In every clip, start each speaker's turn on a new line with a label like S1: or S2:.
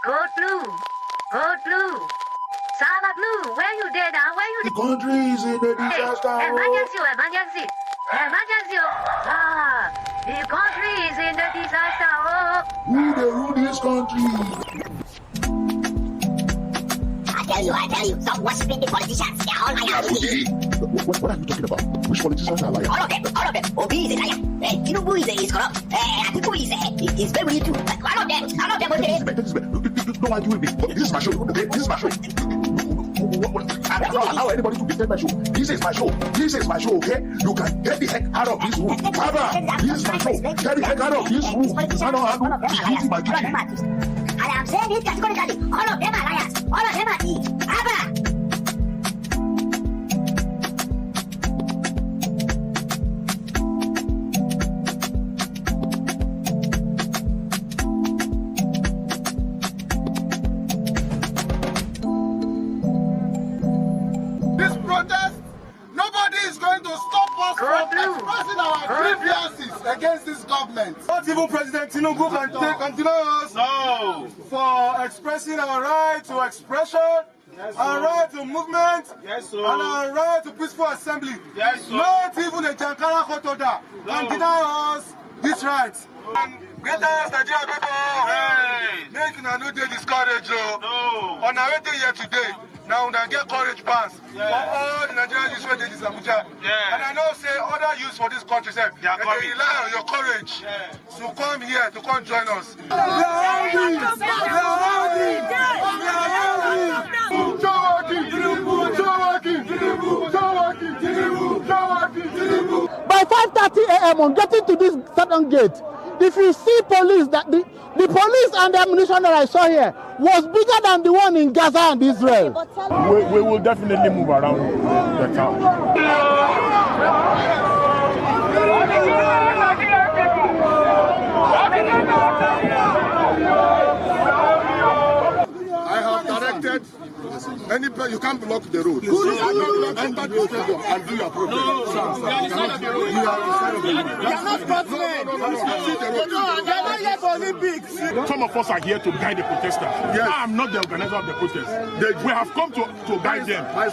S1: Code blue. Code blue. Sala blue. Where you there now? Where you
S2: The country is in a disaster.
S1: Emergency. Emergency. Emergency. Ah. The country is in the disaster. Oh.
S2: Who they rule this country?
S3: I tell you, stop worshiping the politicians. They are all liars.
S2: What are you talking about? Which politicians are liars?
S3: All of them. Obi is a liar. Tinubu is corrupt. Atiku is very willing to. All of them.
S2: Don't argue with me. This is my show. Okay? This is my show. I don't allow anybody to defend my show. This is my show. Okay? You can get the heck out of this room. Abba, this is my show. Get the heck out of this room. I don't have my duty.
S3: And I'm saying it categorically. All of them are liars. All of them are thieves. Abba!
S4: This protest, nobody is going to stop us from expressing our grievances against this government. Not even President Tinubu can deny us for expressing our right to expression, our right to movement, and our right to peaceful assembly. Not even a Jankara Hotoda can deny us this right. Greatest Nigerian people, make no dey discouraged. On our way here today, now we get courage pass for all the Nigerian youths where they is Abuja. And I know say other youths for this country say they rely on your courage to come here to come join us.
S5: By 5:30 a.m. on getting to this certain gate, if you see police, that the police and the ammunition that I saw here was bigger than the one in Gaza and Israel.
S6: We will definitely move around the town.
S4: I have directed anybody, you can't block the road. Enter the stadium and do your program.
S6: Some of us are here to guide the protesters.
S4: Yes.
S6: I am not the organizer of the protest. We have come to guide them.
S4: I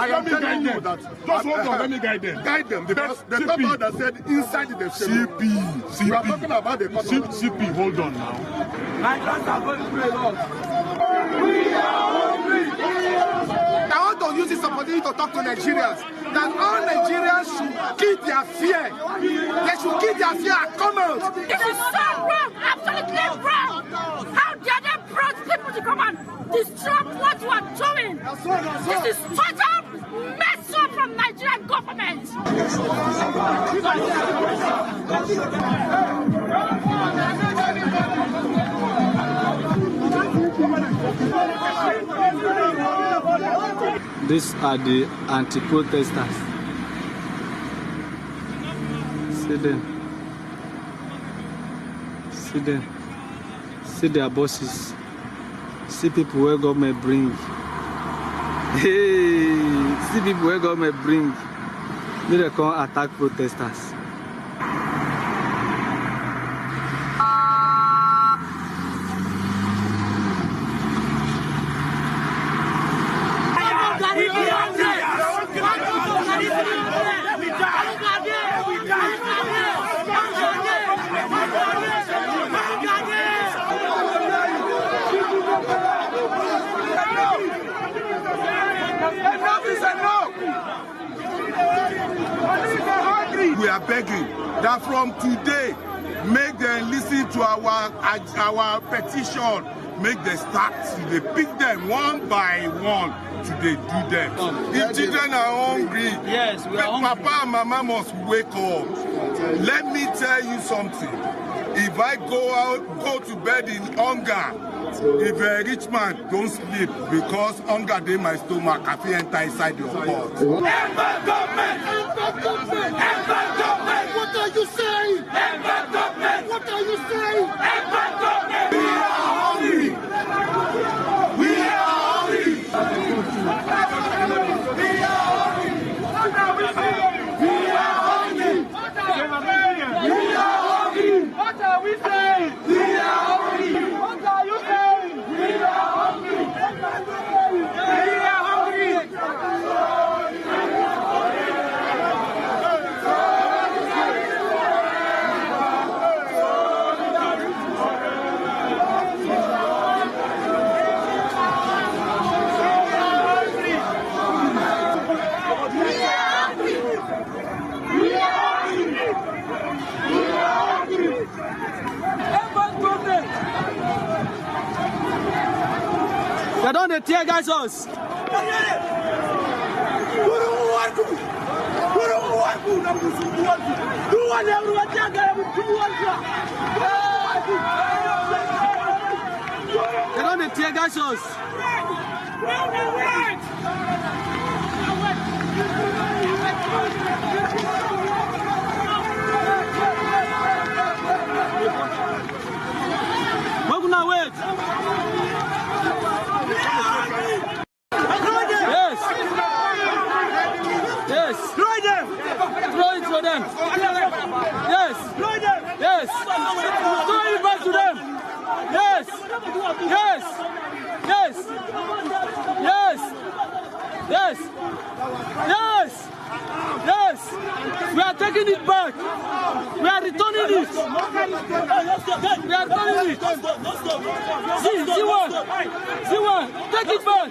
S4: am telling you that.
S6: Just hold on, let me guide them.
S4: Guide them because the paper that said inside the CP. We are talking about the paper.
S6: CP, hold on now.
S4: Nigerians are going through a lot. We are hungry. I want to use this opportunity to talk to Nigerians that all Nigerians should keep their fear. They should keep their fear and come out.
S7: This is so wrong, absolutely wrong. How dare they brought people to come and disrupt what you are doing? This is total mess up from Nigerian government.
S8: These are the anti-protesters. See them. See them. See their bosses. See people where government bring. Hey, see people where government bring. They come attack protesters.
S4: We are begging that from today, make them listen to our petition. Make them start. They pick them one by one. Today, do them. If children are hungry,
S8: Yes, we are hungry.
S4: Papa and Mama must wake up. Let me tell you something. If I go to bed in hunger, if a rich man don't sleep because hunger in my stomach, I feel enter inside your pot.
S7: Ember government!
S4: What are you saying?
S7: Ember government!
S4: What are you saying?
S7: Ember government!
S4: We are hungry. We are hungry.
S7: What are we saying? We are hungry! What are we saying?
S4: We are hungry.
S7: What are we saying?
S4: We are hungry.
S7: What are you saying?
S4: We
S8: don't they tear gas us? They don't they tear gas us? We're gonna wait. Yes. Yes. Throw them. Throw it for them. Yes. Yes. Throw it back to them. Yes. Yes. Yes. Yes. Yes. Yes. Yes. We are taking it back. We are returning it. We are returning it. See one. See one. Take it back.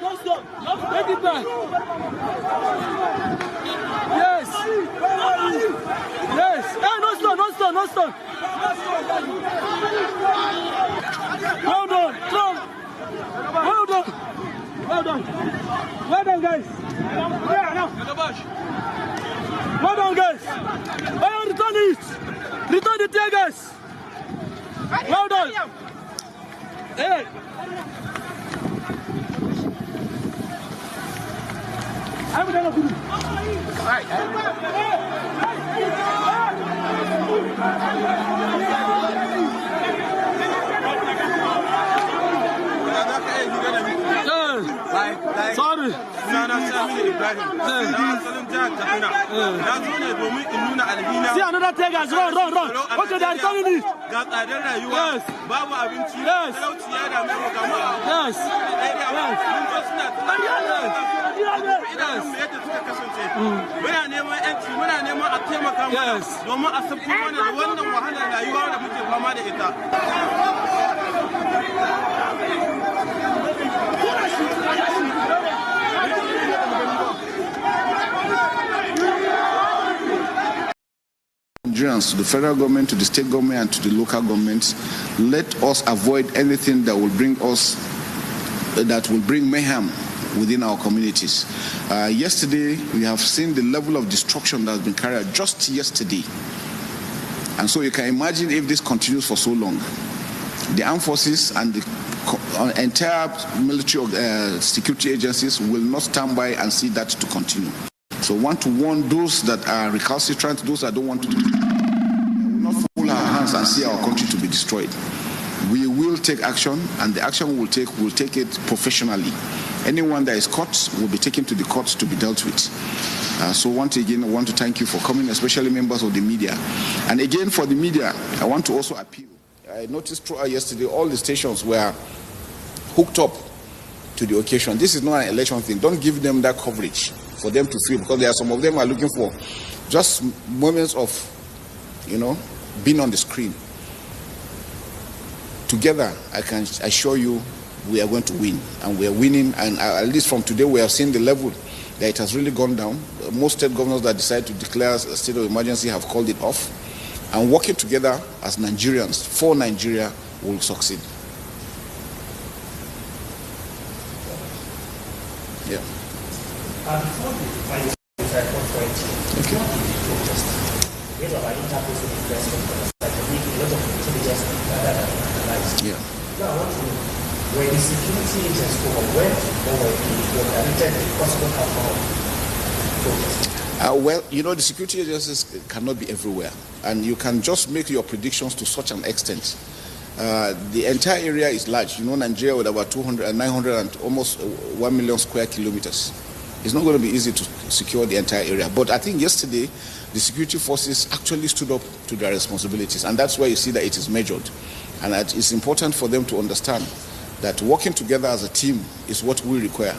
S8: Take it back. Yes. Yes. Hey, no stone, no stone, no stone. Well done. Well done. Well done. Well done, guys. Well done, guys. Well, return it. Return the tear gas. Well done. Hey. I'm going to do it. All right. Sorry. See, another take us. Run. Okay, they're coming in. Yes. Yes.
S2: Nigerians, to the federal government, to the state government, and to the local governments, let us avoid anything that will bring mayhem within our communities. Yesterday, we have seen the level of destruction that has been carried out just yesterday. And so you can imagine if this continues for so long, the armed forces and the entire military security agencies will not stand by and see that to continue. So I want to warn those that are recalcitrant, those that don't want to do it. We will not fold our hands and see our country to be destroyed. We will take action, and the action we will take it professionally. Anyone that is caught will be taken to the courts to be dealt with. So once again, I want to thank you for coming, especially members of the media. And again, for the media, I want to also appeal. I noticed throughout yesterday all the stations were hooked up to the occasion. This is not an election thing. Don't give them that coverage for them to feel, because there are some of them are looking for just moments of, being on the screen. Together, I can assure you we are going to win, and we are winning, and at least from today we have seen the level that it has really gone down. Most state governors that decide to declare a state of emergency have called it off, and working together as Nigerians for Nigeria will succeed. Yeah. Yeah.
S9: Were the security agents overwhelmed, or were the possible outcome?
S2: Well, the security agencies cannot be everywhere, and you can just make your predictions to such an extent. The entire area is large. Nigeria with about 900 and almost 1 million square kilometers. It's not going to be easy to secure the entire area. But I think yesterday, the security forces actually stood up to their responsibilities, and that's why you see that it is measured. And that it's important for them to understand that working together as a team is what we require.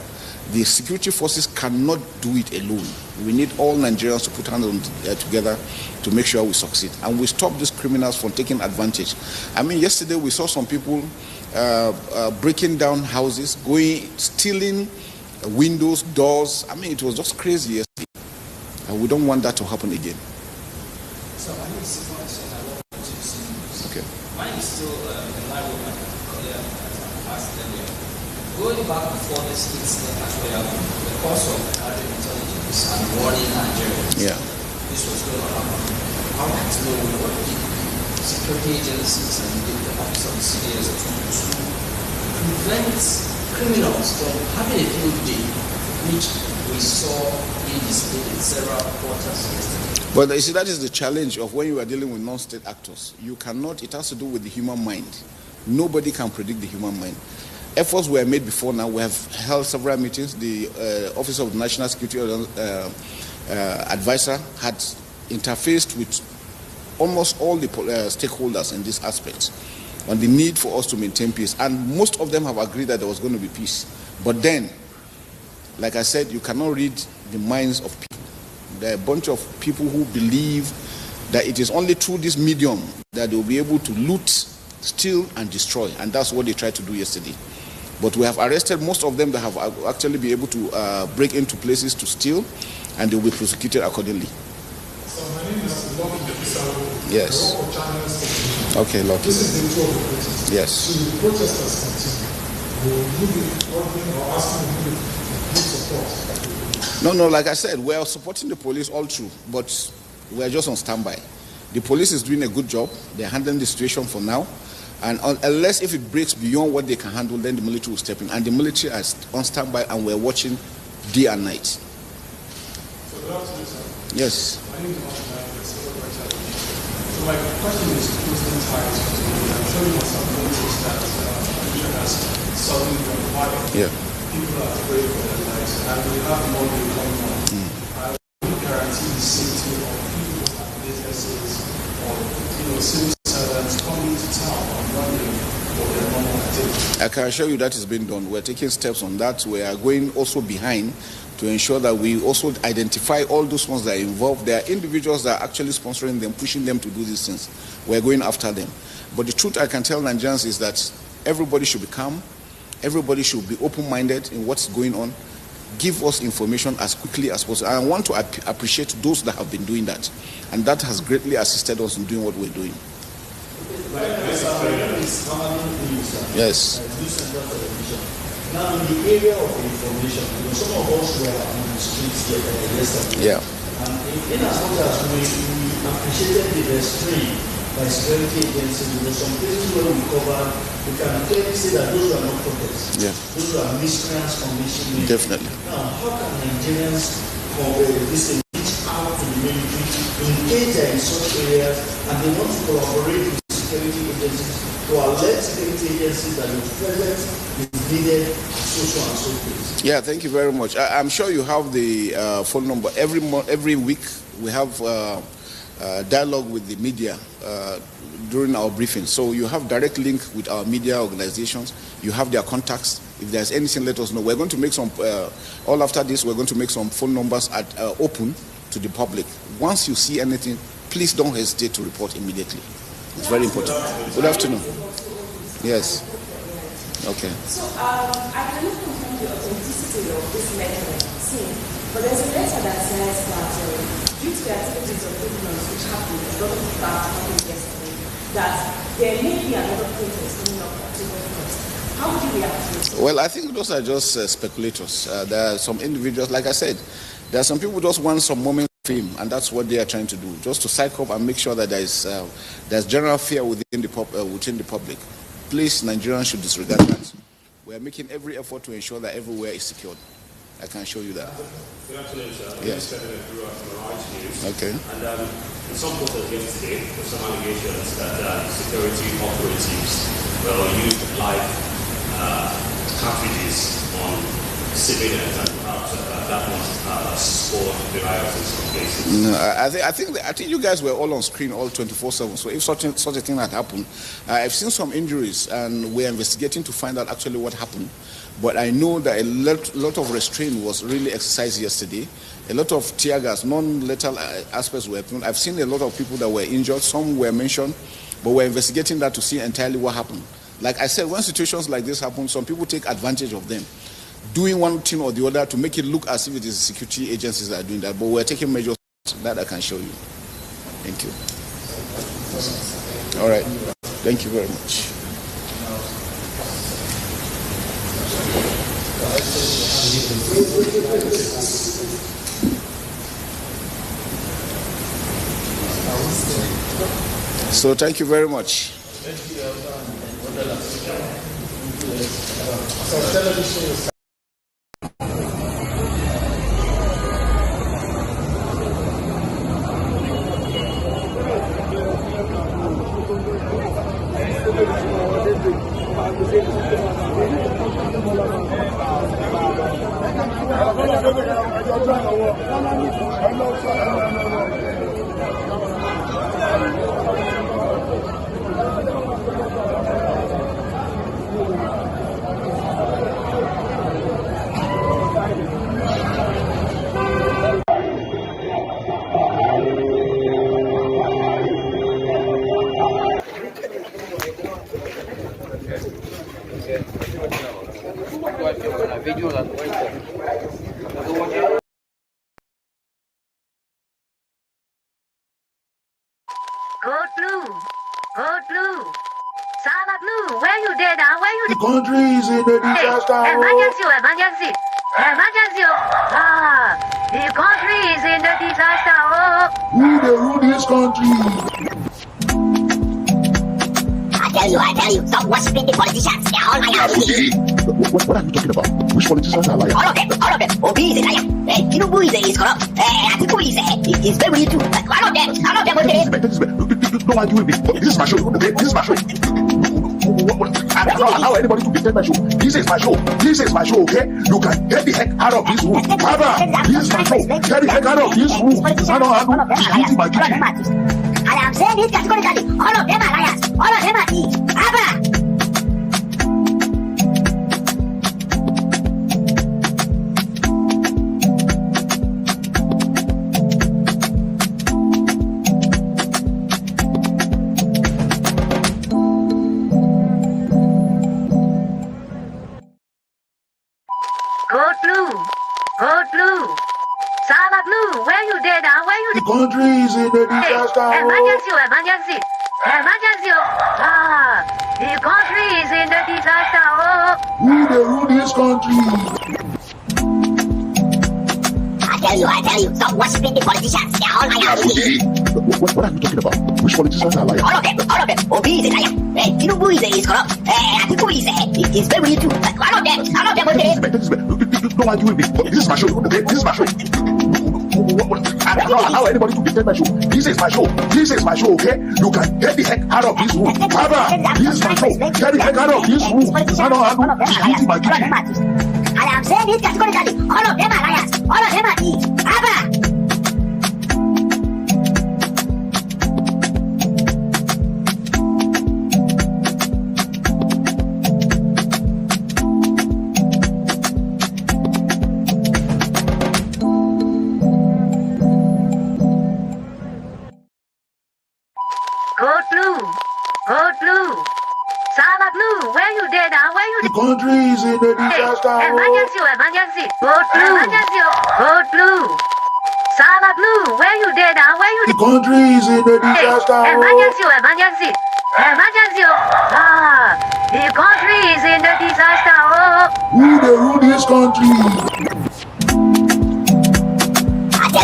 S2: The security forces cannot do it alone. We need all Nigerians to put hands together to make sure we succeed. And we stop these criminals from taking advantage. Yesterday we saw some people breaking down houses, stealing windows, doors. It was just crazy yesterday. And we don't want that to happen again.
S9: So
S2: Okay.
S9: Mine is still in line with my career as earlier.
S10: Going back before this incident actually happened, the course of having intelligence and warning Nigerians, this was going to happen. I want to know what the security agencies and the office of the CDS are trying to prevent criminals from having a field day, which we saw being displayed in several quarters yesterday.
S2: But you see, that is the challenge of when you are dealing with non-state actors. You cannot, it has to do with the human mind. Nobody can predict the human mind. Efforts were made before now. We have held several meetings. The Office of the National Security Advisor had interfaced with almost all the stakeholders in this aspect on the need for us to maintain peace. And most of them have agreed that there was going to be peace. But then, like I said, you cannot read the minds of people. There are a bunch of people who believe that it is only through this medium that they will be able to loot, steal, and destroy. And that's what they tried to do yesterday. But we have arrested most of them that have actually been able to break into places to steal, and they will be prosecuted accordingly.
S11: So my name is Lucky.
S2: Yes. Okay, Lucky.
S11: This is the tour of the protest.
S2: Yes.
S11: So the protesters continue. Will you be ordering or asking them to support?
S2: No, like I said, we are supporting the police all through, but we are just on standby. The police is doing a good job. They're handling the situation for now. And unless if it breaks beyond what they can handle, then the military will step in. And the military is on standby, and we're watching day and night.
S11: So good afternoon, sir.
S2: Yes.
S11: My name is So my question is closely tied to, I'm sure you must have noticed that Nigeria has suddenly gone violent.
S2: Yeah.
S11: People are afraid for their lives, and we have more than coming on. I will guarantee the safety of people and businesses or civil servants coming to town on Monday for their normal activity.
S2: I can assure you that is being done. We're taking steps on that. We are going also behind to ensure that we also identify all those ones that are involved. There are individuals that are actually sponsoring them, pushing them to do these things. We're going after them. But the truth I can tell Nigerians is that everybody should be calm. Everybody should be open-minded in what's going on. Give us information as quickly as possible. I want to appreciate those that have been doing that. And that has greatly assisted us in doing what we're doing. Yes.
S12: Now, in the area of information, some of us were on the streets yesterday.
S2: Yeah.
S12: And in as much as we appreciated the restraint by security agencies, there were some places where we covered, we can clearly say that those were not protests.
S2: Yeah.
S12: Those were miscreants on mission.
S2: Definitely.
S12: Now, how can Nigerians reach out to the military in case they are in such areas and they want to collaborate with security agencies to alert security agencies that the presence is needed, so and so forth?
S2: Yeah, thank you very much. I'm sure you have the phone number. Every week we have dialogue with the media during our briefing. So you have direct link with our media organizations. You have their contacts. If there's anything, let us know. We're going to make some, all after this, we're going to make some phone numbers open to the public. Once you see anything, please don't hesitate to report immediately. It's very important. Good afternoon. Yes. Okay.
S13: So I cannot confirm the authenticity of this letter seen, but there's a letter that says that due to the activities of ignorance which happened, a lot of people happened yesterday, that there may be another protest coming up October 1st. How would you react to this?
S2: Well, I think those are just speculators. There are some individuals, like I said, there are some people who just want some moments of fame, and that's what they are trying to do, just to psych up and make sure that there's general fear within the public. Please, Nigerians should disregard that. We are making every effort to ensure that everywhere is secured. I can show you that.
S14: Good afternoon, sir.
S2: Yes. Okay.
S14: And in some quarters yesterday, there were some allegations that security operatives used live cartridges on civilians, and perhaps that must score the riots in some places.
S2: No, I think you guys were all on screen all 24/7. So if such a thing had happened, I've seen some injuries, and we're investigating to find out actually what happened. But I know that a lot of restraint was really exercised yesterday. A lot of tear gas, non-lethal aspects were happening. I've seen a lot of people that were injured. Some were mentioned, but we're investigating that to see entirely what happened. Like I said, when situations like this happen, some people take advantage of them, doing one thing or the other to make it look as if it is security agencies that are doing that. But we're taking measures that I can show you. Thank you. All right. Thank you very much. So thank you very much.
S1: Code Blue. Code Blue. Sala Blue, where you there now? Where you
S2: The country is in a disaster.
S1: Emergency, emergency. Emergency. Ah, the country is in a disaster.
S2: Who they rule this country?
S3: I tell you, stop worshiping the politicians. They're all liars.
S2: What are you talking about? Which politicians are liars?
S3: All of them. Obi is a liar. Tinubu is corrupt. Atiku is very too. All of them, okay?
S2: Don't argue with me. This is my show. This is my show. I don't allow anybody to defend my show. This is my show. This is my show, okay? You can get the heck out of this room. Baba, this is my show. Get the heck out of this room. I don't have my kitchen.
S3: And I'm saying this categorically. All of them are liars. All of them are thieves. Abba!
S1: Code Blue. Code Blue. Sala Blue, where you there now? Where you
S2: The country is in a disaster.
S1: Emergency, emergency. Emergency. Ah, the country is in a disaster.
S2: Who they rule this country?
S3: I tell you, stop worshiping the politicians. They're all liars.
S2: What are you talking about? Which politicians are liars?
S3: All of them. Obi is a liar. Tinubu is corrupt. Atiku is very too. All of them, okay?
S2: Don't argue with me. This is my show. This is my show. I don't allow anybody to defend my show. This is my show. This is my show, okay? You can get the heck out of this room. Baba, this is my show. Get the heck out of this room. I don't have my kitchen.
S3: And I'm saying this categorically. All of them are liars. All of them are thieves. Abba!
S1: Code Blue. Code Blue. Sala Blue, where you there now? Where you
S2: The country is in a disaster.
S1: Emergency, emergency. Code Blue. Emergency. Code Blue. Sala Blue, where you there now? Where you
S2: The country is in a disaster.
S1: Emergency, emergency. Emergency. Ah, the country is in a disaster.
S2: Who they rule this country?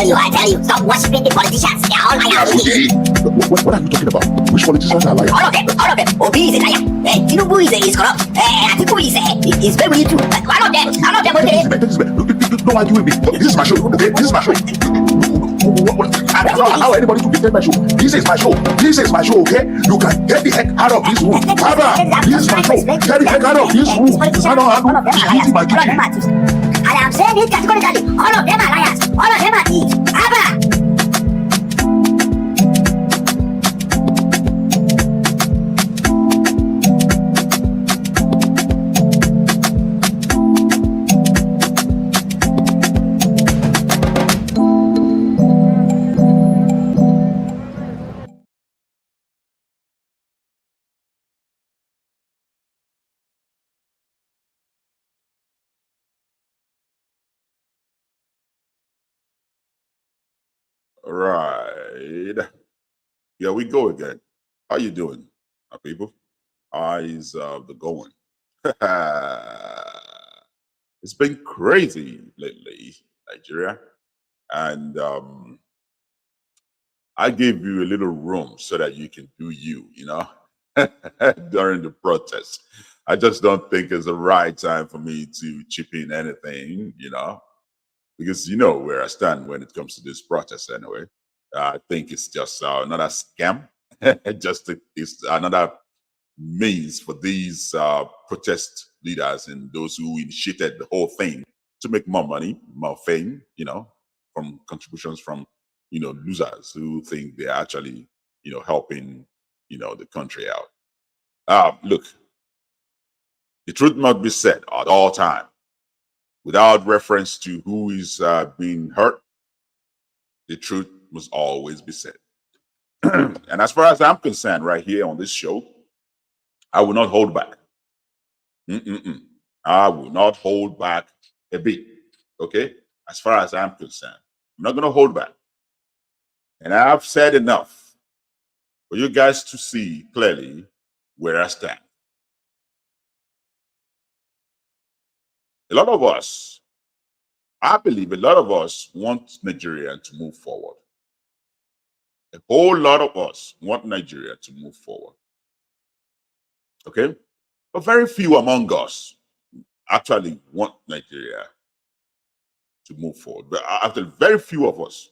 S3: I tell you, stop worshiping the politicians. They're all liars.
S2: What are you talking about? Which politicians are liars?
S3: All of them. Obi is a liar. Tinubu is corrupt. Atiku is very too. All of them, okay?
S2: Don't argue with me. This is my show. This is my show. I don't allow anybody to defend my show. This is my show. This is my show, okay? You can get the heck out of this room. Baba, this is my show. Get the heck out of this room. I don't have my kitchen.
S3: And I'm saying this categorically. All of them are liars. All of them are thieves. Abba!
S6: Right. Here we go again. How you doing, my people? How is the going? It's been crazy lately, Nigeria. And I gave you a little room so that you can do you, during the protest. I just don't think it's the right time for me to chip in anything, because you know where I stand when it comes to this protest anyway. I think it's just another scam. It's another means for these protest leaders and those who initiated the whole thing to make more money, more fame, from contributions from, losers who think they're actually, helping, the country out. Look, the truth must be said at all time without reference to who is being hurt. The truth must always be said. And as far as I'm concerned, right here on this show, I will not hold back. I will not hold back a bit. Okay? As far as I'm concerned, I'm not going to hold back. And I've said enough for you guys to see clearly where I stand. A lot of us, I believe a lot of us want Nigeria to move forward. A whole lot of us want Nigeria to move forward. Okay? But very few among us actually want Nigeria to move forward. But actually, very few of us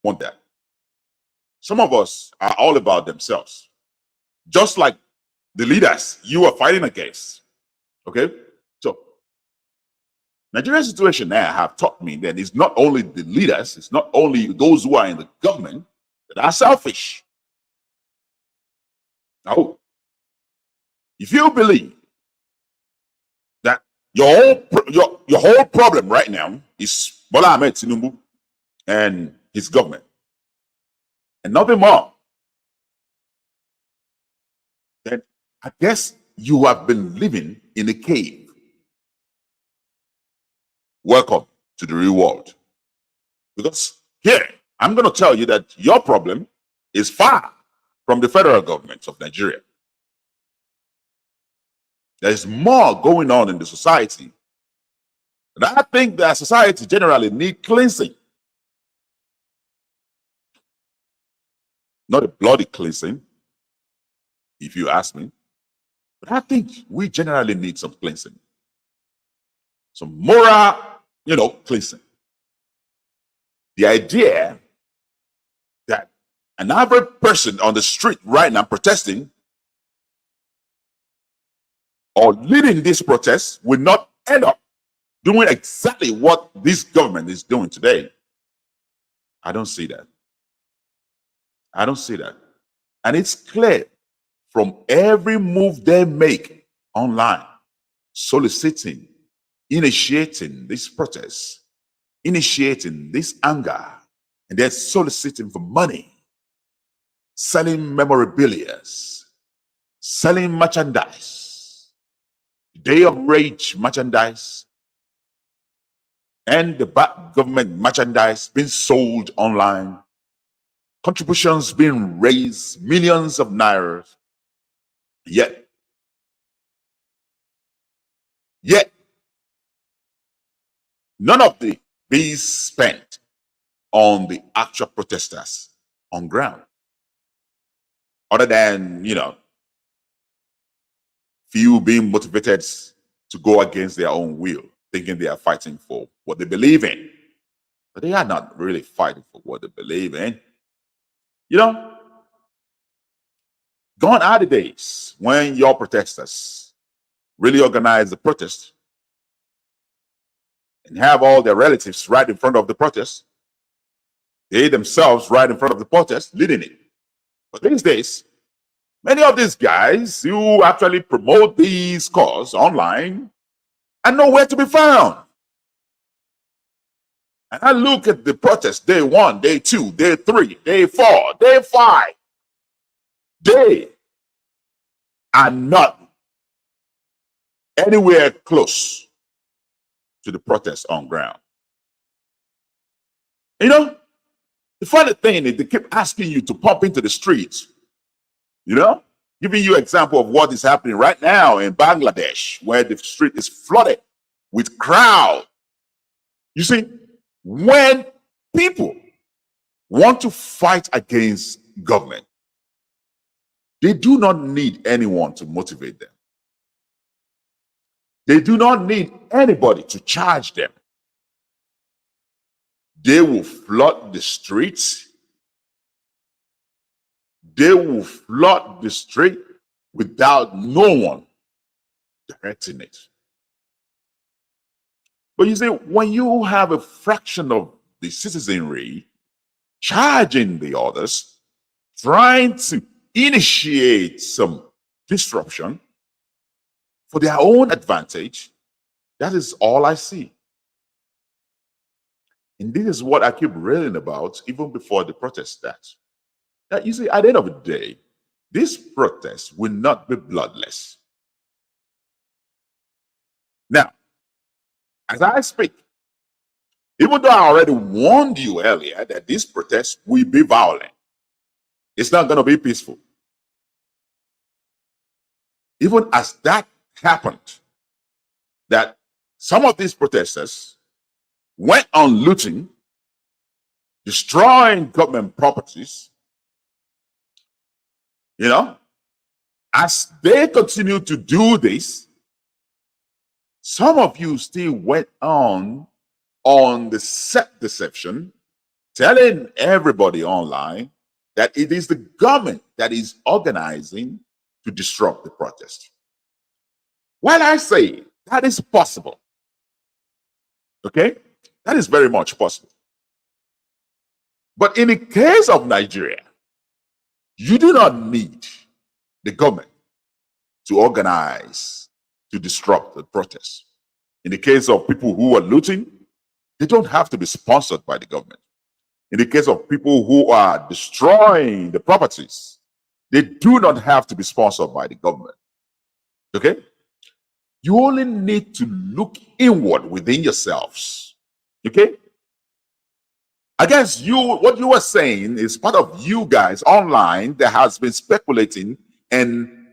S6: want that. Some of us are all about themselves, just like the leaders you are fighting against. Okay? So, Nigeria's situation now have taught me that it's not only the leaders, it's not only those who are in the government that are selfish. Now, if you believe that your whole problem right now is Bola Ahmed Tinubu and his government, and nothing more, then I guess you have been living in a cave. Welcome to the real world. Because here, I'm going to tell you that your problem is far from the federal government of Nigeria. There's more going on in the society. And I think that society generally needs cleansing. Not a bloody cleansing, if you ask me. But I think we generally need some cleansing. Some moral, cleansing. The idea that an average person on the street right now protesting or leading this protest will not end up doing exactly what this government is doing today. I don't see that. I don't see that. And it's clear from every move they make online, soliciting, initiating this protest, initiating this anger, and they're soliciting for money, selling memorabilia, selling merchandise, Day of Rage merchandise, and the back government merchandise being sold online, contributions being raised, millions of naira. Yet, none of these spent on the actual protesters on ground. Other than, few being motivated to go against their own will, thinking they are fighting for what they believe in. But they are not really fighting for what they believe in. Gone are the days when your protesters really organize the protest and have all their relatives right in front of the protest. They themselves right in front of the protest, leading it. But these days, many of these guys who actually promote these cause online are nowhere to be found. And I look at the protest day 1, day 2, day 3, day 4, day 5. They are not anywhere close to the protest on ground. The funny thing is they keep asking you to pump into the streets, giving you an example of what is happening right now in Bangladesh, where the street is flooded with crowd. You see, when people want to fight against government, they do not need anyone to motivate them. They do not need anybody to charge them. They will flood the streets. They will flood the street without no one directing it. But you see, when you have a fraction of the citizenry charging the others, trying to initiate some disruption for their own advantage, that is all I see. And this is what I keep reading about even before the protest starts. Now, you see, at the end of the day, this protest will not be bloodless. Now, as I speak, even though I already warned you earlier that this protest will be violent, it's not going to be peaceful. Even as that happened, that some of these protesters went on looting, destroying government properties, as they continue to do this, some of you still went on the set deception, telling everybody online that it is the government that is organizing to disrupt the protest. Well, I say that is possible. Okay? That is very much possible. But in the case of Nigeria, you do not need the government to organize to disrupt the protest. In the case of people who are looting, they don't have to be sponsored by the government. In the case of people who are destroying the properties, they do not have to be sponsored by the government. Okay? You only need to look inward within yourselves. Okay? I guess what you were saying is part of you guys online that has been speculating and,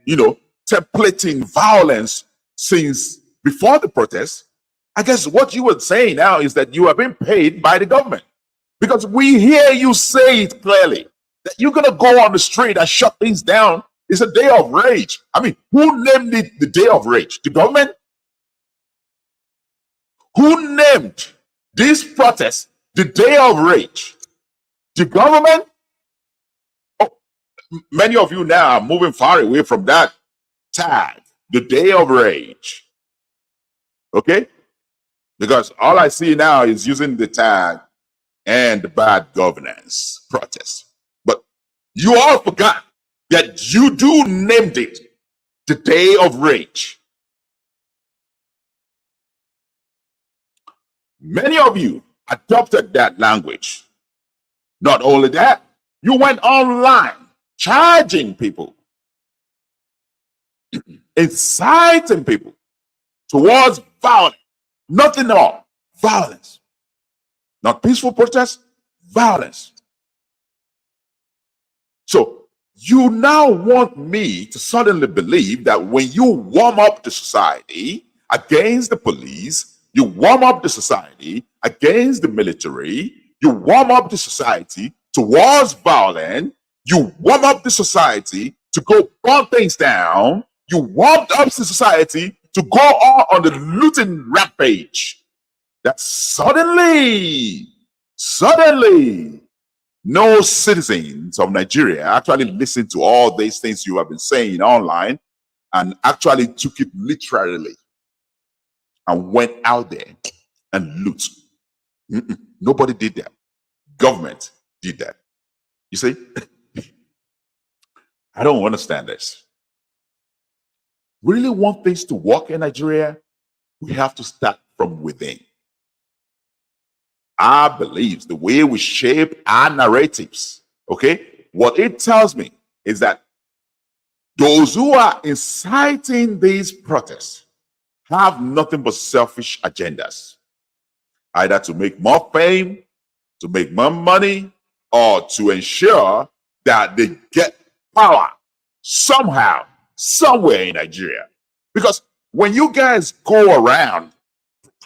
S6: templating violence since before the protest. I guess what you were saying now is that you are being paid by the government. Because we hear you say it clearly that you're going to go on the street and shut things down. It's a day of rage. I mean, who named it the day of rage? The government? Who named this protest the day of rage? The government? Oh, many of you now are moving far away from that tag, the day of rage. Okay? Because all I see now is using the tag and the bad governance protest. But you all forgot that you do named it the day of rage. Many of you adopted that language. Not only that, you went online charging people, inciting people towards violence. Nothing at all. Violence. Not peaceful protest, violence. So you now want me to suddenly believe that when you warm up the society against the police, you warm up the society against the military, you warm up the society towards violence, you warm up the society to go burn things down, you warmed up the society to go on the looting rampage, that suddenly, no citizens of Nigeria actually listened to all these things you have been saying online and actually took it literally and went out there and loot. Nobody did that. Government did that. You see? I don't understand this. We really want things to work in Nigeria, we have to start from within. I believe the way we shape our narratives, okay, what it tells me is that those who are inciting these protests have nothing but selfish agendas, either to make more fame, to make more money, or to ensure that they get power somehow, somewhere in Nigeria. Because when you guys go around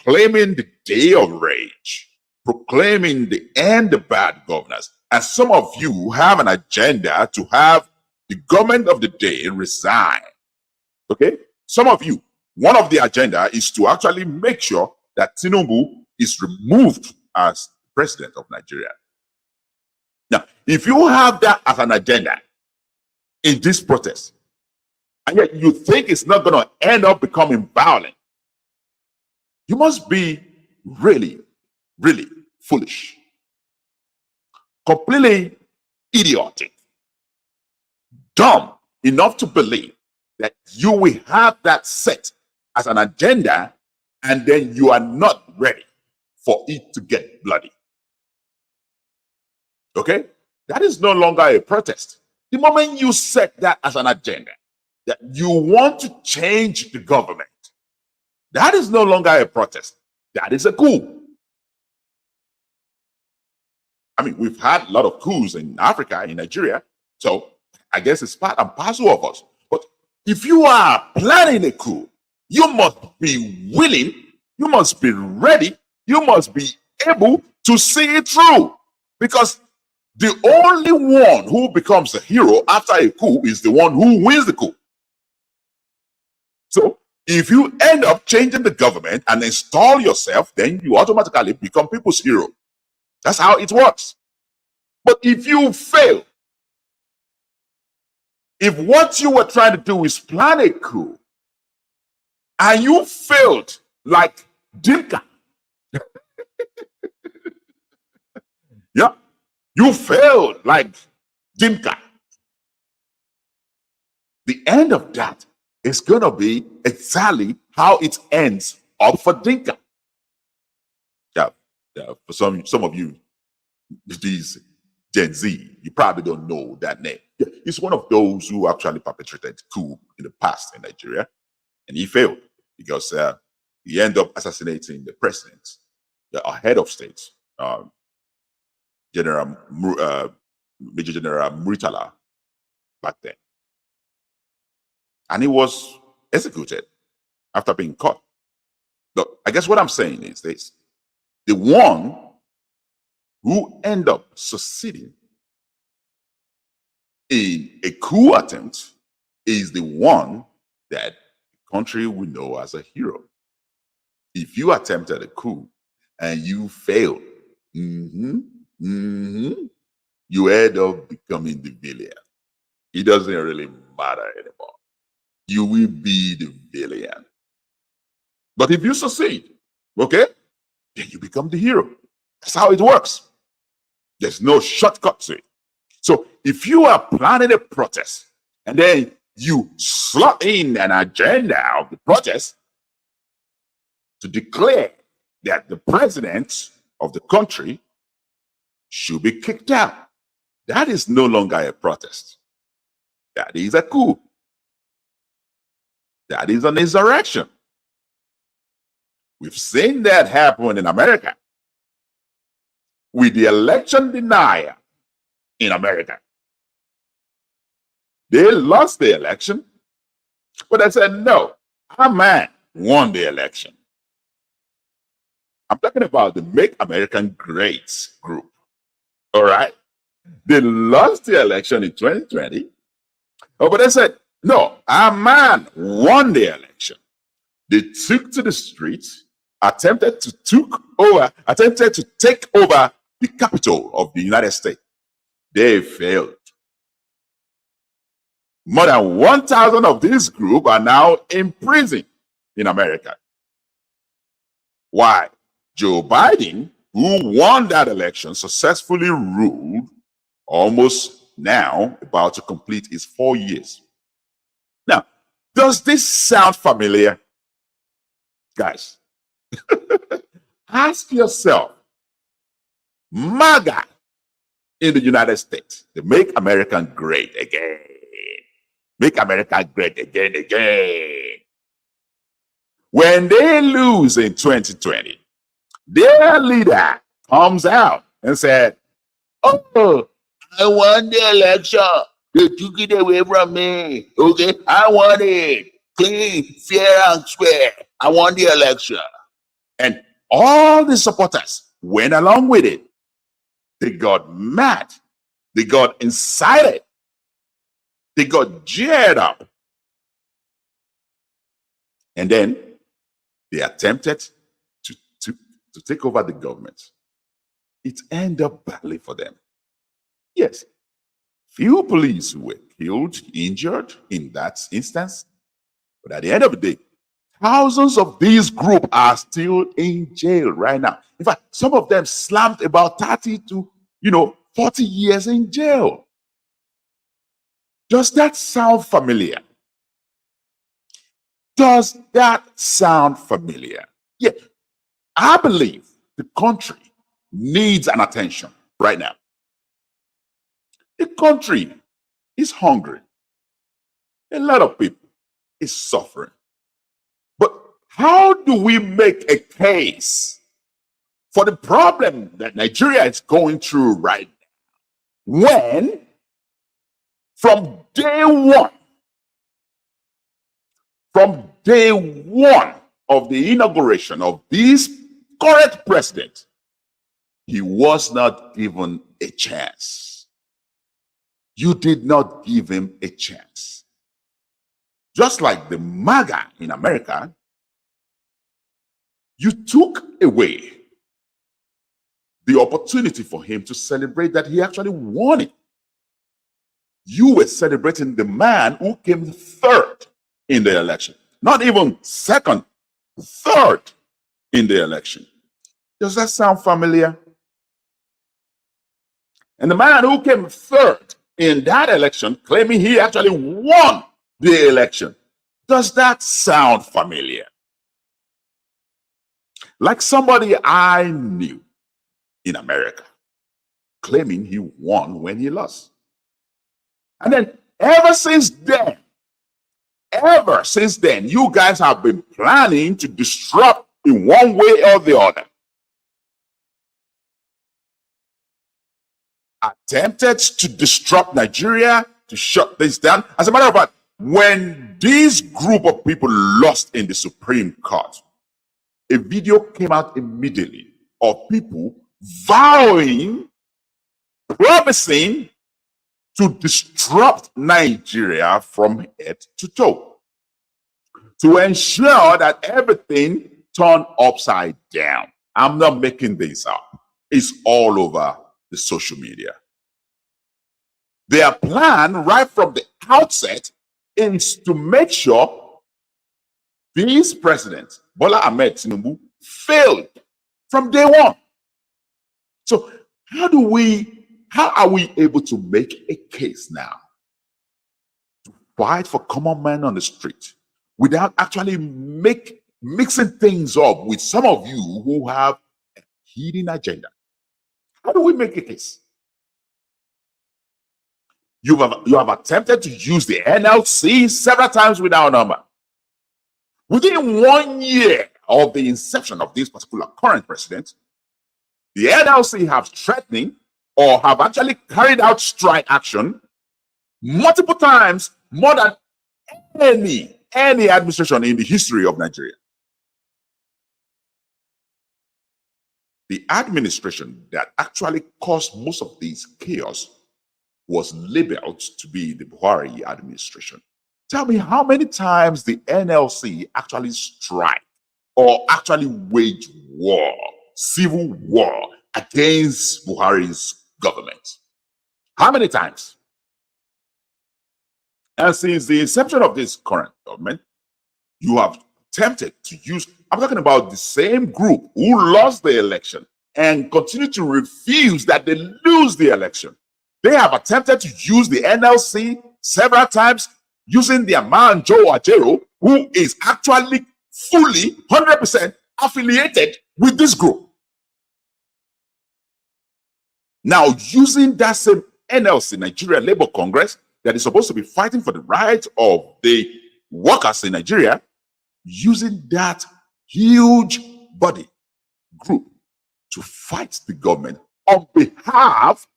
S6: proclaiming the day of rage, proclaiming the end of bad governance. And some of you have an agenda to have the government of the day resign. Okay? Some of you, one of the agenda is to actually make sure that Tinubu is removed as president of Nigeria. Now, if you have that as an agenda in this protest, and yet you think it's not going to end up becoming violent, you must be really, really foolish, completely idiotic, dumb enough to believe that you will have that set as an agenda and then you are not ready for it to get bloody. Okay? That is no longer a protest. The moment you set that as an agenda, that you want to change the government, that is no longer a protest. That is a coup. I mean, we've had a lot of coups in Africa, in Nigeria, so I guess it's part and parcel of us. But if you are planning a coup, you must be willing, you must be ready, you must be able to see it through. Because the only one who becomes a hero after a coup is the one who wins the coup. So if you end up changing the government and install yourself, then you automatically become people's hero. That's how it works. But if you fail, if what you were trying to do is plan a coup, and you failed like Dinka, yeah, you failed like Dinka, the end of that is going to be exactly how it ends up for Dinka. Yeah, for some of you, these Gen Z, you probably don't know that name. Yeah, he's one of those who actually perpetrated coup in the past in Nigeria, and he failed because he ended up assassinating the president, the head of state, Major General Muritala back then. And he was executed after being caught. Look, I guess what I'm saying is this. The one who end up succeeding in a coup attempt is the one that the country will know as a hero. If you attempted a coup and you failed, you end up becoming the villain. It doesn't really matter anymore. You will be the villain. But if you succeed, okay, then you become the hero. That's how it works. There's no shortcut to it. So if you are planning a protest and then you slot in an agenda of the protest to declare that the president of the country should be kicked out, that is no longer a protest. That is a coup. That is an insurrection. We've seen that happen in America with the election denier in America. They lost the election, but they said, no, our man won the election. I'm talking about the Make America Great group. All right? They lost the election in 2020, but they said, no, our man won the election. They took to the streets, attempted to take over the capital of the United States. They failed. More than 1,000 of this group are now in prison in America. Why? Joe Biden, who won that election, successfully ruled, almost now about to complete his 4 years. Now, does this sound familiar? Guys, ask yourself, MAGA in the United States, they Make America Great Again. Make America great again. When they lose in 2020, their leader comes out and said, oh, I won the election. They took it away from me. Okay, I won it. Clean, fair, and square. I won the election. And all the supporters went along with it. They got mad. They got incited. They got jeered up. And then they attempted to take over the government. It ended up badly for them. Yes, few police were killed, injured in that instance. But at the end of the day, thousands of these groups are still in jail right now. In fact, some of them slammed about 30 to 40 years in jail. Does that sound familiar? Does that sound familiar? Yeah, I believe the country needs an attention right now. The country is hungry. A lot of people is suffering. But how do we make a case for the problem that Nigeria is going through right now when from day one of the inauguration of this current president, he was not given a chance? You did not give him a chance. Just like the MAGA in America, you took away the opportunity for him to celebrate that he actually won it. You were celebrating the man who came third in the election. Not even second, third in the election. Does that sound familiar? And the man who came third in that election, claiming he actually won the election. Does that sound familiar? Like somebody I knew in America, claiming he won when he lost. And then ever since then, you guys have been planning to disrupt in one way or the other. Attempted to disrupt Nigeria, to shut this down. As a matter of fact, when this group of people lost in the Supreme Court, a video came out immediately of people vowing, promising to disrupt Nigeria from head to toe, to ensure that everything turned upside down. I'm not making this up. It's all over the social media. Their plan right from the outset is to make sure this president, Bola Ahmed Tinubu, failed from day one. So how are we able to make a case now to fight for common men on the street without actually mixing things up with some of you who have a hidden agenda? How do we make a case? You have attempted to use the NLC several times without number. Within 1 year of the inception of this particular current president, the NLC have threatening or have actually carried out strike action multiple times, more than any administration in the history of Nigeria. The administration that actually caused most of this chaos was labeled to be the Buhari administration. Tell me how many times the NLC actually strike or actually wage war, civil war against Buhari's government? How many times? And since the inception of this current government, you have attempted to use, I'm talking about the same group who lost the election and continue to refuse that they lose the election. They have attempted to use the NLC several times, using their man Joe Ajero, who is actually fully 100% affiliated with this group. Now, using that same NLC, Nigeria Labour Congress, that is supposed to be fighting for the rights of the workers in Nigeria, using that huge body group to fight the government on behalf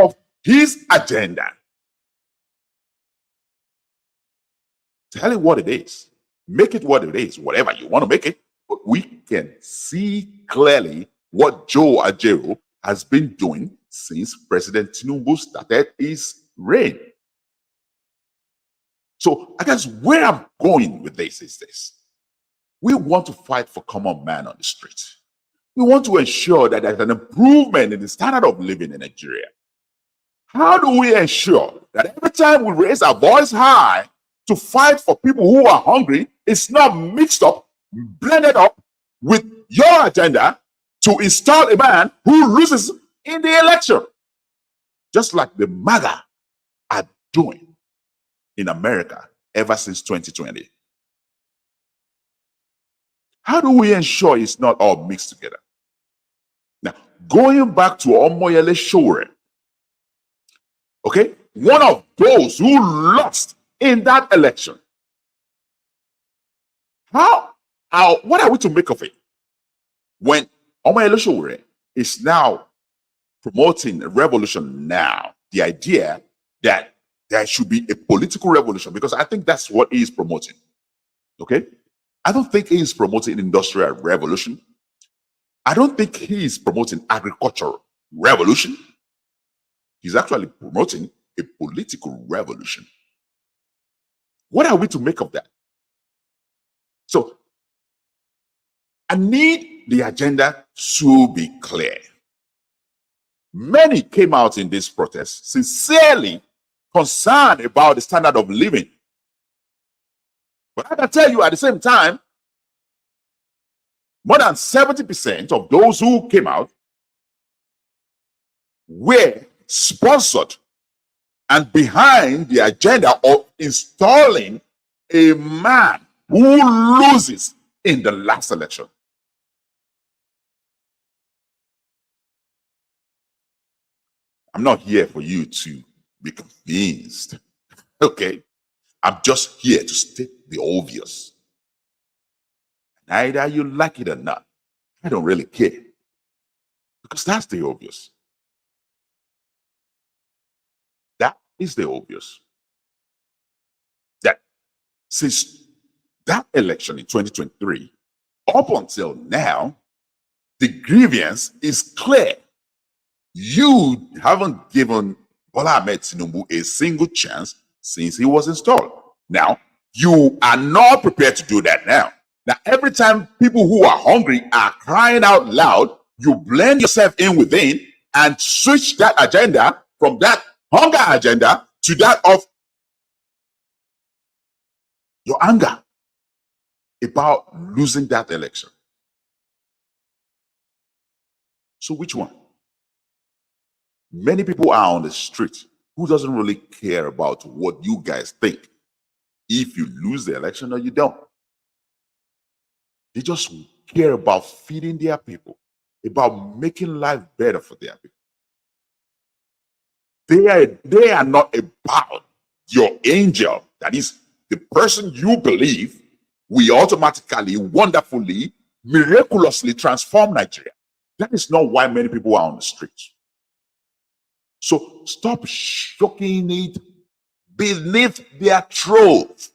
S6: of his agenda. Tell it what it is. Make it what it is, whatever you want to make it. But we can see clearly what Joe Ajaero has been doing since President Tinubu started his reign. So I guess where I'm going with this is this. We want to fight for common man on the street. We want to ensure that there's an improvement in the standard of living in Nigeria. How do we ensure that every time we raise our voice high to fight for people who are hungry, it's not mixed up, blended up with your agenda to install a man who loses in the election? Just like the MAGA are doing in America ever since 2020. How do we ensure it's not all mixed together? Now, going back to Omoyele Sowore, okay, one of those who lost in that election. What are we to make of it? When Omoyele Sowore is now promoting a revolution now, the idea that there should be a political revolution, because I think that's what he is promoting. Okay? I don't think he is promoting industrial revolution. I don't think he is promoting agricultural revolution. He's actually promoting a political revolution. What are we to make of that? So I need the agenda to be clear. Many came out in this protest sincerely concerned about the standard of living. But I can tell you at the same time, more than 70% of those who came out were sponsored and behind the agenda of installing a man who loses in the last election. I'm not here for you to be convinced, okay? I'm just here to state the obvious. And either you like it or not, I don't really care. Because that's the obvious. That is the obvious. That since that election in 2023, up until now, the grievance is clear. You haven't given Bola Ahmed Tinubu a single chance since he was installed. Now, you are not prepared to do that now. Now, every time people who are hungry are crying out loud, you blend yourself in within and switch that agenda from that hunger agenda to that of your anger about losing that election. So which one? Many people are on the street who doesn't really care about what you guys think if you lose the election or you don't. They just care about feeding their people, about making life better for their people. They are not about your angel, that is the person you believe will automatically, wonderfully, miraculously transform Nigeria. That is not why many people are on the streets. So stop shocking it beneath their throat.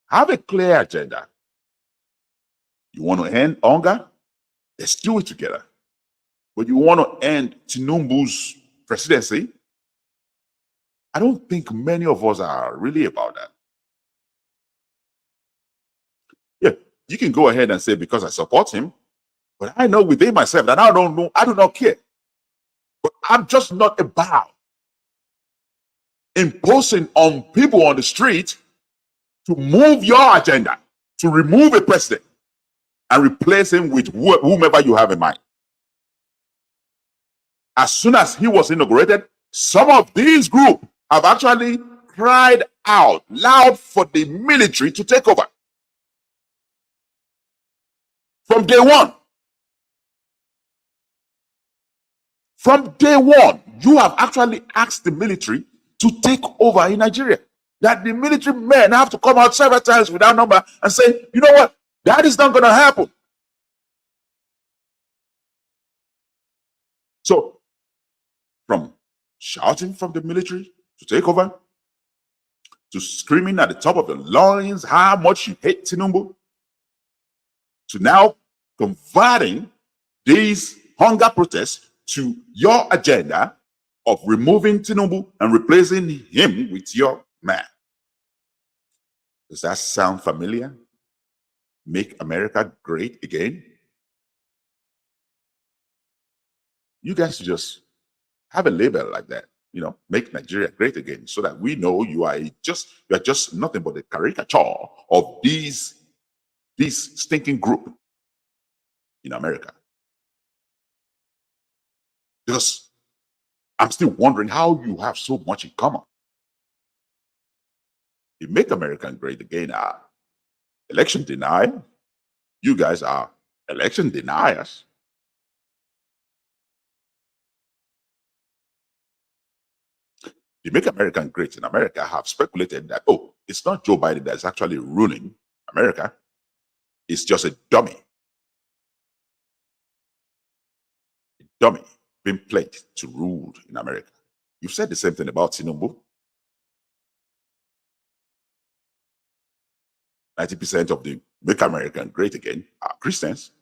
S6: Have a clear agenda. You want to end hunger? Let's do it together. But you want to end Tinubu's presidency? I don't think many of us are really about that. Yeah, you can go ahead and say because I support him, but I know within myself that I do not care. But I'm just not about imposing on people on the street to move your agenda, to remove a president and replace him with whomever you have in mind. As soon as he was inaugurated, some of these groups have actually cried out loud for the military to take over. From day one. From day one, you have actually asked the military to take over in Nigeria. That the military men have to come out several times without number and say, you know what, that is not going to happen. So, from shouting from the military to take over, to screaming at the top of your lungs how much you hate Tinubu, to now converting these hunger protests to your agenda of removing Tinubu and replacing him with your man. Does that sound familiar? Make America great again? You guys just have a label like that, you know, make Nigeria great again, so that we know you are just nothing but a caricature of this stinking group in America. Because I'm still wondering how you have so much in common. You make America great again are election denial. You guys are election deniers. The Make America Great in America have speculated that, oh, it's not Joe Biden that's actually ruling America. It's just a dummy. A dummy being played to rule in America. You've said the same thing about Tinubu. 90% of the Make America Great Again are Christians.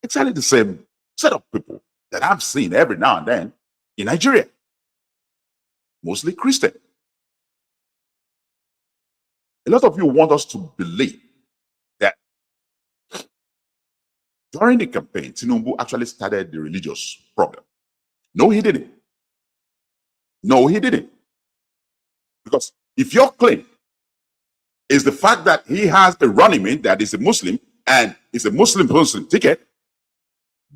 S6: Exactly the same set of people that I've seen every now and then in Nigeria. Mostly Christian. A lot of you want us to believe that during the campaign, Tinubu actually started the religious problem. No, he didn't. No, he didn't. Because if your claim is the fact that he has a running mate that is a Muslim and is a Muslim person ticket,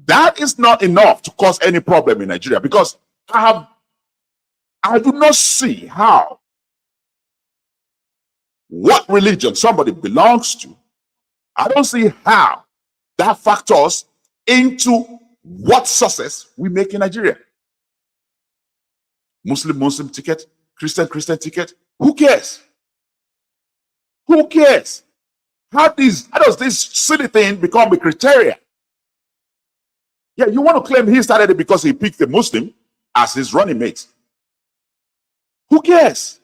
S6: that is not enough to cause any problem in Nigeria, because I do not see how what religion somebody belongs to, I don't see how that factors into what success we make in Nigeria. Muslim ticket, Christian ticket, who cares? Who cares? How does this silly thing become a criteria? Yeah, you want to claim he started it because he picked a Muslim as his running mate. Who cares?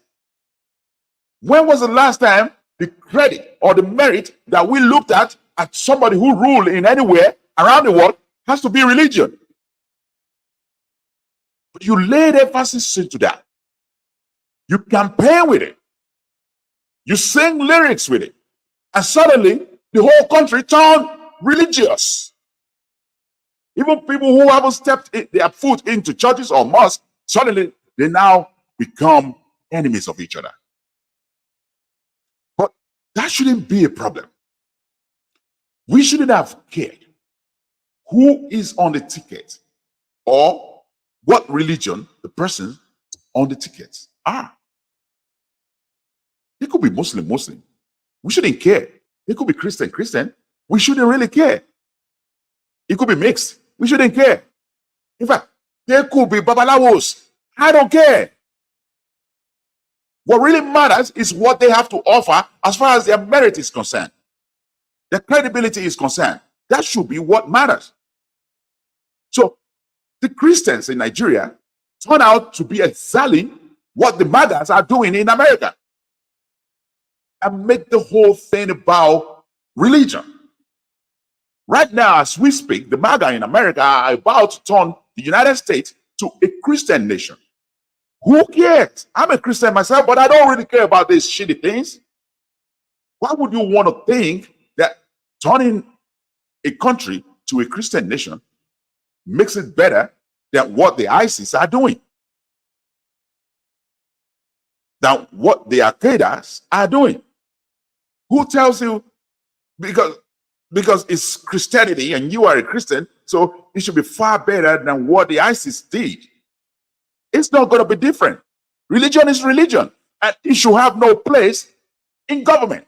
S6: When was the last time the credit or the merit that we looked at somebody who ruled in anywhere around the world has to be religion? But you laid emphasis into that. You campaign with it. You sing lyrics with it. And suddenly, the whole country turned religious. Even people who haven't stepped their foot into churches or mosques, suddenly they now become enemies of each other. But that shouldn't be a problem. We shouldn't have cared who is on the ticket or what religion the person on the tickets are. They could be Muslim. We shouldn't care. They could be Christian. We shouldn't really care. It could be mixed. We shouldn't care. In fact, they could be babalawos. I don't care. What really matters is what they have to offer as far as their merit is concerned. Their credibility is concerned. That should be what matters. So the Christians in Nigeria turn out to be exactly what the MAGAs are doing in America, and make the whole thing about religion. Right now, as we speak, the MAGA in America are about to turn the United States to a Christian nation. Who cares? I'm a Christian myself, but I don't really care about these shitty things. Why would you want to think that turning a country to a Christian nation makes it better than what the ISIS are doing, than what the Al-Qaeda are doing? Who tells you because it's Christianity and you are a Christian, so it should be far better than what the ISIS did? It's not going to be different. Religion is religion, and it should have no place in government.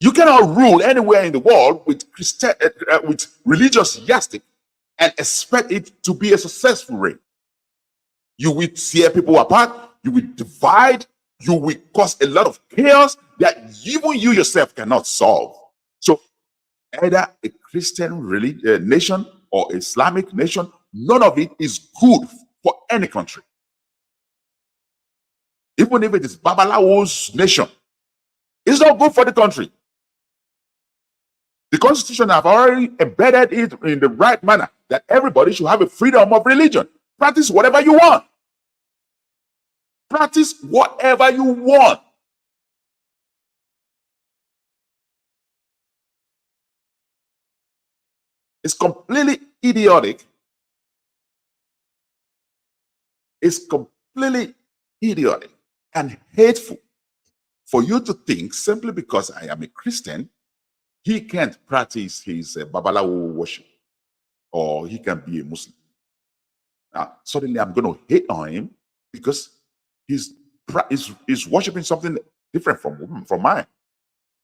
S6: You cannot rule anywhere in the world with religious yardstick and expect it to be a successful reign. You will tear people apart. You will divide. You will cause a lot of chaos that even you yourself cannot solve. So either a Christian nation or Islamic nation None of it is good for any country. Even if it is Babalawo's nation, it's not good for the country. The Constitution have already embedded it in the right manner that everybody should have a freedom of religion. Practice whatever you want. Practice whatever you want. It's completely idiotic. It's completely idiotic and hateful for you to think simply because I am a Christian, he can't practice his Babalawo worship or he can be a Muslim. Now, suddenly I'm going to hate on him because he's worshiping something different from mine.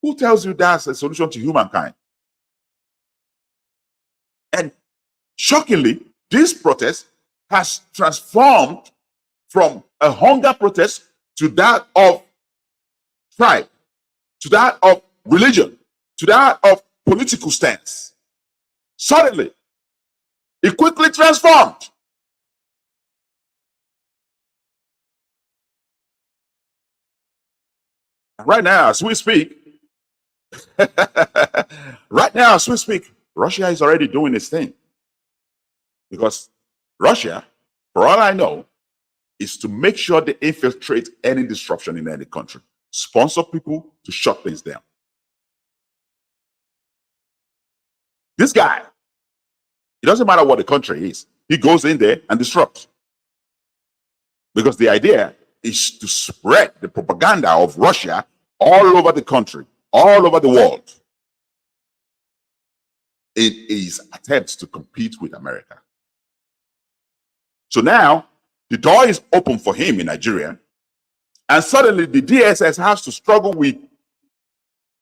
S6: Who tells you that's a solution to humankind? And shockingly, this protest has transformed from a hunger protest to that of tribe, to that of religion, to that of political stance. Suddenly, it quickly transformed. Right now, as we speak, Russia is already doing its thing. Because Russia, for all I know, is to make sure they infiltrate any disruption in any country, sponsor people to shut things down. This guy, it doesn't matter what the country is, he goes in there and disrupts. Because the idea is to spread the propaganda of Russia all over the country, all over the world. It is attempts to compete with America. So now the door is open for him in Nigeria, and suddenly the DSS has to struggle with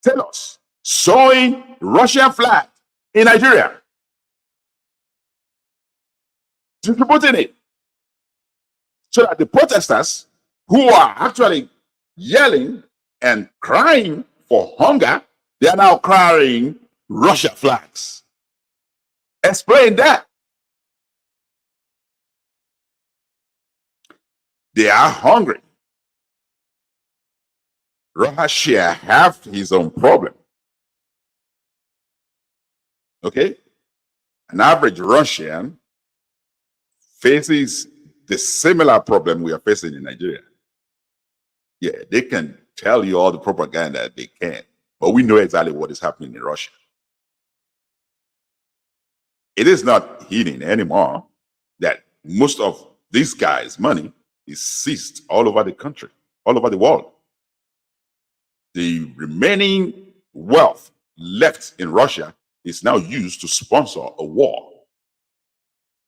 S6: tailors sewing Russian flag in Nigeria, distributing it, so that the protesters who are actually yelling and crying for hunger, they are now carrying Russia flags. Explain that. They are hungry. Russia have his own problem. Okay? An average Russian faces the similar problem we are facing in Nigeria. Yeah, they can tell you all the propaganda they can, but we know exactly what is happening in Russia. It is not hidden anymore that most of these guys' money is seized all over the country, all over the world. The remaining wealth left in Russia is now used to sponsor a war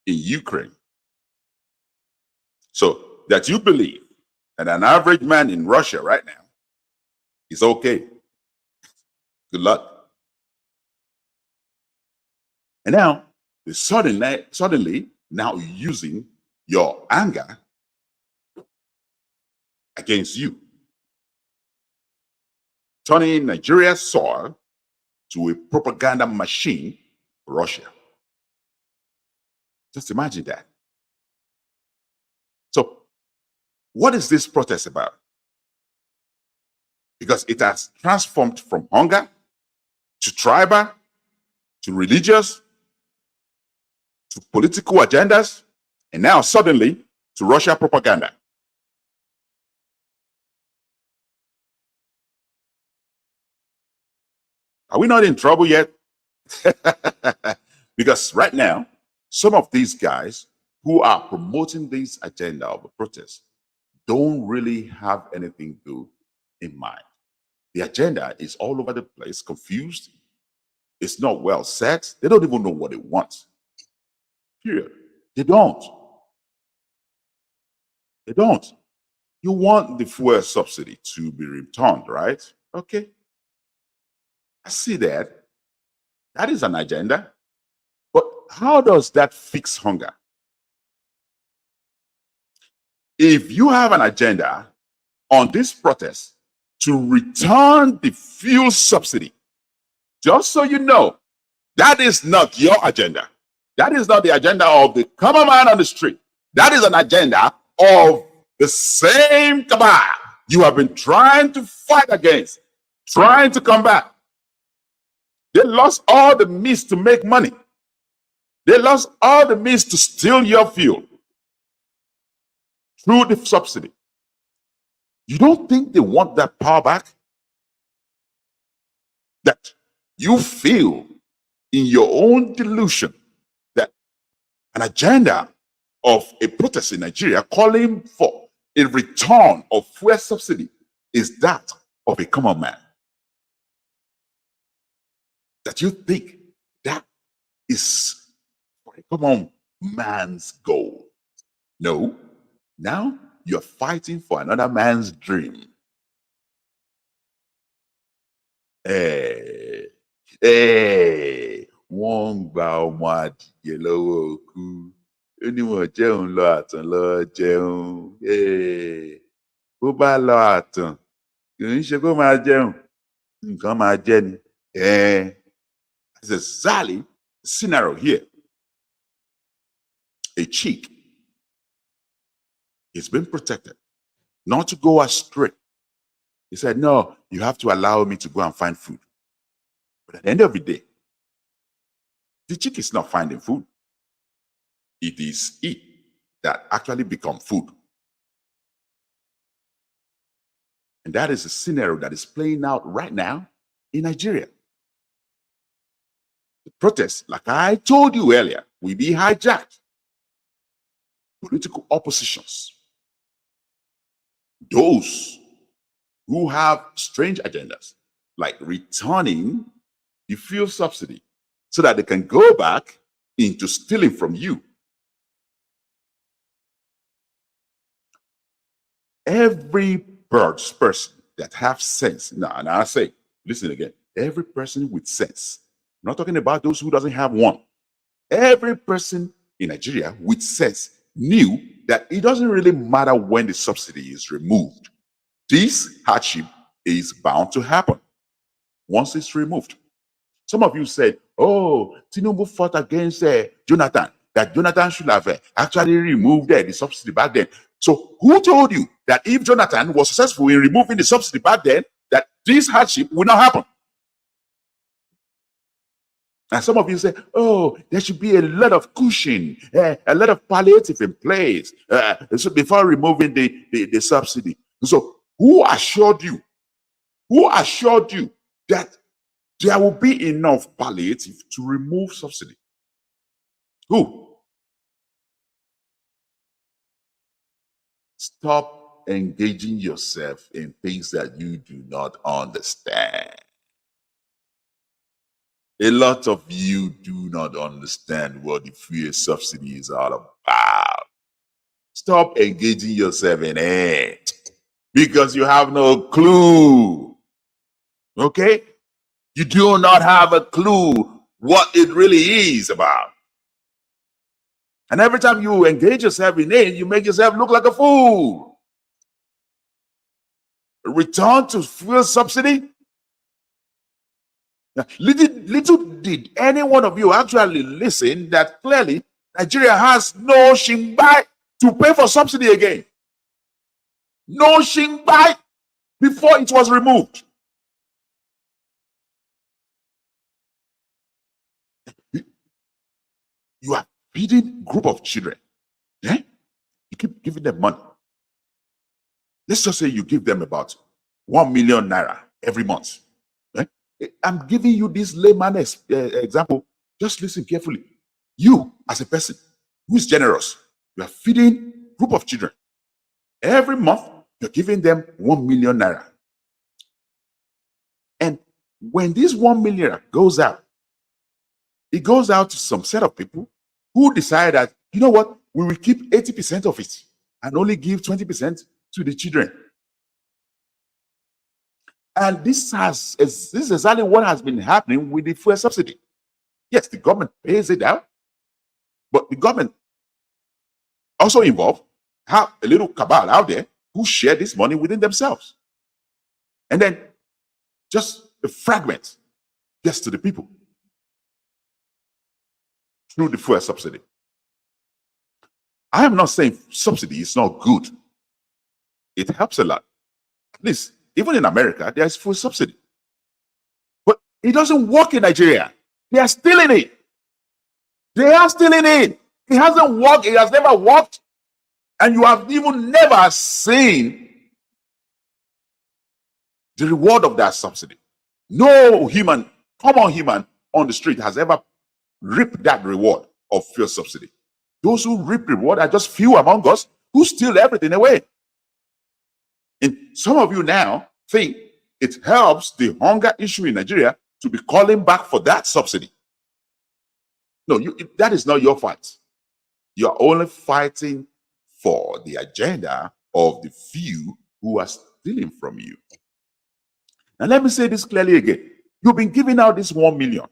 S6: in Ukraine. So that you believe that an average man in Russia right now is okay. Good luck. And now, they're suddenly now using your anger against you, turning Nigeria's soil to a propaganda machine for Russia. Just imagine that. So, what is this protest about? Because it has transformed from hunger to tribal to religious to political agendas, and now suddenly to Russia propaganda. Are we not in trouble yet? Because right now, some of these guys who are promoting this agenda of a protest don't really have anything good in mind. The agenda is all over the place, confused. It's not well set. They don't even know what they want. Period. They don't. They don't. You want the fuel subsidy to be returned, right? Okay. I see that. That is an agenda. But how does that fix hunger? If you have an agenda on this protest to return the fuel subsidy, just so you know, that is not your agenda. That is not the agenda of the common man on the street. That is an agenda of the same cabal you have been trying to fight against, trying to combat. They lost all the means to make money. They lost all the means to steal your fuel through the subsidy. You don't think they want that power back? That you feel in your own delusion that an agenda of a protest in Nigeria calling for a return of fuel subsidy is that of a common man. That you think that is for a common man's goal. No, now you're fighting for another man's dream. Wọ́n gba ọmọ adìyẹ lọ́wọ́ òkú. Ó ní wọ́n jẹun lọ àtàn lọ jẹun. Bó bá lọ àtàn, kì í ṣe kó máa jẹun. Nǹkan máa jẹ ni. It's exactly the scenario here. A chick is being protected, not to go astray. He said, no, you have to allow me to go and find food. But at the end of the day, the chick is not finding food. It is it that actually becomes food. And that is a scenario that is playing out right now in Nigeria. The protests, like I told you earlier, will be hijacked. Political oppositions, those who have strange agendas, like returning the fuel subsidy so that they can go back into stealing from you. Every person that have sense, now, and I say, listen again, every person with sense, I'm not talking about those who doesn't have one. Every person in Nigeria with sense knew that it doesn't really matter when the subsidy is removed. This hardship is bound to happen once it's removed. Some of you said, oh, Tinubu fought against Jonathan, that Jonathan should have actually removed the subsidy back then. So who told you that if Jonathan was successful in removing the subsidy back then, that this hardship will not happen? And some of you say, oh, there should be a lot of cushion, a lot of palliative in place so before removing the subsidy. So who assured you that there will be enough palliative to remove subsidy? Who? Stop engaging yourself in things that you do not understand. A lot of you do not understand what the fuel subsidy is all about. Stop engaging yourself in it because you have no clue. Okay? You do not have a clue what it really is about. And every time you engage yourself in it, you make yourself look like a fool. Return to fuel subsidy? Little did any one of you actually listen that clearly Nigeria has no shingbai to pay for subsidy again. No shingbai before it was removed. You are feeding a group of children. You keep giving them money. Let's just say you give them about 1 million naira every month. I'm giving you this layman example. Just listen carefully. You, as a person who is generous, you are feeding a group of children. Every month, you're giving them 1 million naira. And when this 1 million goes out, it goes out to some set of people who decide that, you know what, we will keep 80% of it and only give 20% to the children. And this is exactly what has been happening with the fuel subsidy. Yes, the government pays it out, but the government also involved have a little cabal out there who share this money within themselves. And then just a fragment gets to the people through the fuel subsidy. I am not saying subsidy is not good. It helps a lot. At least, even in America, there's fuel subsidy. But it doesn't work in Nigeria. They are stealing it. They are stealing it. It hasn't worked. It has never worked. And you have even never seen the reward of that subsidy. No common human on the street has ever reaped that reward of fuel subsidy. Those who reap reward are just few among us who steal everything away. And some of you now think it helps the hunger issue in Nigeria to be calling back for that subsidy. No, that is not your fight. You are only fighting for the agenda of the few who are stealing from you. Now, let me say this clearly again. You've been giving out this 1 million.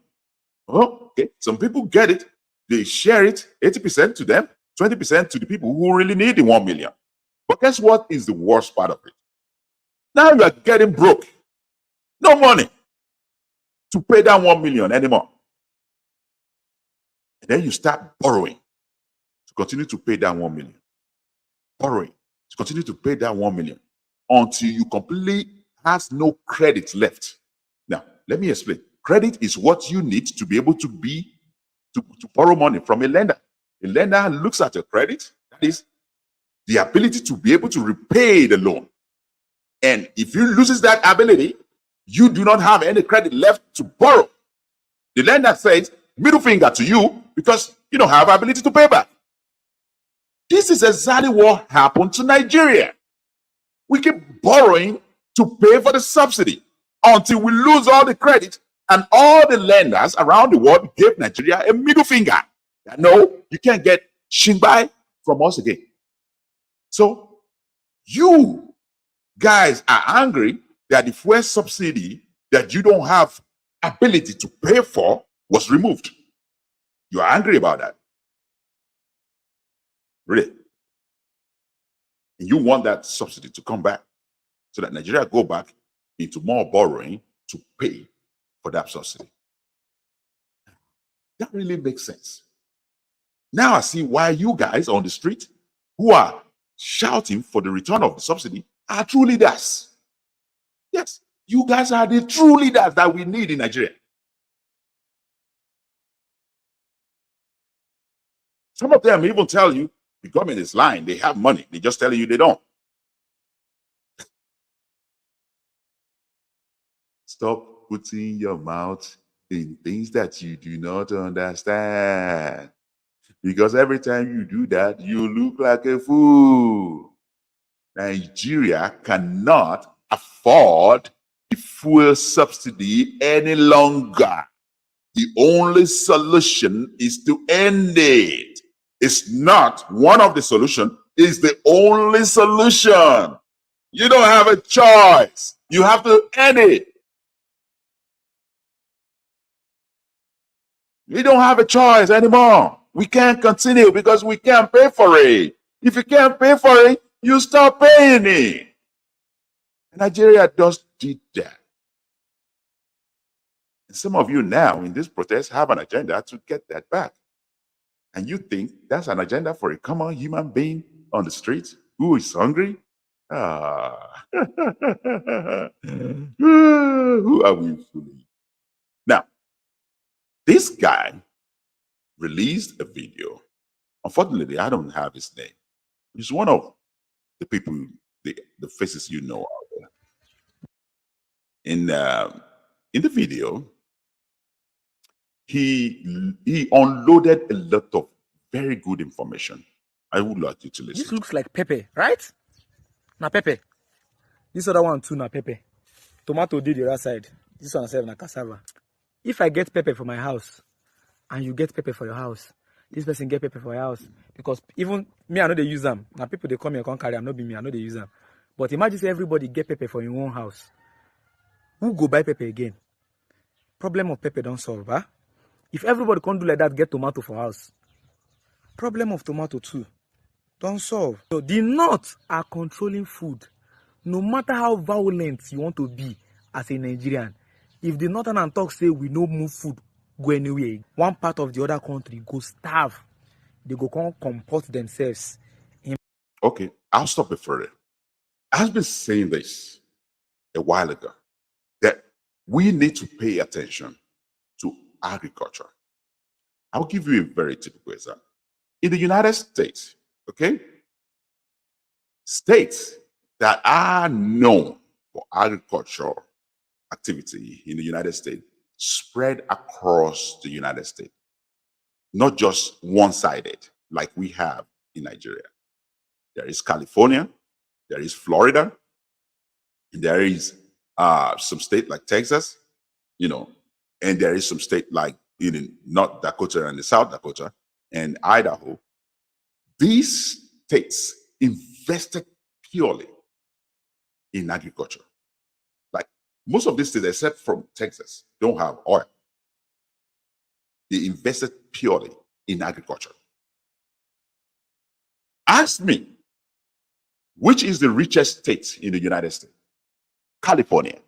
S6: Oh, okay. Some people get it. They share it, 80% to them, 20% to the people who really need the 1 million. But guess what is the worst part of it? Now you are getting broke. No money to pay that 1 million anymore. And then you start borrowing to continue to pay that 1 million. Borrowing to continue to pay that 1 million until you completely has no credit left. Now, let me explain. Credit is what you need to be able to borrow money from a lender. A lender looks at your credit, that is the ability to be able to repay the loan. And if you loses that ability, you do not have any credit left to borrow. The lender says, middle finger to you because you don't have ability to pay back. This is exactly what happened to Nigeria. We keep borrowing to pay for the subsidy until we lose all the credit, and all the lenders around the world gave Nigeria a middle finger. No, you can't get shingbai from us again. So you guys are angry that the fuel subsidy that you don't have ability to pay for was removed. You are angry about that. Really. And you want that subsidy to come back so that Nigeria go back into more borrowing to pay for that subsidy. That really makes sense. Now I see why you guys on the street who are shouting for the return of the subsidy are true leaders. Yes, you guys are the true leaders that we need in Nigeria. Some of them even tell you the government is lying. They have money. They're just telling you they don't. Stop putting your mouth in things that you do not understand. Because every time you do that, you look like a fool. Nigeria cannot afford the fuel subsidy any longer. The only solution is to end it. It's not one of the solutions, it's the only solution. You don't have a choice. You have to end it. We don't have a choice anymore. We can't continue because we can't pay for it. If you can't pay for it, you stop paying it. Nigeria just did that. And some of you now in this protest have an agenda to get that back. And you think that's an agenda for a common human being on the streets who is hungry? Who are we fooling? Now, this guy released a video. Unfortunately, I don't have his name. He's one of the people, the faces you know out there. In the video, he unloaded a lot of very good information. I would like you to listen.
S8: This looks like pepper, right? Na pepper. This other one too, na pepper. Tomato did the other side. This one serve na cassava. If I get pepper for my house, and you get pepper for your house, this person get pepper for your house, because even me, I know they use them. Now people they come here can't carry them, not be me, I know they use them. But imagine if everybody get pepper for your own house. Who go buy pepper again? Problem of pepper don't solve, huh? If everybody can't do like that, get tomato for house. Problem of tomato too don't solve. So the North are controlling food. No matter how violent you want to be as a Nigerian, if the Northern talk say we no move food go anywhere. One part of the other country go starve. They go come comport themselves.
S6: Okay, I'll stop it further. I've been saying this a while ago that we need to pay attention to agriculture. I'll give you a very typical example. In the United States, okay, states that are known for agricultural activity in the United States spread across the United States, not just one-sided like we have in Nigeria. There is California, there is Florida, and there is some state like Texas, and there is some state like in North Dakota and the South Dakota and Idaho. These states invested purely in agriculture. Like most of these states, except from Texas, don't have oil. They invested purely in agriculture. Ask me, which is the richest state in the United States? California.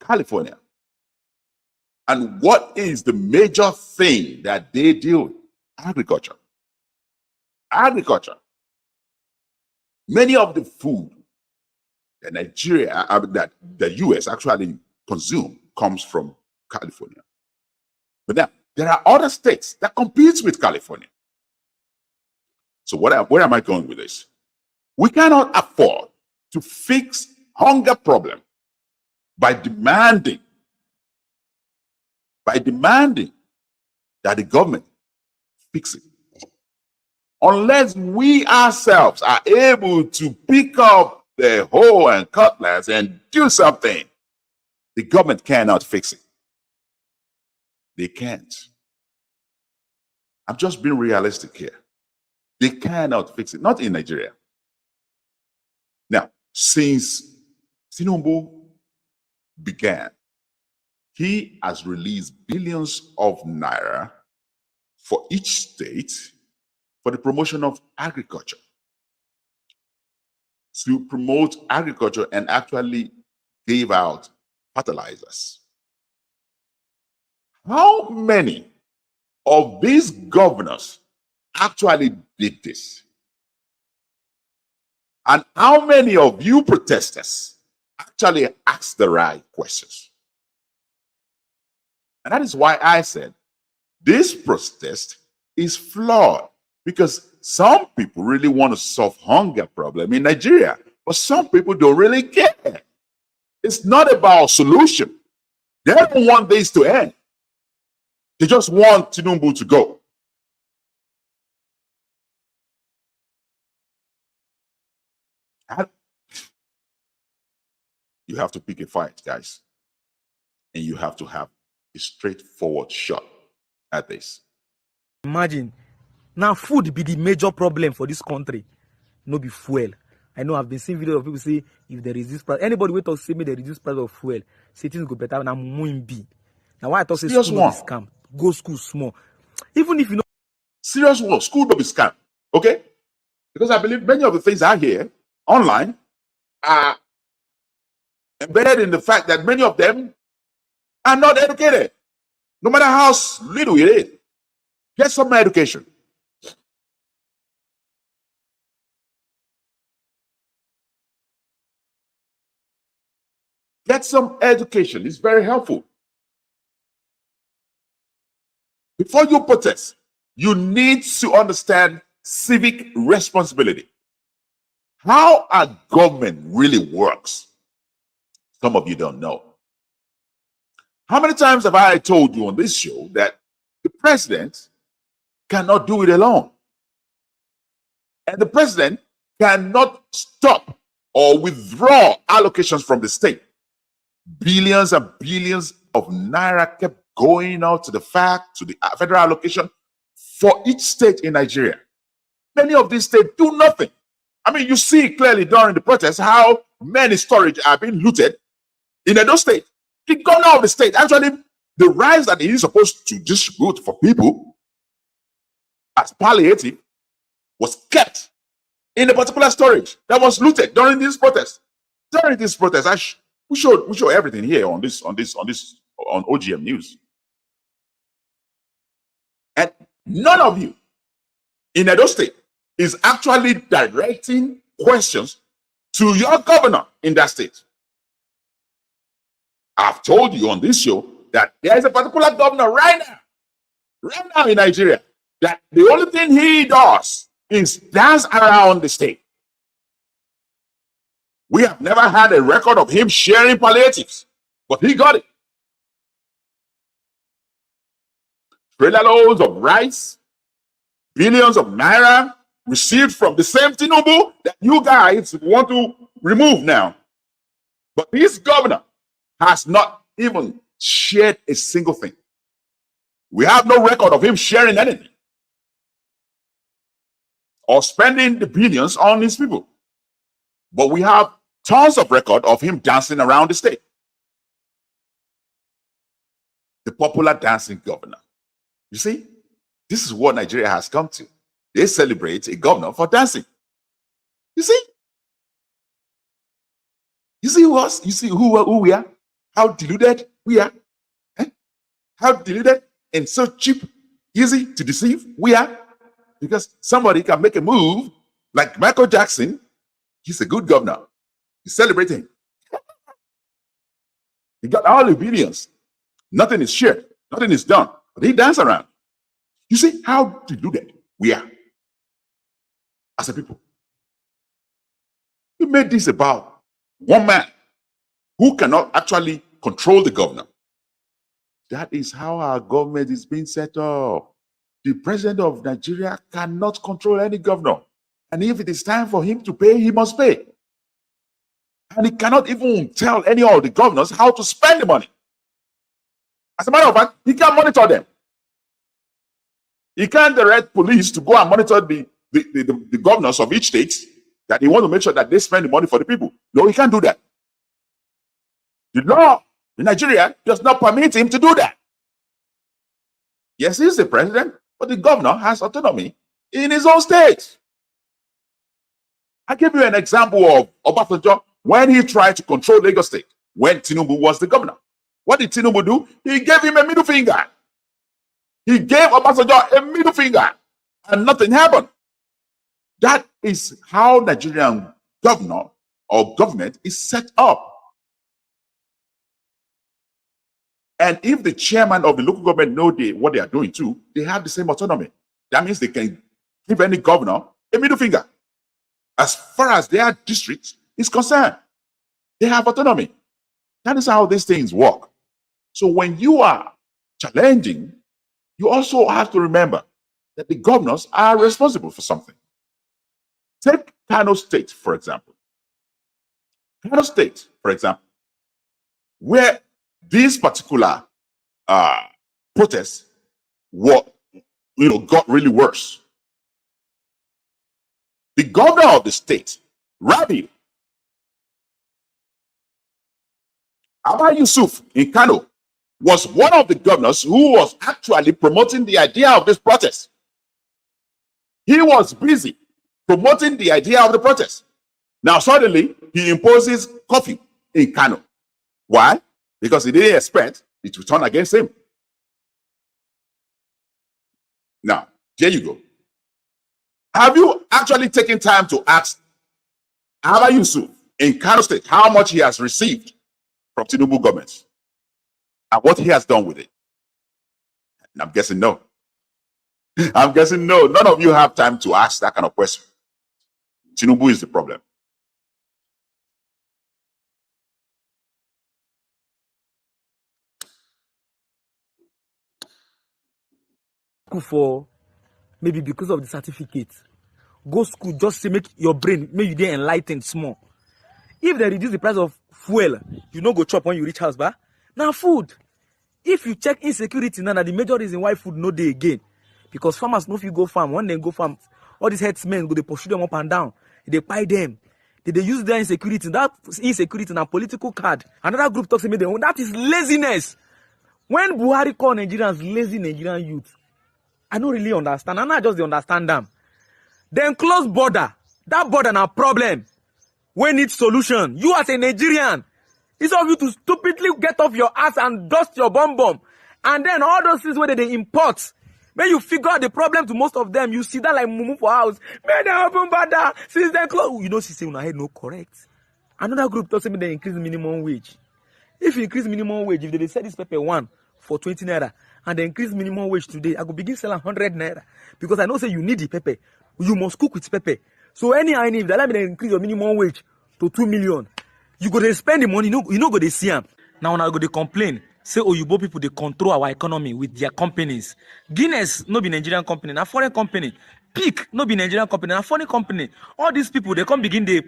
S6: California. And what is the major thing that they deal with? Agriculture. Agriculture. Many of the food that Nigeria, that the US actually consume comes from California. But now, there are other states that compete with California. So where am I going with this? We cannot afford to fix hunger problem by demanding that the government fix it. Unless we ourselves are able to pick up the hoe and cutlass and do something, the government cannot fix it. They can't. I'm just being realistic here. They cannot fix it, not in Nigeria. Now, since Tinubu began, he has released billions of naira for each state for the promotion of agriculture, to promote agriculture, and actually gave out fertilizers. How many of these governors actually did this? And how many of you protesters actually asked the right questions? And that is why I said this protest is flawed, because some people really want to solve hunger problem in Nigeria, but some people don't really care. It's not about solution. They don't want this to end. They just want Tinubu to go. You have to pick a fight, guys. And you have to have a straightforward shot at this.
S8: Imagine, now food be the major problem for this country. No be fuel. I know I've been seeing videos of people say if they reduce price, anybody wait to say me they reduce price of fuel, say things go better. Now be. Now why I talk say school no be scam. Go school small. Even if you know
S6: serious one, school no be scam. Okay? Because I believe many of the things I hear online are embedded in the fact that many of them are not educated. No matter how little it is. Get some education. Get some education. It's very helpful. Before you protest, you need to understand civic responsibility. How our government really works. Some of you don't know. How many times have I told you on this show that the president cannot do it alone? And the president cannot stop or withdraw allocations from the state. Billions and billions of naira kept going out to the federal allocation for each state in Nigeria. Many of these states do nothing. I mean, you see clearly during the protests how many storage are being looted in Edo State. The governor of the state, actually, the rice that he is supposed to distribute for people as palliative was kept in a particular storage that was looted during these protests. During this protest, we show everything here on this on OGM News. And none of you in Edo State is actually directing questions to your governor in that state. I've told you on this show that there is a particular governor right now in Nigeria, that the only thing he does is dance around the state. We have never had a record of him sharing palliatives, but he got it. Trailer loads of rice, billions of naira received from the same Tinubu that you guys want to remove now. But this governor has not even shared a single thing. We have no record of him sharing anything or spending the billions on his people. But we have tons of record of him dancing around the state. The popular dancing governor. You see, this is what Nigeria has come to. They celebrate a governor for dancing. You see? You see us? You see who we are? How deluded we are? How deluded and so cheap, easy to deceive we are? Because somebody can make a move like Michael Jackson. He's a good governor. He's celebrating. He got all the billions. Nothing is shared. Nothing is done. But he dance around. You see how deluded we are as a people. We made this about one man who cannot actually control the governor. That is how our government is being set up. The president of Nigeria cannot control any governor. And if it is time for him to pay, he must pay. And he cannot even tell any of the governors how to spend the money. As a matter of fact, he can't monitor them. He can't direct police to go and monitor the governors of each state that he wants to make sure that they spend the money for the people. No, he can't do that. The law in Nigeria does not permit him to do that. Yes, he's the president, but the governor has autonomy in his own state. I give you an example of Obasanjo when he tried to control Lagos State, when Tinubu was the governor. What did Tinubu do? He gave him a middle finger. He gave Obasanjo a middle finger, and nothing happened. That is how Nigerian governor or government is set up. And if the chairman of the local government know what they are doing too, they have the same autonomy. That means they can give any governor a middle finger. As far as their district is concerned, they have autonomy. That is how these things work. So when you are challenging, you also have to remember that the governors are responsible for something. Take Kano State, for example. Kano State, for example, where these particular protests got really worse. The governor of the state, Rabi Abba Yusuf in Kano, was one of the governors who was actually promoting the idea of this protest. He was busy promoting the idea of the protest. Now suddenly he imposes curfew in Kano. Why? Because he didn't expect it to turn against him. Now, there you go. Have you actually taken time to ask Abba Yusuf in Kano State how much he has received from Tinubu government and what he has done with it? And I'm guessing no. I'm guessing no. None of you have time to ask that kind of question. Tinubu is the problem.
S8: For maybe because of the certificate, go school just to make your brain, make you dey enlightened small. If they reduce the price of fuel, you no go chop when you reach house, ba? Now food. If you check insecurity now, the major reason why food no dey again, because farmers no fit go farm. When they go farm, all these headsmen go, they pursue them up and down. They buy them. They use their insecurity. That insecurity and political card. Another group talks about them. That is laziness. When Buhari call Nigerians lazy Nigerian youth, I don't really understand. And I just understand them. Then close border. That border na problem. We need solution. You as a Nigerian, Instead of you to stupidly get off your ass and dust your bum. And then all those things where they import. When you figure out the problem to most of them, you see that like mumu for house. Man, they open bada since they close. You know, she say, "Una head no correct." Another group tells me they increase minimum wage. If you increase minimum wage, if they sell this pepper one for 20 naira and they increase minimum wage today, I could begin selling 100 naira because I know say you need the pepper. You must cook with pepper. So anyhow, if they let me increase your minimum wage to 2 million, you go to spend the money. You know go to see them. Now go to complain. Say Oyibo people they control our economy with their companies. Guinness no be Nigerian company, na foreign company. Peak no be Nigerian company, na foreign company. All these people they come begin they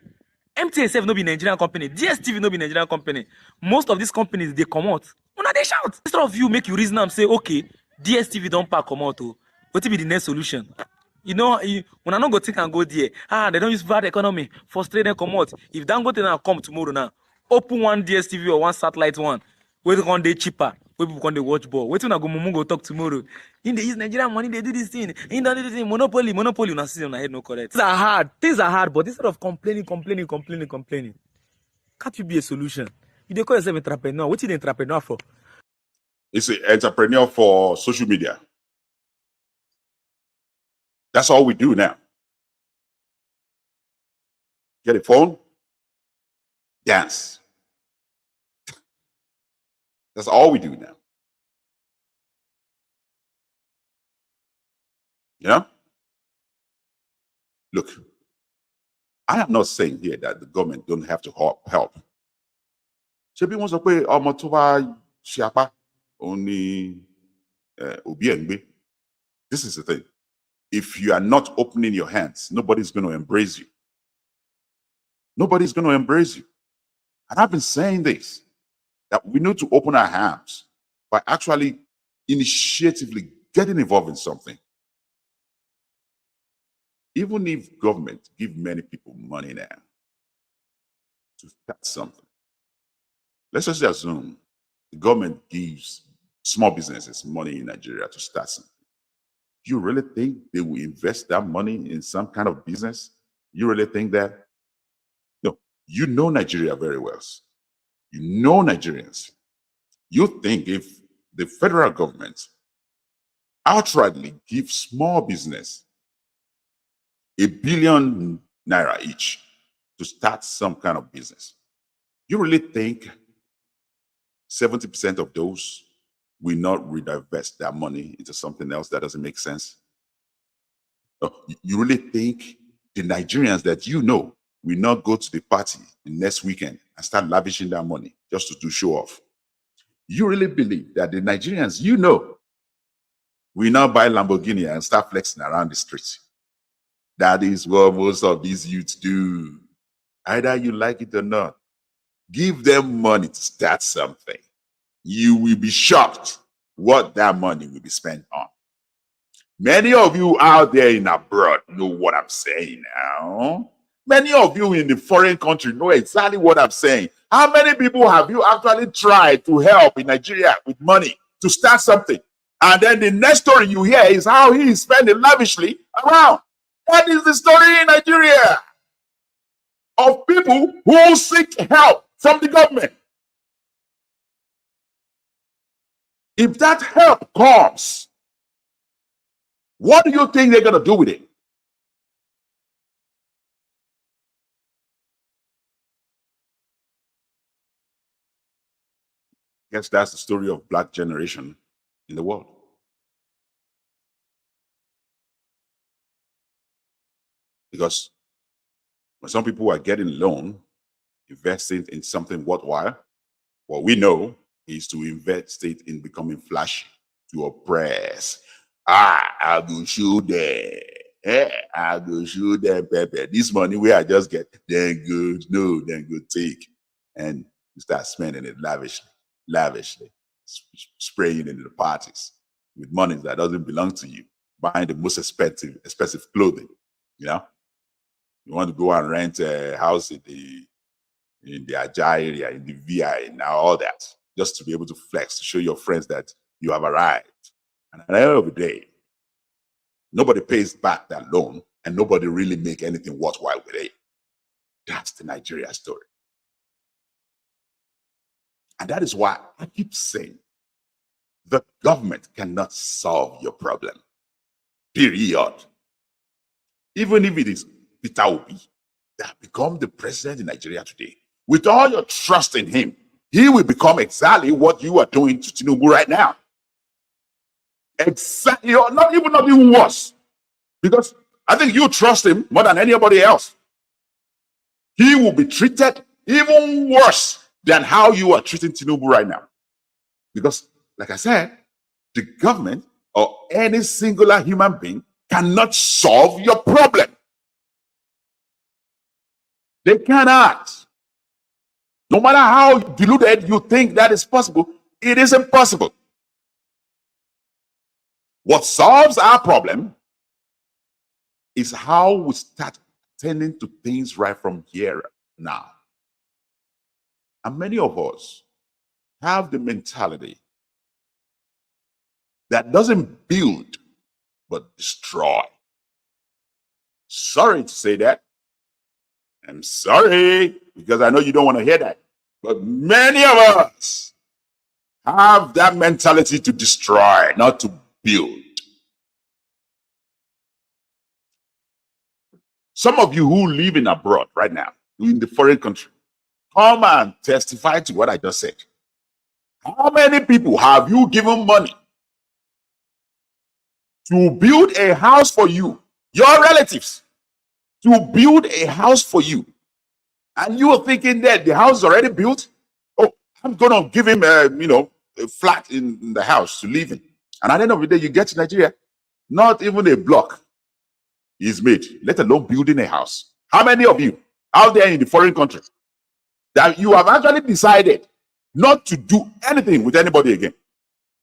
S8: MTSF no be Nigerian company, DSTV no be Nigerian company. Most of these companies they come out. Una they shout. Instead of you make you reason and say, okay, DSTV don't pack come out. What will be the next solution? You know, when I not go think and go there, they don't use bad economy, frustrate them come out. If Dangote now come tomorrow now, open one DSTV or one satellite one, where one day cheaper, where people can they watch ball. Wait till I go mumu go talk tomorrow. In the use Nigerian money, they do this thing. In the do this thing, monopoly, una see on head no correct. Things are hard, but instead of complaining, can't you be a solution? You dey call yourself entrepreneur. What is the entrepreneur for?
S6: It's an entrepreneur for social media. That's all we do now. Get a phone, dance. That's all we do now. You know? Look, I am not saying here that the government don't have to help. Ṣebí wọ́n sọ pé ọmọ tó bá ṣe apá òun ni òbí ẹ̀ ń gbé. This is the thing. If you are not opening your hands, nobody's going to embrace you. Nobody's going to embrace you. And I've been saying this, that we need to open our hands by actually initiatively getting involved in something. Even if government give many people money now to start something, let's just assume the government gives small businesses money in Nigeria to start something. You really think they will invest that money in some kind of business? You really think that? No, you know Nigeria very well. You know Nigerians. You think if the federal government outrightly gives small business $1 billion naira each to start some kind of business, you really think 70% of those will not reinvest that money into something else that doesn't make sense? You really think the Nigerians that you know will not go to the party the next weekend and start lavishing that money just to do show off? You really believe that the Nigerians you know will not buy Lamborghini and start flexing around the streets? That is what most of these youths do. Either you like it or not. Give them money to start something. You will be shocked what that money will be spent on. Many of you out there in abroad know what I'm saying now. Many of you in the foreign country know exactly what I'm saying. How many people have you actually tried to help in Nigeria with money to start something? And then the next story you hear is how he is spending lavishly around. That is the story in Nigeria of people who seek help from the government. If that help comes, what do you think they're going to do with it? I guess that's the story of Black generation in the world. Because when some people are getting loan, investing in something worthwhile, what we know is to invest it in becoming flashy, to oppress. I will show them. I will show them, Pepe. This money where I just get, then good, no, then good take. And you start spending it lavishly, spraying it into the parties with money that doesn't belong to you, buying the most expensive clothing, you know? You want to go and rent a house in the Ajah area, in the VI, now all that, just to be able to flex, to show your friends that you have arrived. And at the end of the day, nobody pays back that loan and nobody really make anything worthwhile with it. That's the Nigeria story. And that is why I keep saying the government cannot solve your problem. Period. Even if it is Peter Obi that become the president in Nigeria today, with all your trust in him, he will become exactly what you are doing to Tinubu right now. Exactly, or not even worse. Because I think you trust him more than anybody else. He will be treated even worse than how you are treating Tinubu right now. Because, like I said, the government or any singular human being cannot solve your problem. They cannot. No matter how deluded you think that is possible, it is impossible. What solves our problem is how we start tending to things right from here now. And many of us have the mentality that doesn't build but destroy. Sorry to say that. I'm sorry, because I know you don't want to hear that. But many of us have that mentality to destroy, not to build. Some of you who live in abroad right now, in the foreign country, come and testify to what I just said. How many people have you given money to build a house for you, your relatives, to build a house for you? And you are thinking that the house is already built. Oh, I'm going to give him a flat in the house to live in. And at the end of the day, you get to Nigeria, not even a block is made, let alone building a house. How many of you out there in the foreign country that you have actually decided not to do anything with anybody again,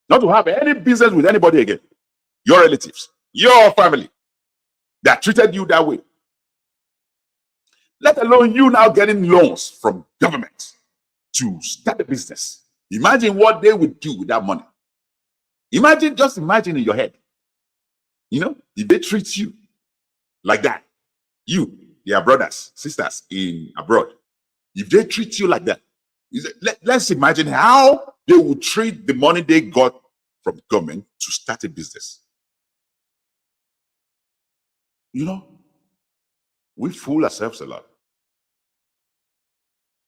S6: not to have any business with anybody again? Your relatives, your family that treated you that way. Let alone you now getting loans from government to start a business. Imagine what they would do with that money. Just imagine in your head. If they treat you like that, you, their brothers, sisters in abroad, if they treat you like that, let's imagine how they would treat the money they got from government to start a business. We fool ourselves a lot.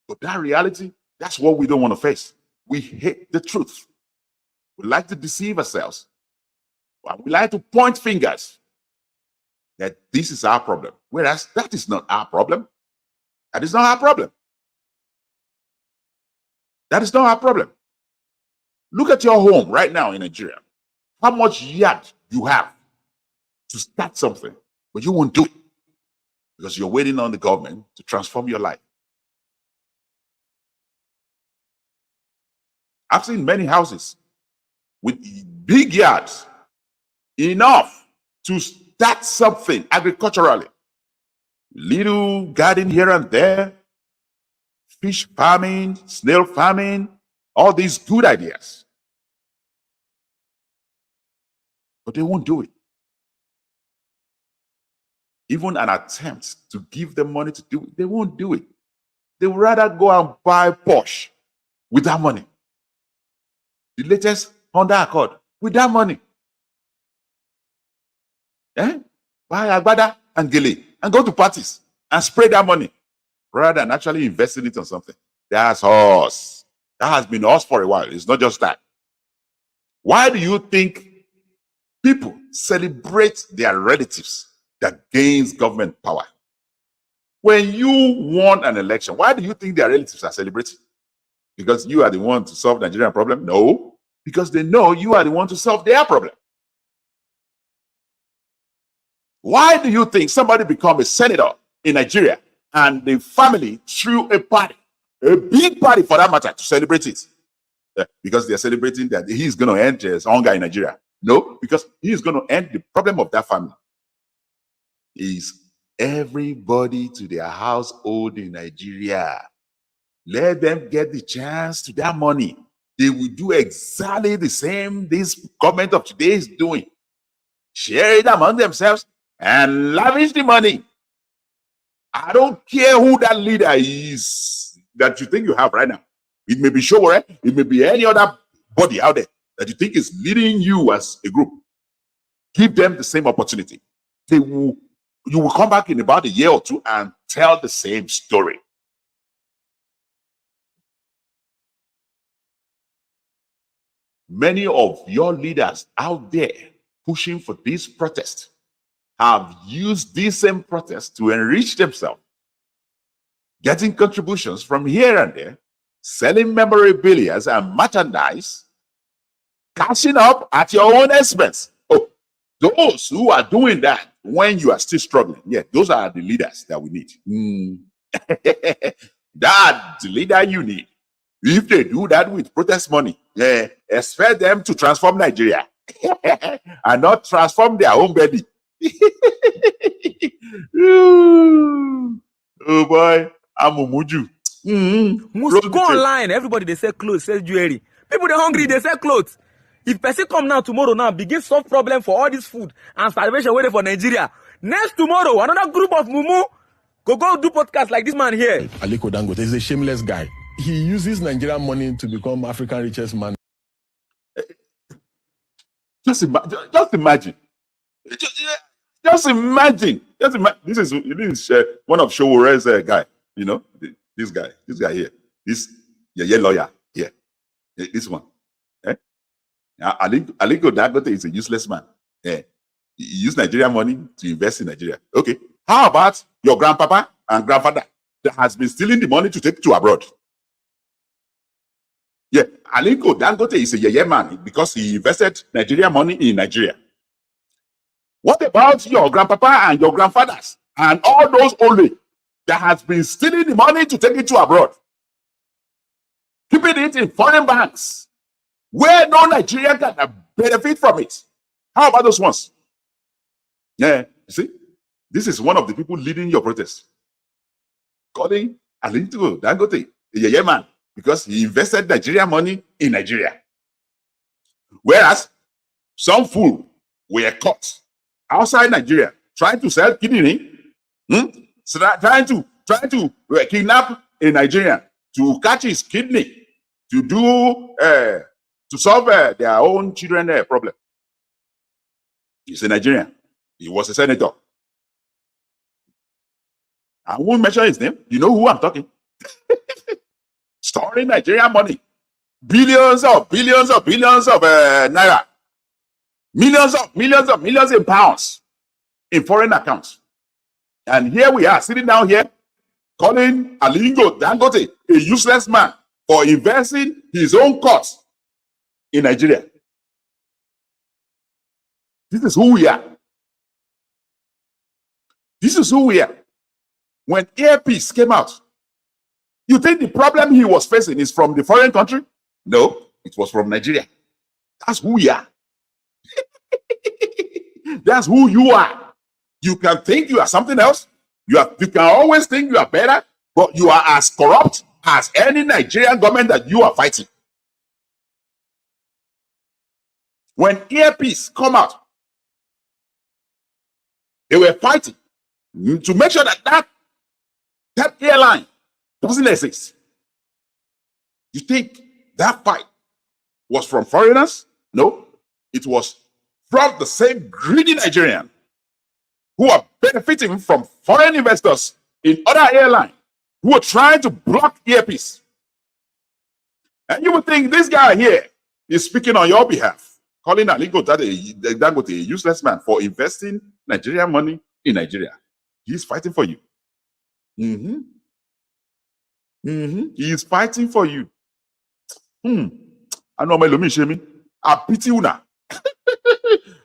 S6: But that reality, that's what we don't want to face. We hate the truth. We like to deceive ourselves. We like to point fingers that this is our problem. Whereas that is not our problem. That is not our problem. That is not our problem. Look at your home right now in Nigeria. How much yard you have to start something, but you won't do it because you're waiting on the government to transform your life. I've seen many houses with big yards, enough to start something agriculturally. Little garden here and there, fish farming, snail farming, all these good ideas. But they won't do it. Even an attempt to give them money to do it, they won't do it. They would rather go and buy Porsche with that money. The latest Honda Accord with that money. Buy Agbada and Gele and go to parties and spray that money rather than actually investing it on something. That's us. That has been us for a while. It's not just that. Why do you think people celebrate their relatives that gains government power? When you won an election, why do you think their relatives are celebrating? Because you are the one to solve the Nigerian problem? No, because they know you are the one to solve their problem. Why do you think somebody become a senator in Nigeria and the family threw a party, a big party for that matter, to celebrate it? Because they're celebrating that he's going to end hunger in Nigeria. No, because he's going to end the problem of that family. Is everybody to their household in Nigeria. Let them get the chance to that money. They will do exactly the same this government of today is doing. Share it among themselves and lavish the money. I don't care who that leader is that you think you have right now. It may be Showore, it may be any other body out there that you think is leading you as a group. Give them the same opportunity. You will come back in about a year or two and tell the same story. Many of your leaders out there pushing for this protest have used this same protest to enrich themselves, getting contributions from here and there, selling memorabilia and merchandise, cashing up at your own expense. Oh, those who are doing that when you are still struggling, yeah, those are the leaders that we need. That's the leader you need. If they do that with protest money, yeah, expect them to transform Nigeria and not transform their own belly. Oh boy, I'm Umuju.
S8: Must go online. Everybody they sell clothes, sell jewelry. People they hungry, they sell clothes. If person come now tomorrow now begin solve problem for all this food and starvation waiting for Nigeria. Next tomorrow, another group of mumu go do podcast like this man here.
S15: Aliko Dangote is a shameless guy. He uses Nigerian money to become African richest man.
S6: Just imagine. Just imagine. This is one of Showore's guy. You know, this guy here. This lawyer here. This one. Aliko Dangote is a useless man. He used Nigerian money to invest in Nigeria. Okay. How about your grandpapa and grandfather that has been stealing the money to take to abroad? Yeah, Aliko Dangote is a man because he invested Nigerian money in Nigeria. What about your grandpapa and your grandfathers and all those only that has been stealing the money to take it to abroad? Keeping it in foreign banks where no Nigerian can benefit from it. How about those ones? Yeah, you see, this is one of the people leading your protest. Calling Aliko Dangote a man because he invested Nigerian money in Nigeria. Whereas some fool were caught outside Nigeria trying to sell kidney, trying to kidnap a Nigerian to catch his kidney to do to solve their own children problem. He's a Nigerian. He was a senator. I won't mention his name. You know who I'm talking. Storing Nigerian money. Billions of naira. Millions in pounds in foreign accounts. And here we are sitting down here calling Aliko Dangote a useless man for investing his own costs in Nigeria. This is who we are. This is who we are. When Earpiece came out, you think the problem he was facing is from the foreign country? No, it was from Nigeria. That's who we are. That's who you are. You can think you are something else. You can always think you are better, but you are as corrupt as any Nigerian government that you are fighting. When Earpiece come out, they were fighting to make sure that airline doesn't exist. You think that fight was from foreigners? No, it was from the same greedy Nigerian who are benefiting from foreign investors in other airlines who are trying to block Earpiece. And you would think this guy here is speaking on your behalf, calling Aliko Dangote a useless man for investing Nigerian money in Nigeria. He's fighting for you. He is fighting for you. I know my Lomi. I pity una.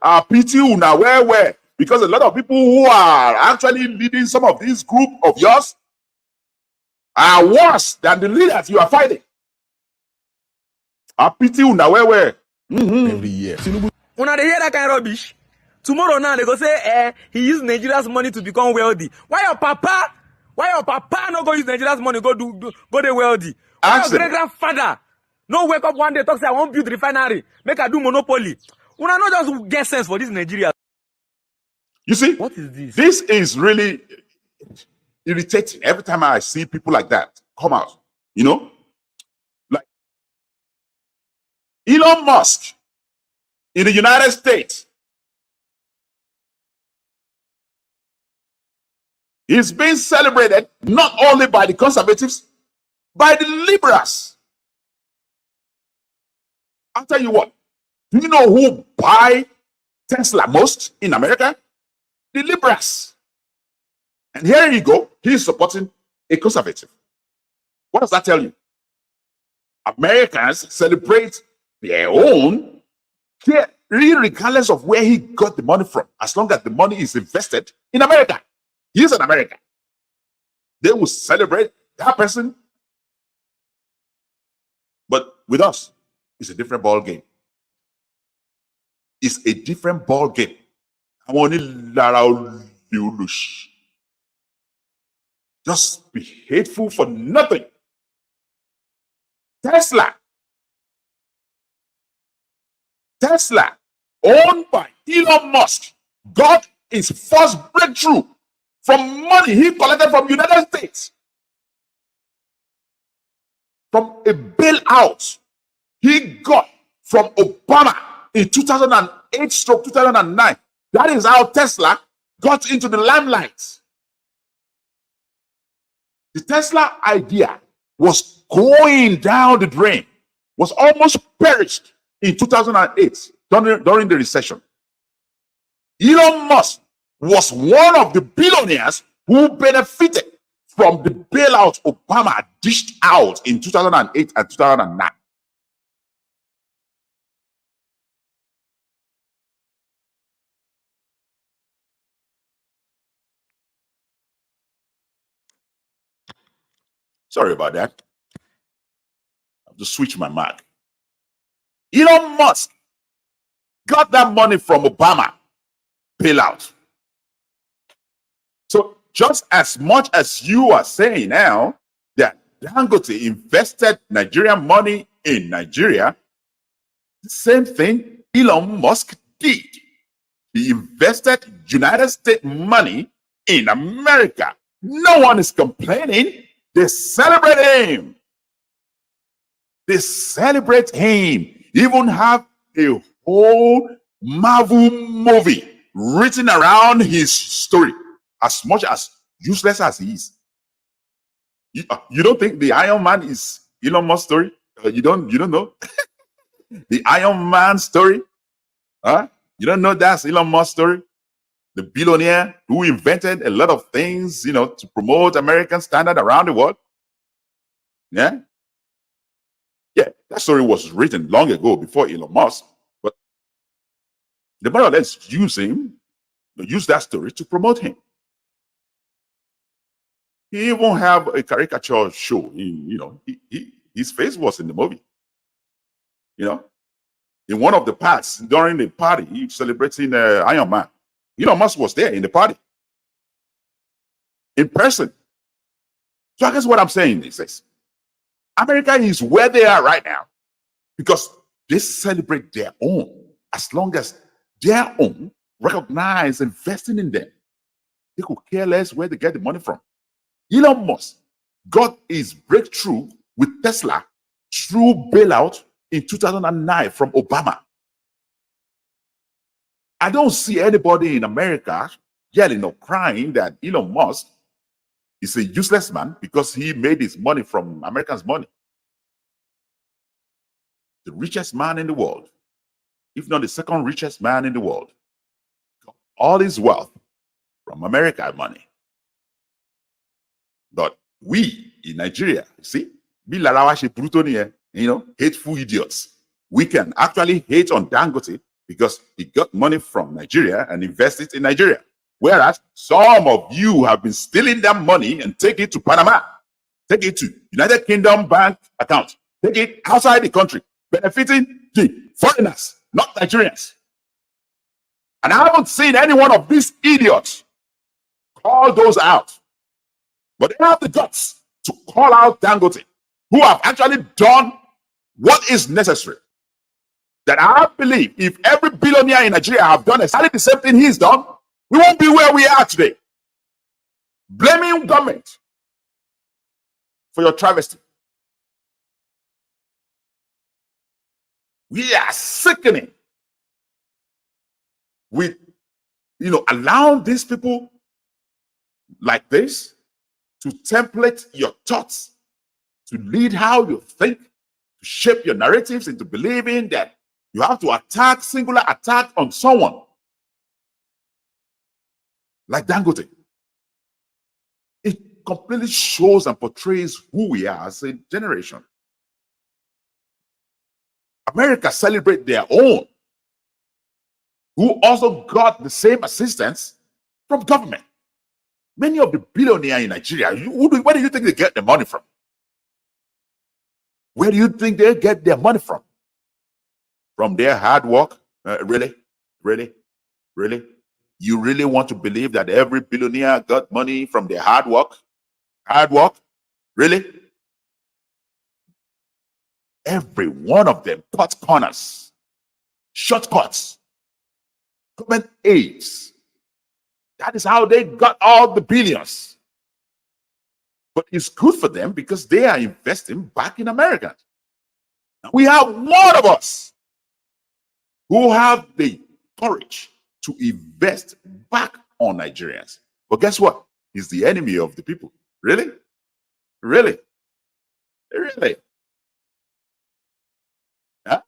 S6: I pity una where? Because a lot of people who are actually leading some of these group of yours are worse than the leaders you are fighting. I pity una where?
S15: Every year.
S8: Una they hear that kind of rubbish? Tomorrow now they go say, he used Nigeria's money to become wealthy. Why your papa no go use Nigeria's money go dey wealthy? Why your great grandfather no wake up one day talk say I won't build refinery, make I do monopoly? Una not just get sense for this Nigeria.
S6: You see,
S8: what is this?
S6: This is really irritating every time I see people like that come out. You know, Elon Musk in the United States is being celebrated not only by the conservatives, by the liberals. I'll tell you what. Do you know who buy Tesla most in America? The liberals. And here you go. He's supporting a conservative. What does that tell you? Americans celebrate their own, really regardless of where he got the money from, as long as the money is invested in America. He's an American. They will celebrate that person. But with us, it's a different ball game. It's a different ball game. I want to just be hateful for nothing. Tesla, owned by Elon Musk, got his first breakthrough from money he collected from United States. From a bailout he got from Obama in 2008-2009. That is how Tesla got into the limelight. The Tesla idea was going down the drain, was almost perished in 2008 during the recession. Elon Musk was one of the billionaires who benefited from the bailout Obama dished out in 2008 and 2009. Sorry about that. I have to switch my mic. Elon Musk got that money from Obama bailout. So just as much as you are saying now that Dangote invested Nigerian money in Nigeria, the same thing Elon Musk did. He invested United States money in America. No one is complaining. They celebrate him. They celebrate him. Even have a whole Marvel movie written around his story, as much as useless as he is. You don't think the Iron Man is Elon Musk's story? You don't know the Iron Man story? Huh? You don't know that's Elon Musk's story? The billionaire who invented a lot of things, to promote American standard around the world. Yeah, that story was written long ago before Elon Musk, but the more or less use that story to promote him. He even have a caricature show. His face was in the movie. In one of the parts during the party, he celebrating Iron Man. Elon Musk was there in the party, in person. So I guess what I'm saying is this: America is where they are right now because they celebrate their own. As long as their own recognize investing in them, they could care less where they get the money from. Elon Musk got his breakthrough with Tesla through bailout in 2009 from Obama. I don't see anybody in America yelling or crying that Elon Musk is a useless man because he made his money from Americans' money. The richest man in the world, if not the second richest man in the world, got all his wealth from American money. But we in Nigeria, see, hateful idiots. We can actually hate on Dangote because he got money from Nigeria and invested in Nigeria. Whereas some of you have been stealing that money and take it to Panama, take it to United Kingdom bank account, take it outside the country, benefiting the foreigners, not Nigerians. And I haven't seen any one of these idiots call those out. But they have the guts to call out Dangote, who have actually done what is necessary. That I believe if every billionaire in Nigeria have done exactly the same thing he's done, we won't be where we are today. Blaming government for your travesty. We are sickening with, allowing these people like this to template your thoughts, to lead how you think, to shape your narratives into believing that you have to singular attack on someone like Dangote. It completely shows and portrays who we are as a generation. America celebrate their own, who also got the same assistance from government. Many of the billionaires in Nigeria, where do you think they get the money from? Where do you think they get their money from? From their hard work? Really? You really want to believe that every billionaire got money from their hard work? Hard work? Really? Every one of them cut corners, shortcuts, government aids. That is how they got all the billions. But it's good for them because they are investing back in America. Now, we have one of us who have the courage to invest back on Nigerians. But guess what? He's the enemy of the people. Really? Really? Really? Huh?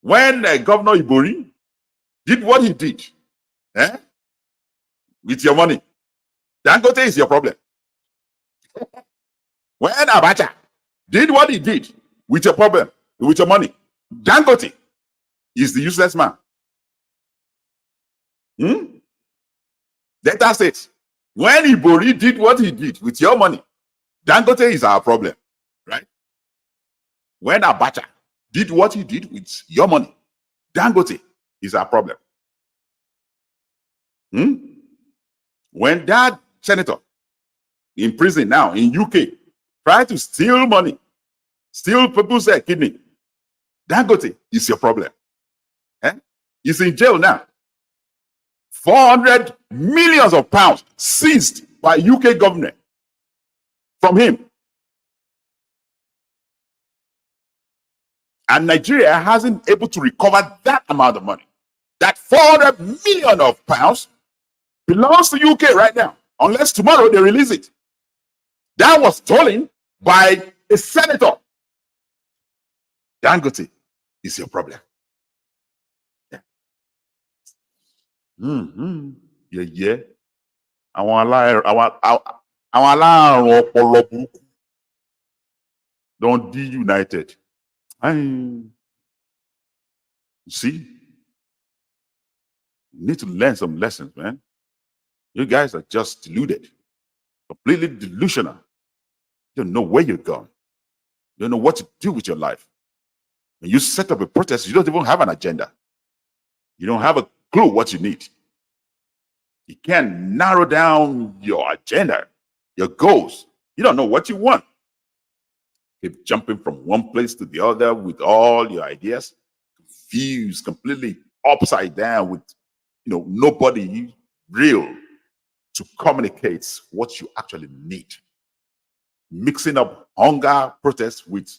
S6: When Governor Ibori did what he did, with your money, Dangote is your problem. When Abacha did what he did with your problem, with your money, Dangote is the useless man. That's it. When Ibori did what he did with your money, Dangote is our problem, right? When Abacha did what he did with your money, Dangote is our problem. When that senator in prison now in UK tried to steal money, steal people's kidney, Dangote is your problem. He's in jail now. 400 millions of pounds seized by UK government from him. And Nigeria hasn't able to recover that amount of money. That 400 million of pounds belongs to UK right now, unless tomorrow they release it. That was stolen by a senator. Dangote is your problem. Yeah. Àwọn aláàrùn ọpọlọ burúkú don't be united. You see, you need to learn some lessons, man. You guys are just deluded, completely delusional. You don't know where you're going. You don't know what to do with your life. When you set up a protest, you don't even have an agenda. You don't have a clue what you need. You can't narrow down your agenda, your goals. You don't know what you want. Keep jumping from one place to the other with all your ideas, confused, completely upside down with, nobody real to communicate what you actually need. Mixing up hunger protests with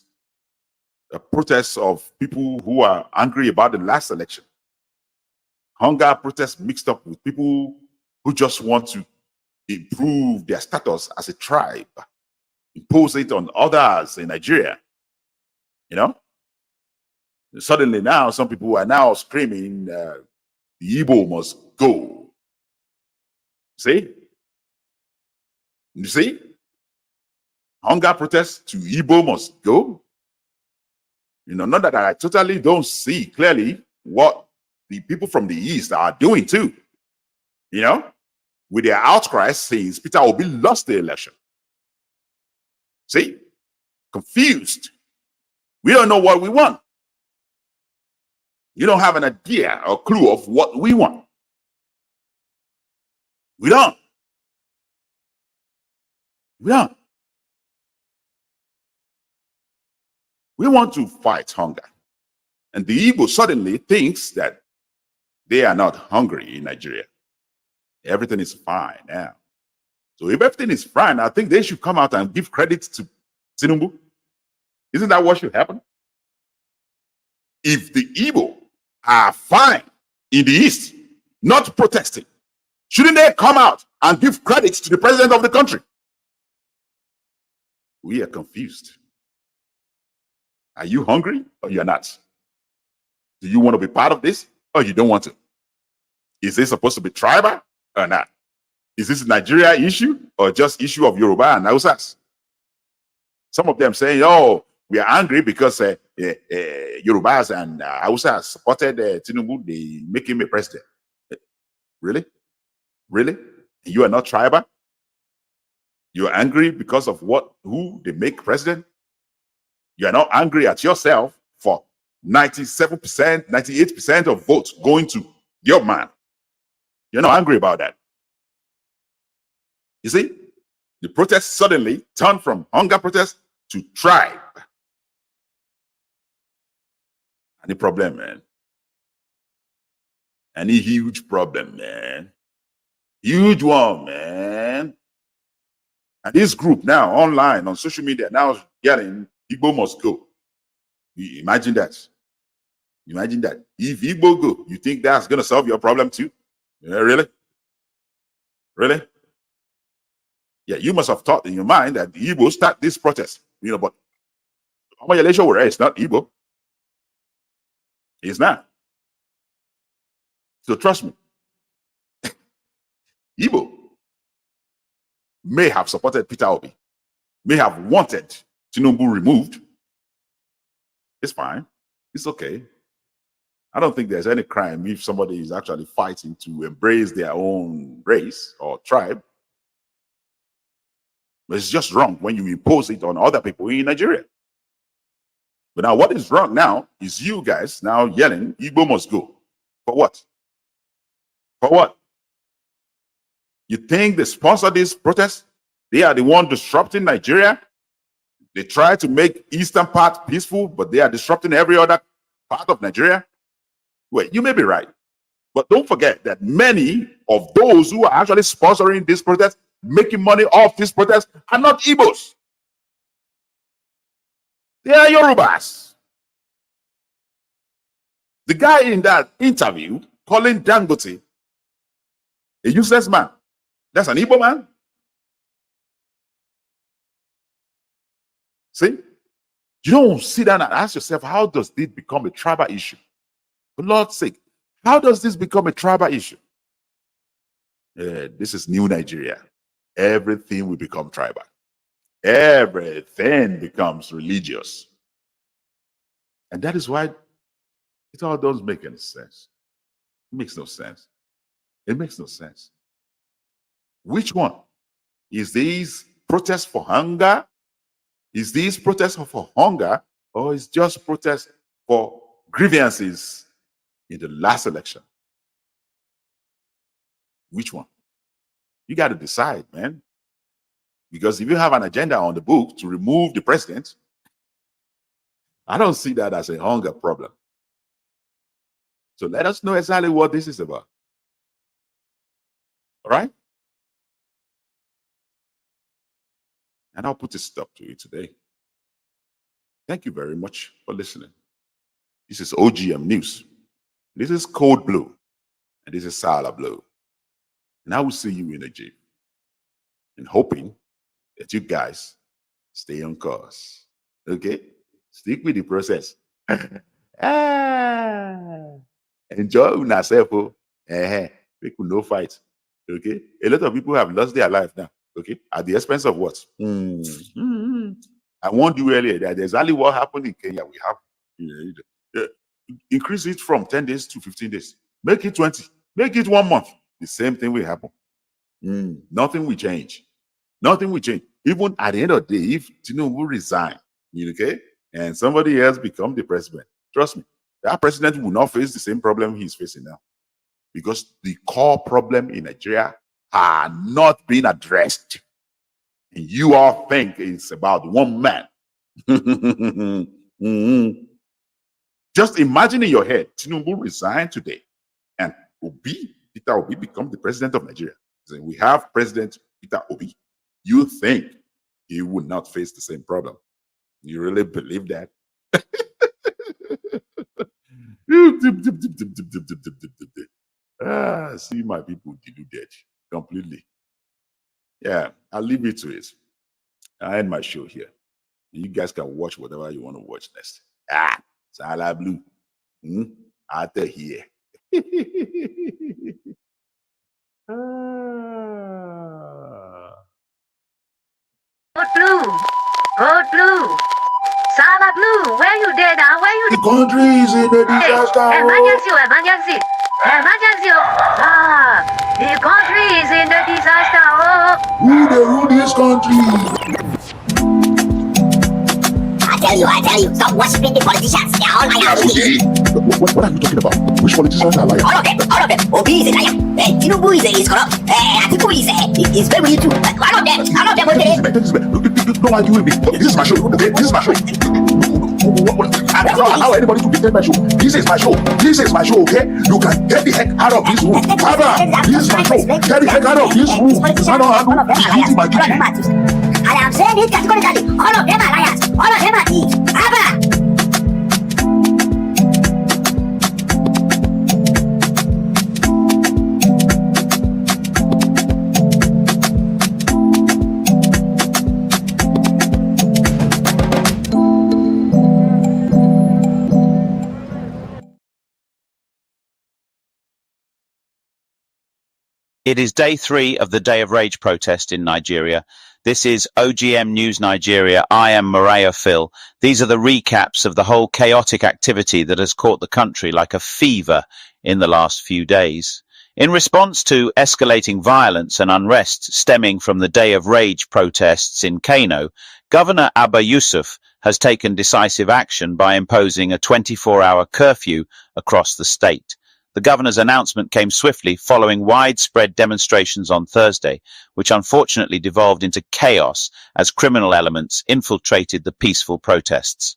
S6: a protest of people who are angry about the last election. Hunger protests mixed up with people who just want to improve their status as a tribe, impose it on others in Nigeria. Suddenly now, some people are now screaming, the Igbo must go. See? You see? Hunger protests to Igbo must go. Not that I totally don't see clearly what the people from the East are doing too. With their outcry since Peter Obi lost the election. See? Confused. We don't know what we want. You don't have an idea or clue of what we want. We don't. We don't. We want to fight hunger. And the Igbo suddenly thinks that they are not hungry in Nigeria. Everything is fine now. So if everything is fine, I think they should come out and give credit to Tinubu. Isn't that what should happen? if the Igbo are fine in the East, not protesting, shouldn't they come out and give credit to the president of the country? We are confused. Are you hungry or you're not? Do you want to be part of this or you don't want to? Is this supposed to be tribal or not? Is this a Nigeria issue or just issue of Yoruba and Hausas? Some of them saying, oh, we are angry because Yorubas and Hausas supported Tinubu, they make him a president. Really? Really? You are not tribal? You are angry because of who they make president? You are not angry at yourself for 97%, 98% of votes going to your man. You're not angry about that. You see, the protest suddenly turned from hunger protest to tribe. And the problem, man. And a huge problem, man. Huge one, man. And this group now online on social media now yelling, Igbo must go. You imagine that. Imagine that. If Igbo go, you think that's going to solve your problem too? Yeah, really? Really? Yeah, you must have thought in your mind that the Igbo start this protest. But it's not Igbo. It's not. So trust me. Igbo may have supported Peter Obi, may have wanted Tinubu removed. It's fine. It's okay. I don't think there's any crime if somebody is actually fighting to embrace their own race or tribe. But it's just wrong when you impose it on other people in Nigeria. But now what is wrong now is you guys now yelling, Igbo must go. For what? For what? You think they sponsor this protest? They are the one disrupting Nigeria. They try to make eastern part peaceful, but they are disrupting every other part of Nigeria. Well, you may be right. But don't forget that many of those who are actually sponsoring this protest, making money off this protest, are not Igbos. They are Yorubas. The guy in that interview calling Dangote a useless man, that's an Igbo man. See? You don't sit down and ask yourself, how does this become a tribal issue? For Lord's sake, how does this become a tribal issue? This is new Nigeria. Everything will become tribal. Everything becomes religious. And that is why it all doesn't make any sense. It makes no sense. It makes no sense. Which one? Is these protests for hunger? Is these protests for hunger? Or is just protest for grievances in the last election? Which one? You got to decide, man. Because if you have an agenda on the book to remove the president, I don't see that as a hunger problem. So let us know exactly what this is about. All right? And I'll put a stop to it today. Thank you very much for listening. This is OGM News. This is Code Blue. And this is Lablu. And I will see you in a Jeep. And hoping that you guys stay on course. Okay? Stick with the process. Enjoy yourself. People no fight. Okay? A lot of people have lost their life now. Okay? At the expense of what? I warned you earlier that exactly what happened in Kenya. We have increase it from 10 days to 15 days. Make it 20. Make it 1 month. The same thing will happen. Nothing will change. Nothing will change. Even at the end of the day, if Tinubu resign, okay, and somebody else become the president, trust me, that president will not face the same problem he's facing now. Because the core problem in Nigeria are not being addressed. And you all think it's about one man. Just imagine in your head, Tinubu resign today, and Peter Obi become the president of Nigeria. So we have President Peter Obi. You think he would not face the same problem? You really believe that? See my people deluded completely. Yeah, I'll leave it to it. I end my show here. You guys can watch whatever you want to watch next. It's Lablu. Out of here.
S1: Lablu. Lablu, where you there now? Where you?
S2: The country is in a disaster.
S1: Emergency. The country is in a disaster.
S2: Who they rule this country?
S3: I tell you, stop worshiping the politicians. They are all liars.
S2: What are you talking about? Which politicians are liars?
S3: All of them. Obi is a liar. Tinubu is corrupt. Atiku is very with you. All of them. Okay.
S2: Don't argue with me. This is my show. Okay, this is my show. I don't allow anybody to defend my show. This is my show. Okay? You can get the heck out of this room. This is my show. Get the heck out of this room.
S3: I am saying it categorically. All of them are liars. All of them are thieves.
S16: It is day 3 of the Day of Rage protest in Nigeria. This is OGM News Nigeria. I am Mariah Phil. These are the recaps of the whole chaotic activity that has caught the country like a fever in the last few days. In response to escalating violence and unrest stemming from the Day of Rage protests in Kano, Governor Abba Yusuf has taken decisive action by imposing a 24-hour curfew across the state. The governor's announcement came swiftly following widespread demonstrations on Thursday, which unfortunately devolved into chaos as criminal elements infiltrated the peaceful protests.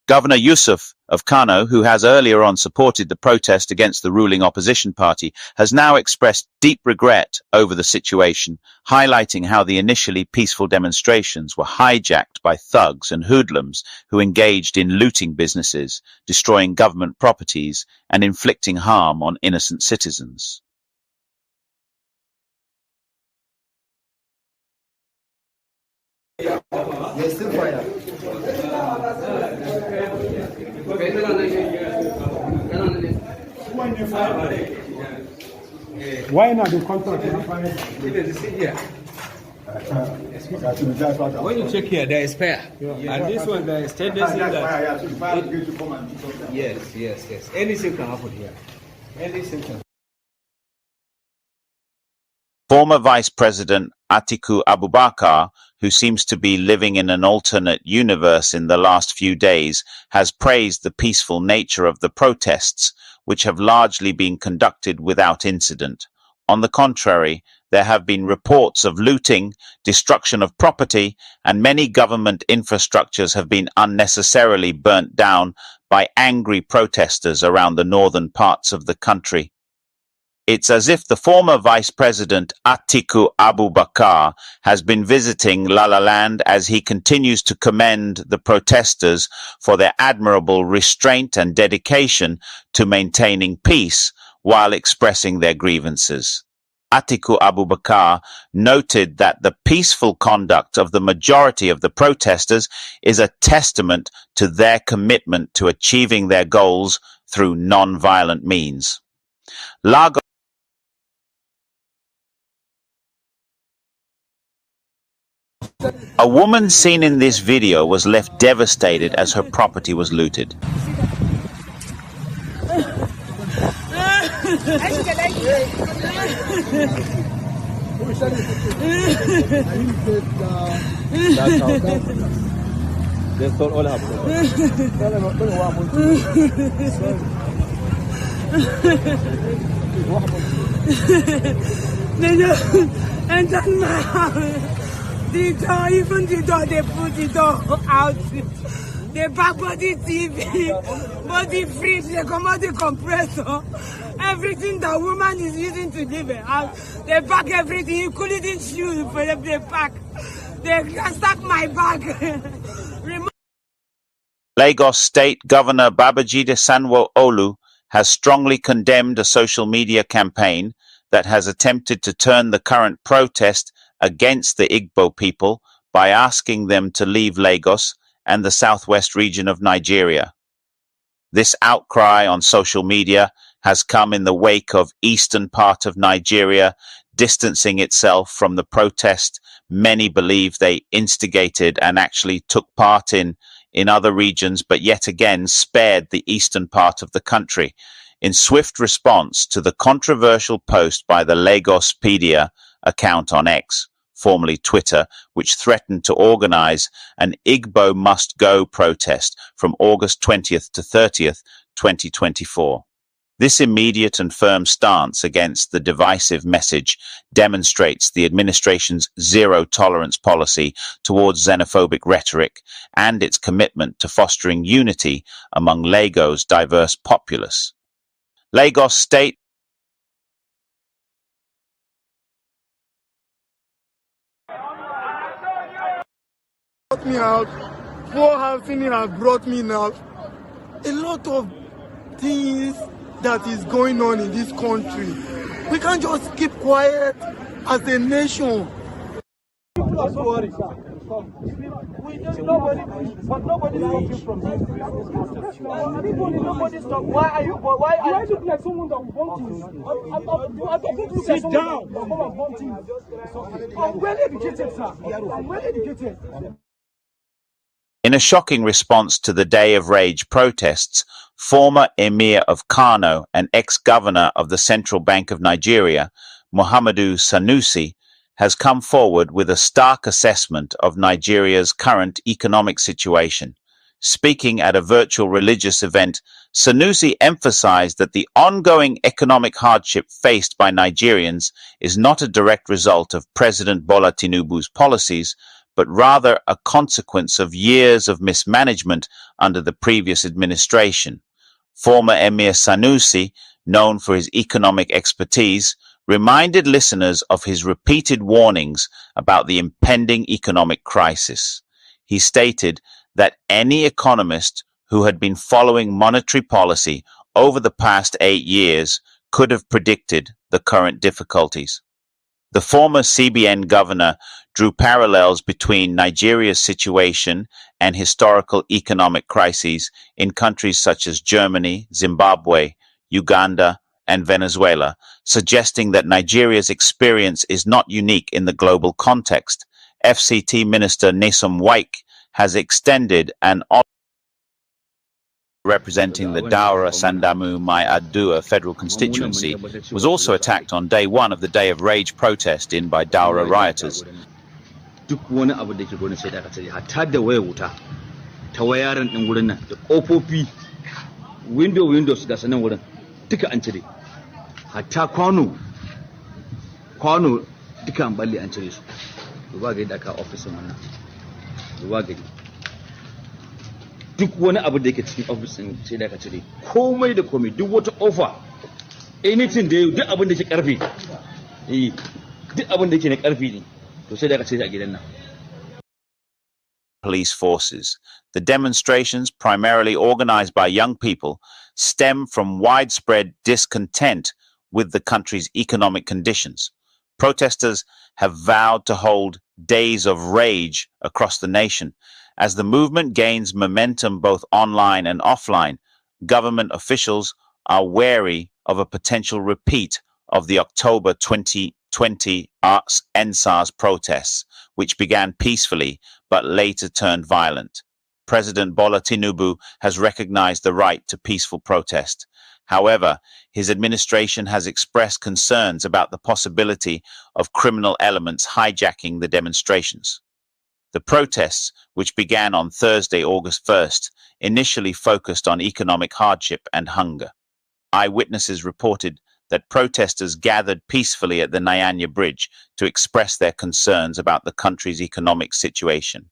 S16: Governor Yusuf of Kano, who has earlier on supported the protest against the ruling opposition party, has now expressed deep regret over the situation, highlighting how the initially peaceful demonstrations were hijacked by thugs and hoodlums who engaged in looting businesses, destroying government properties, and inflicting harm on innocent citizens.
S17: There's still fire. Why not the contract? When you check here, there is spare. And this one, there is tendency that. Yes. Anything can happen here. Anything can.
S16: Former Vice President Atiku Abubakar, who seems to be living in an alternate universe in the last few days, has praised the peaceful nature of the protests, which have largely been conducted without incident. On the contrary, there have been reports of looting, destruction of property, and many government infrastructures have been unnecessarily burnt down by angry protesters around the northern parts of the country. It's as if the former Vice President Atiku Abubakar has been visiting La La Land as he continues to commend the protesters for their admirable restraint and dedication to maintaining peace while expressing their grievances. Atiku Abubakar noted that the peaceful conduct of the majority of the protesters is a testament to their commitment to achieving their goals through non-violent means. Lagos. A woman seen in this video was left devastated as her property was looted.
S7: The door, even the door, they put the door out. They back body TV, body fridge, they come out the compressor. Everything that woman is using to live out, they pack everything, including shoes for them, they pack. They stack my bag.
S16: Lagos State Governor Babajide Sanwo-Olu has strongly condemned a social media campaign that has attempted to turn the current protest against the Igbo people by asking them to leave Lagos and the southwest region of Nigeria. This outcry on social media has come in the wake of eastern part of Nigeria distancing itself from the protest many believe they instigated and actually took part in other regions, but yet again spared the eastern part of the country. In swift response to the controversial post by the Lagospedia account on X, formerly Twitter, which threatened to organize an Igbo Must Go protest from August 20th to 30th, 2024. This immediate and firm stance against the divisive message demonstrates the administration's zero-tolerance policy towards xenophobic rhetoric and its commitment to fostering unity among Lagos' diverse populace. Lagos State
S18: brought me out, poor housing has brought me now. A lot of things that is going on in this country. We can't just keep quiet as a nation.
S8: People are so worried. Nobody stops you from this. Nobody stops. Why are you look like someone that wants to sit down? I'm well educated, sir. I'm well educated.
S16: In a shocking response to the Day of Rage protests, former Emir of Kano and ex-governor of the Central Bank of Nigeria, Muhammadu Sanusi, has come forward with a stark assessment of Nigeria's current economic situation. Speaking at a virtual religious event, Sanusi emphasized that the ongoing economic hardship faced by Nigerians is not a direct result of President Bola Tinubu's policies, but rather a consequence of years of mismanagement under the previous administration. Former Emir Sanusi, known for his economic expertise, reminded listeners of his repeated warnings about the impending economic crisis. He stated that any economist who had been following monetary policy over the past 8 years could have predicted the current difficulties. The former CBN governor drew parallels between Nigeria's situation and historical economic crises in countries such as Germany, Zimbabwe, Uganda, and Venezuela, suggesting that Nigeria's experience is not unique in the global context. FCT Minister Nyesom Wike has extended an representing the Daura Sandamu Mai Adua federal constituency was also attacked on day one of the Day of Rage protest in by Daura rioters.
S19: Duk wani abu da ke gurin sai da aka tare hatta da wayar wuta ta wayaran din gurin nan da kofofi windows ga sanan wurin duka an cire hatta kwano duka an balle an cire su duba ga yadda aka ofisin wannan duba ga duk wani abu da yake cikin ofisin sai da aka cire komai da komai duk wata offer anything da duk abin da ke karfi duk abin da yake na karfi ne to sai da aka cire a gidan nan.
S16: Police forces. The demonstrations, primarily organized by young people, stem from widespread discontent with the country's economic conditions. Protesters have vowed to hold days of rage across the nation. As the movement gains momentum both online and offline, government officials are wary of a potential repeat of the October 2020 EndSARS protests, which began peacefully but later turned violent. President Bola Tinubu has recognized the right to peaceful protest. However, his administration has expressed concerns about the possibility of criminal elements hijacking the demonstrations. The protests, which began on Thursday, August 1st, initially focused on economic hardship and hunger. Eyewitnesses reported that protesters gathered peacefully at the Nyanya Bridge to express their concerns about the country's economic situation.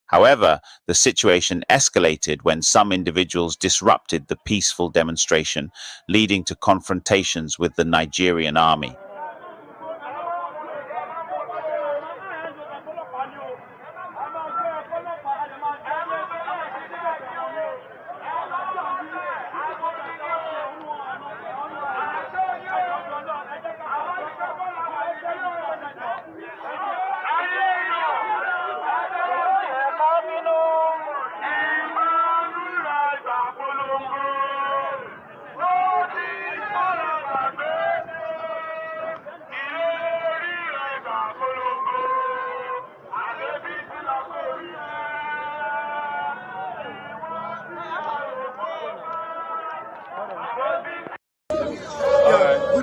S16: However, the situation escalated when some individuals disrupted the peaceful demonstration, leading to confrontations with the Nigerian army.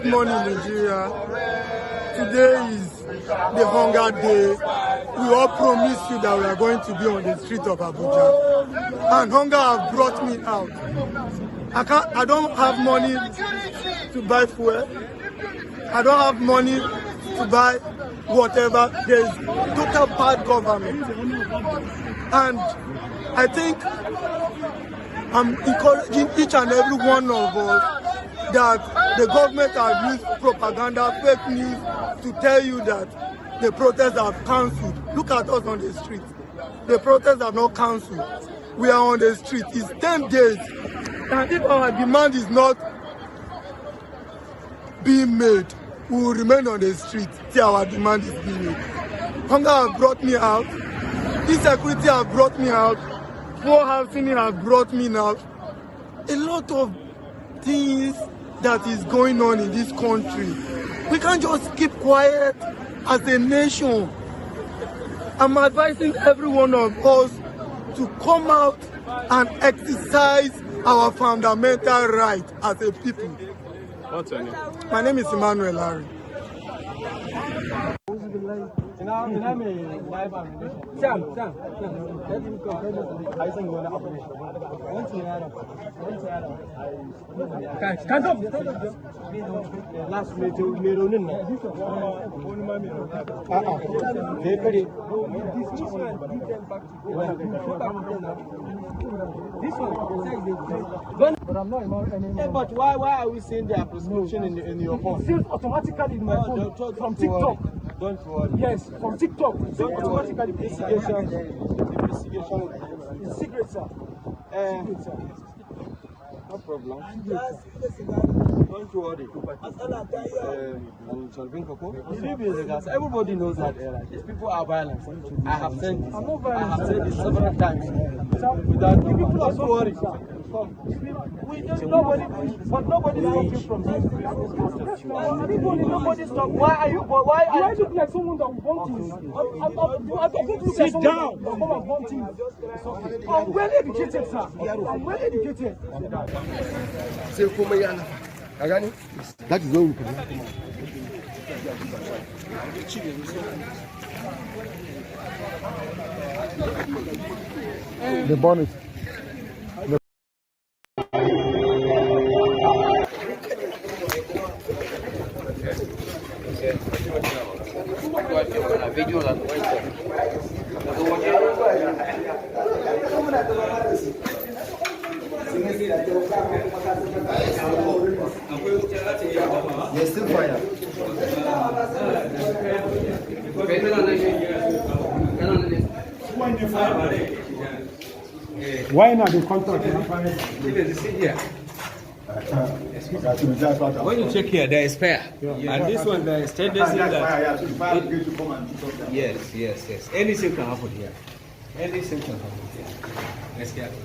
S18: Good morning, Nigeria. Today is the hunger day. We all promised you that we are going to be on the street of Abuja. And hunger has brought me out. I don't have money to buy fuel. I don't have money to buy whatever. There's total bad government. And I think I'm encouraging each and every one of us that the government has used propaganda, fake news to tell you that the protests have cancelled. Look at us on the street. The protests have not cancelled. We are on the street. It's 10 days. And if our demand is not being made, we will remain on the street till our demand is being made. Hunger has brought me out. Insecurity has brought me out. Poor housing has brought me out. A lot of things that is going on in this country. We can't just keep quiet as a nation. I'm advising every one of us to come out and exercise our fundamental right as a people.
S8: What's your name?
S18: My name is Emmanuel Larry.
S8: Stand up. Last minute, we don't know. This one. But I'm not anymore. Yeah, but why are we seeing their prescription in your phone? It seems automatically in my phone from TikTok. Don't worry. Yes, from TikTok. It's automatically. Investigation. It's secret, sir. Secret, sir. No problem. Don't worry. Everybody knows that these people are violent. I have said this. I have said this several times. Without people are so worried. Nobody stops you from this. Nobody stops. Why are you? Why do I look like someone that wants to? Sit down. I'm well educated, sir. I'm well educated.
S2: That is where we can. The bonnet.
S12: Yes, still fire.
S8: Why not the contract? When you check here, there is spare. And this one, there is 10 days in that. Yes. Anything can happen here. Anything can happen here. Let's get it.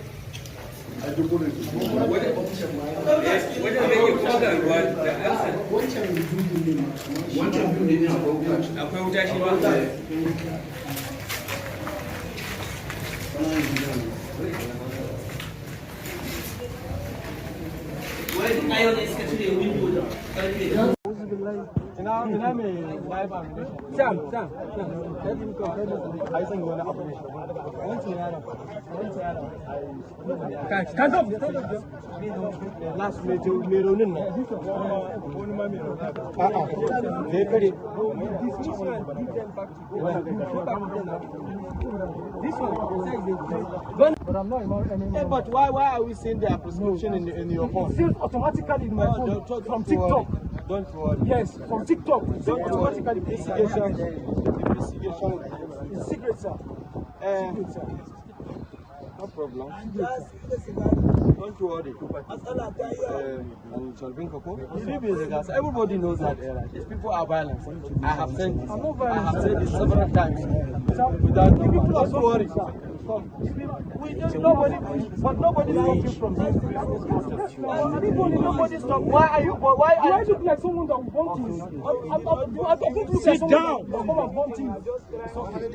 S8: Stand up. Last minute, we don't know. This one. But I'm not anymore. Yeah, but why are we seeing their prescription in your phone? It seems automatically in my phone from TikTok. Don't worry. Yes, from TikTok. It's automatically. Investigation. It's secret, sir. Secret, sir. No problem. Don't worry. Everybody knows that these people are violent. I have said this. I have said this several times. People are so worried. Nobody stops you from this. Nobody stops. Why do I look like someone that wants to? Sit down.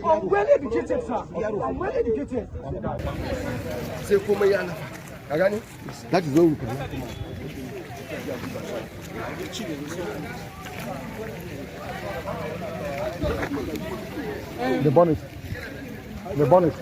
S8: I'm well educated, sir. I'm well educated.
S2: That is where we can.
S5: The bonnet. The bonnet.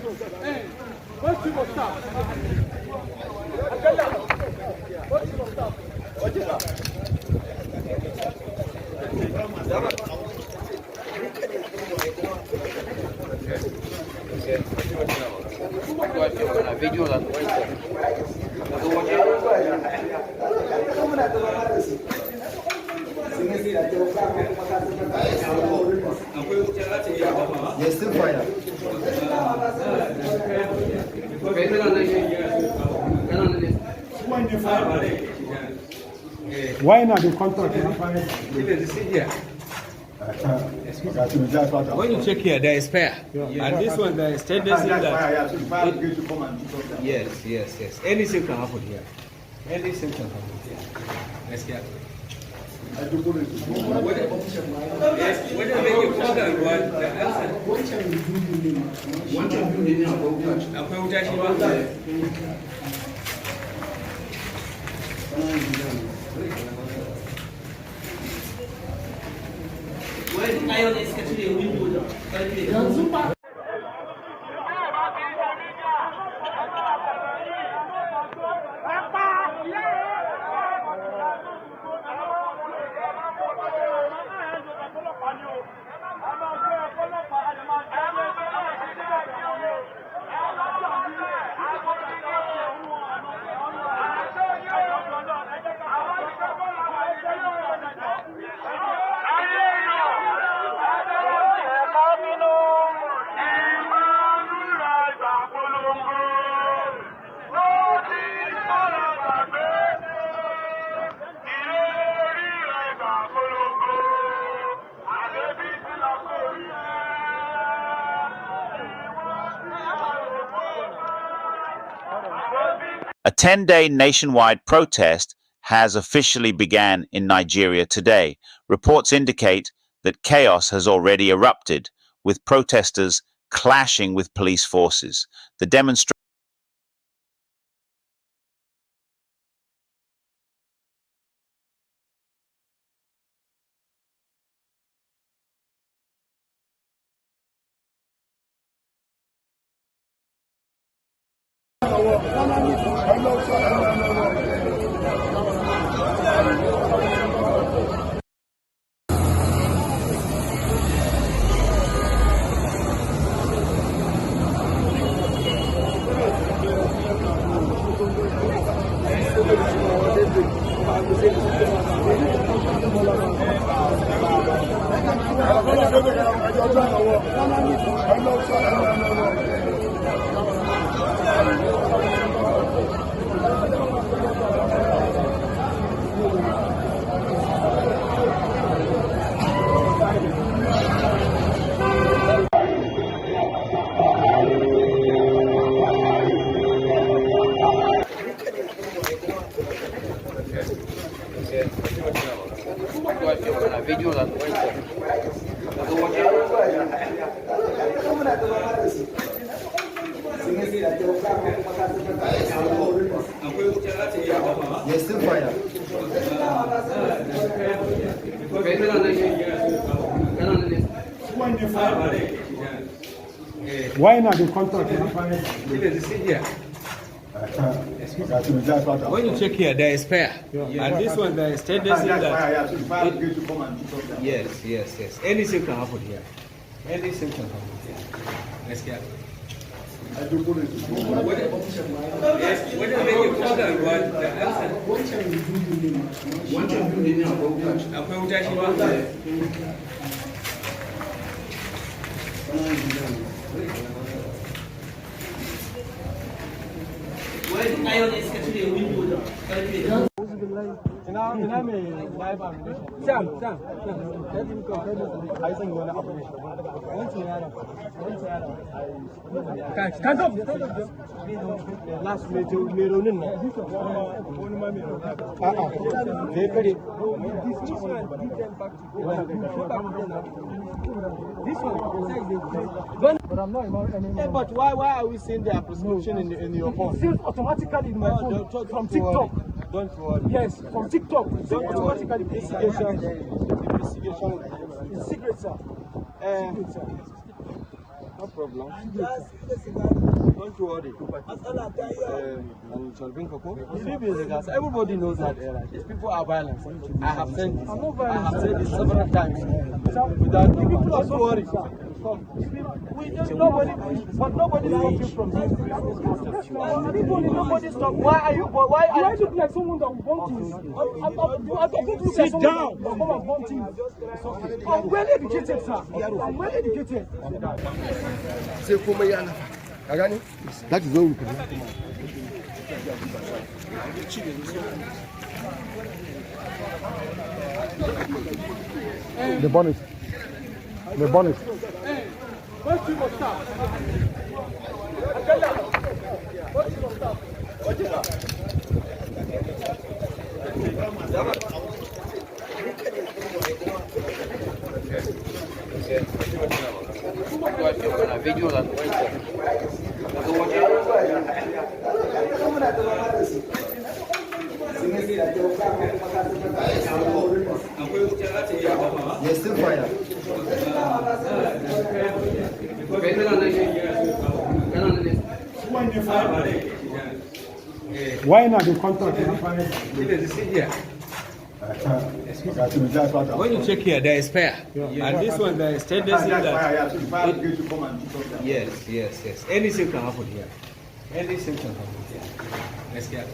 S12: Yes, still fire.
S5: Why not the contract?
S17: When you check here, there is spare. And this one, there is tendency that. Yes. Anything can happen here. Anything can happen here. Let's get it.
S16: A 10-day nationwide protest has officially begun in Nigeria today. Reports indicate that chaos has already erupted, with protesters clashing with police forces. The demonstration
S12: Yes, still fire.
S5: Why not the contract?
S17: When you check here, there is spare. And this one, there is tendency that. Yes. Anything can happen here. Anything can happen here. Let's get it.
S5: Ina mai live ammunition. Sam. Let him come. I think wani abu ne. Wancan yaron. Stand up. Last mai raunin nan. Wani ma mai raunin. A'a. Zai kare. This one. But I'm not about any. Yeah, but why are we seeing their prescription in your phone? It seems automatically in my phone from TikTok.
S8: Don't worry.
S7: Yes, from TikTok.
S8: Don't worry. Investigation.
S7: It's secret, sir.
S8: Secret, sir. No problem. Don't worry. Everybody knows that these people are violent. I have said this. I have said this several times. Don't worry.
S7: Nobody stops you from this. Nobody stops. Why are you? Why do I look like someone that will want you? I don't look like someone that will want you. I'm well educated, sir. I'm well educated.
S2: That is what we can do. The bonnet. The bonnet.
S7: What you must stop?
S2: There's still fire.
S5: Why not the contract?
S8: When you check here, there is spare. And this one, there is tendency that... Yes. Anything can happen here. Anything can happen here. Let's get it.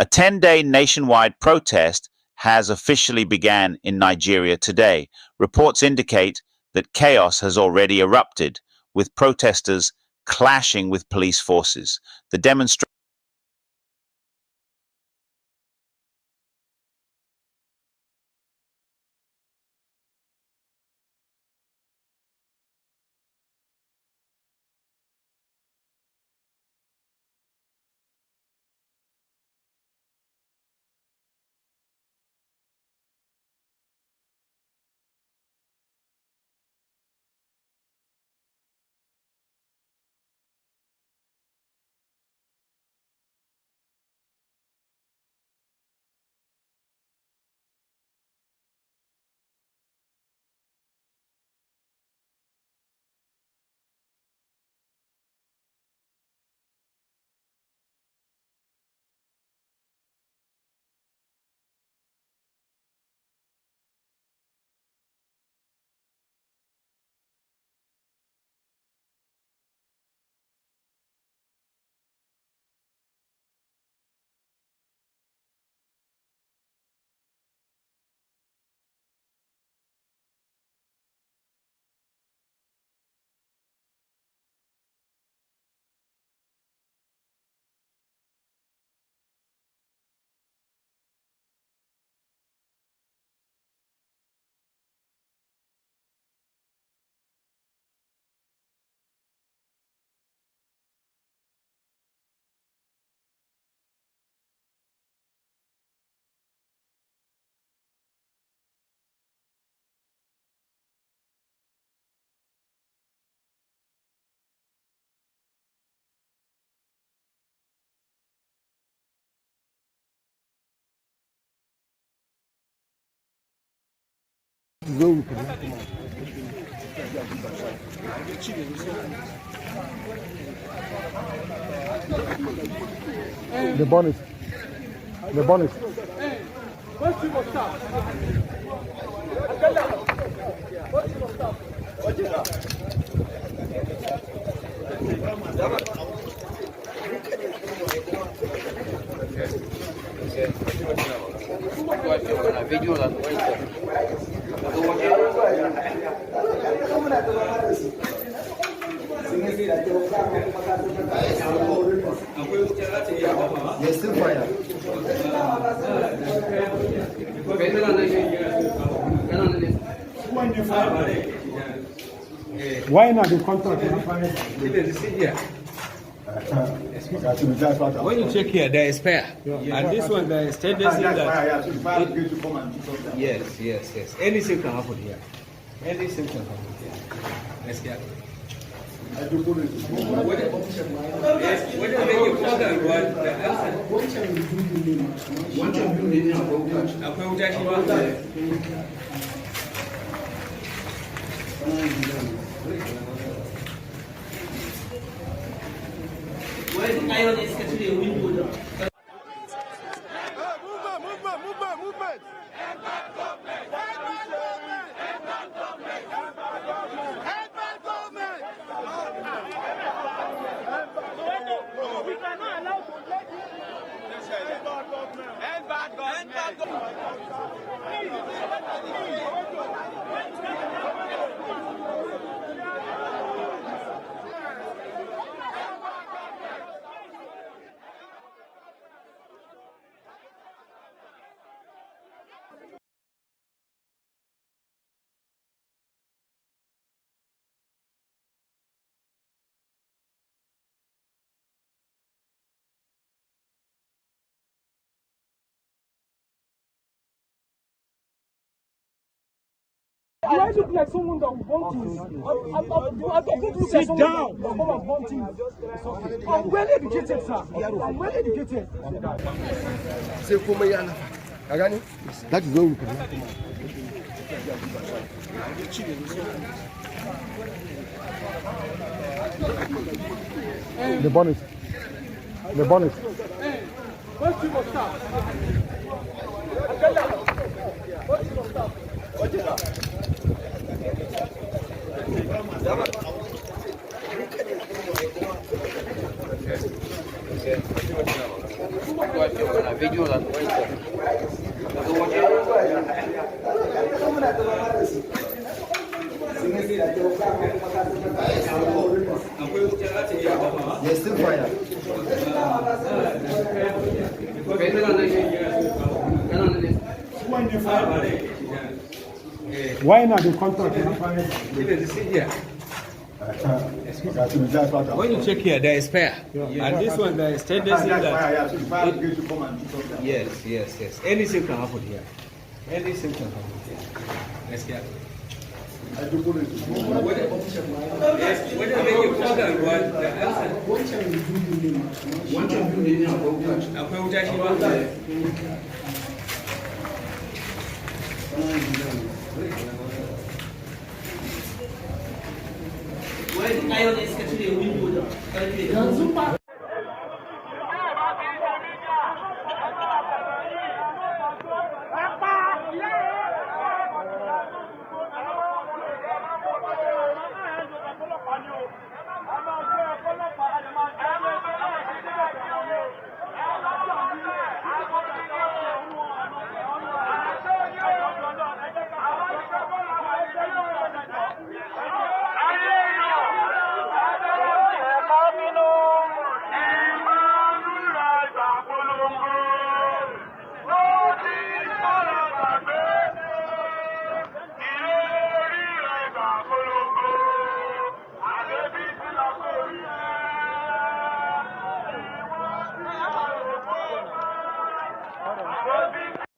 S16: A 10-day nationwide protest has officially began in Nigeria today. Reports indicate that chaos has already erupted, with protesters clashing with police forces. The demonstration
S5: where we come. The bonnet. The bonnet.
S12: There's still fire.
S5: Why not the contract?
S17: When you check here, there is spare. And this one, there is tendency that. Yes. Anything can happen here. Anything can happen here. Let's get it. What do you
S4: Movement! We cannot allow to let end bad
S7: Do I look like someone that will want to? Sit down. I'm well educated, sir. I'm well educated.
S5: That is where we come. The bonnet. The bonnet.
S12: There's still fire.
S5: Why not the contract?
S17: When you check here, there is spare. And this one, there is tendency that. Yes. Anything can happen here. Anything can happen here. Let's get it.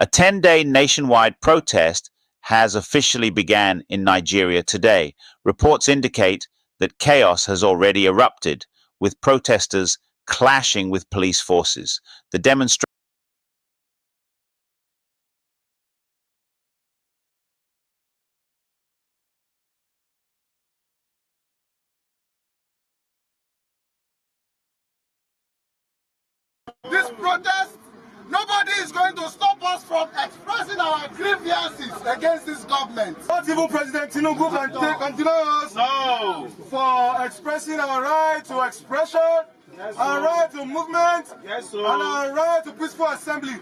S16: A 10-day nationwide protest has officially began in Nigeria today. Reports indicate that chaos has already erupted, with protesters clashing with police forces. The demonstration
S4: This protest, nobody is going to stop us from expressing our grievances against this government.
S20: Not even President Tinubu can continue us for expressing our right to expression, our right to movement, and our right to peaceful assembly.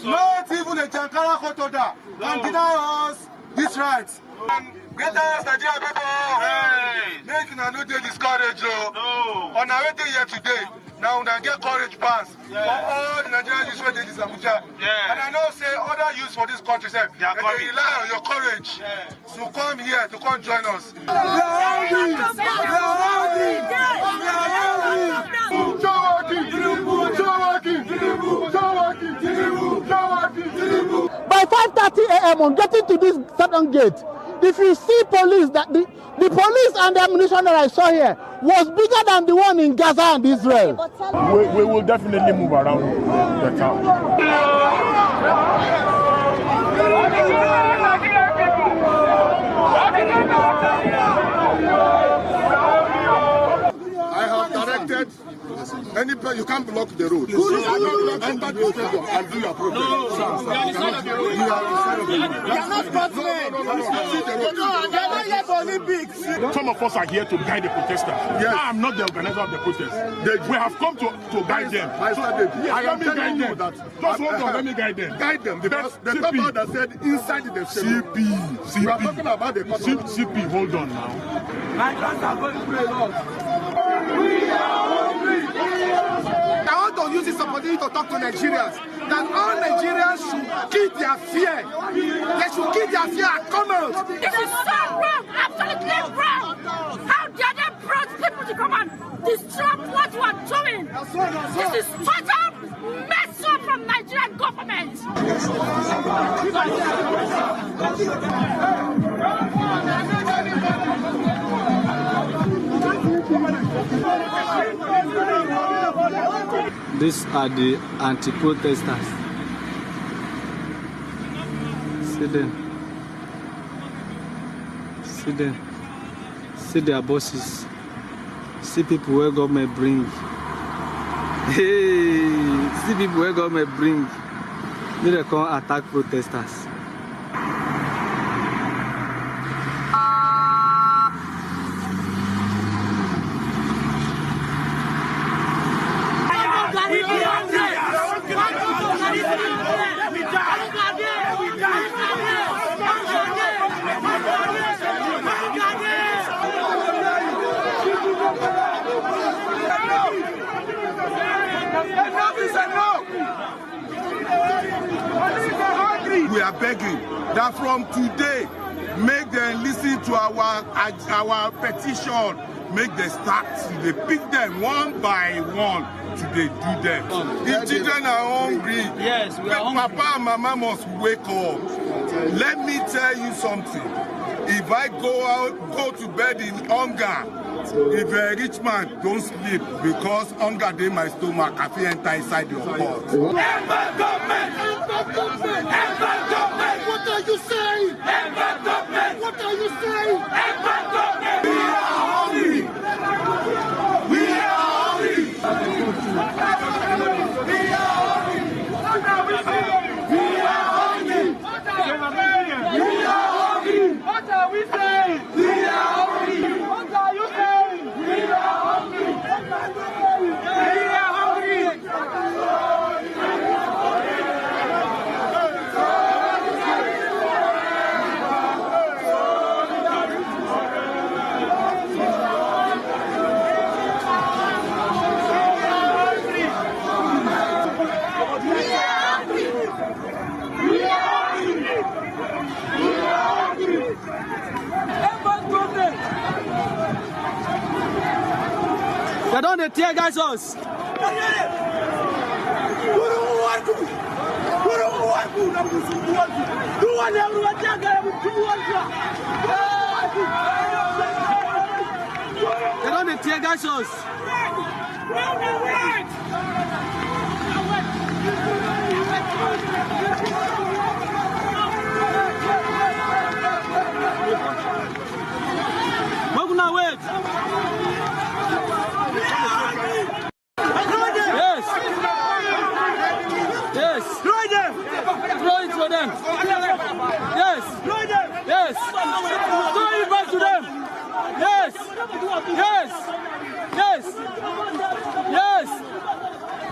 S20: Not even a Jankara Hotoda can deny us this right. Get us, Nigeria people! Make you not discouraged. On our way here today, now we get courage pass for all the Nigerian youths who did this Abuja. And I know say other youths for this country say they rely on your courage to come here, to come join us.
S5: By 5:30 a.m. on getting to this certain gate, if you see police, that the police and the ammunition that I saw here was bigger than the one in Gaza and Israel.
S2: We will definitely move around the town.
S4: I have directed any place you can't block the road. Enter the stadium and do your protest. You are not
S2: Some of us are here to guide the protesters. Yes. I am not the organizer of the protest. We have come to guide them. Let me guide them. Just hold on, let me guide them.
S4: Guide them. Because the paper that said inside the stadium.
S2: CP.
S4: We are talking about the paper.
S2: CP, hold on now.
S20: Nigerians are going to play a lot.
S4: I want to use this opportunity to talk to Nigerians that all Nigerians should keep their fear. They should keep their fear and come out.
S7: This is so wrong, absolutely wrong. How dare they brought people to come and disrupt what you are doing? This is total mess up from Nigerian government.
S8: These are the anti-protesters. See them. See them. See their bosses. See people where government bring. Hey, see people where government bring. They come attack protesters.
S4: We are begging that from today, make them listen to our petition. Make them start. They pick them one by one. Today, do them. The children are hungry.
S8: Yes, we are hungry.
S4: Papa and Mama must wake up. Let me tell you something. If I go to bed in hunger, if a rich man don't sleep because hunger in my stomach, I feel enter inside your pot.
S7: Ember government! Ember government! Ember government! What are you saying? Ember government! What are you saying? Ember government! We are hungry! We are hungry! We are hungry! What are we saying? We are hungry! What are you saying? We are hungry! What are we saying? We are hungry! What are you saying? We are hungry! We are hungry!
S8: They don't tear gas us. They don't tear gas us. We're gonna wait. Yes. them. Yes. Yes. Throw it back to them. Yes. Yes. Yes. Yes.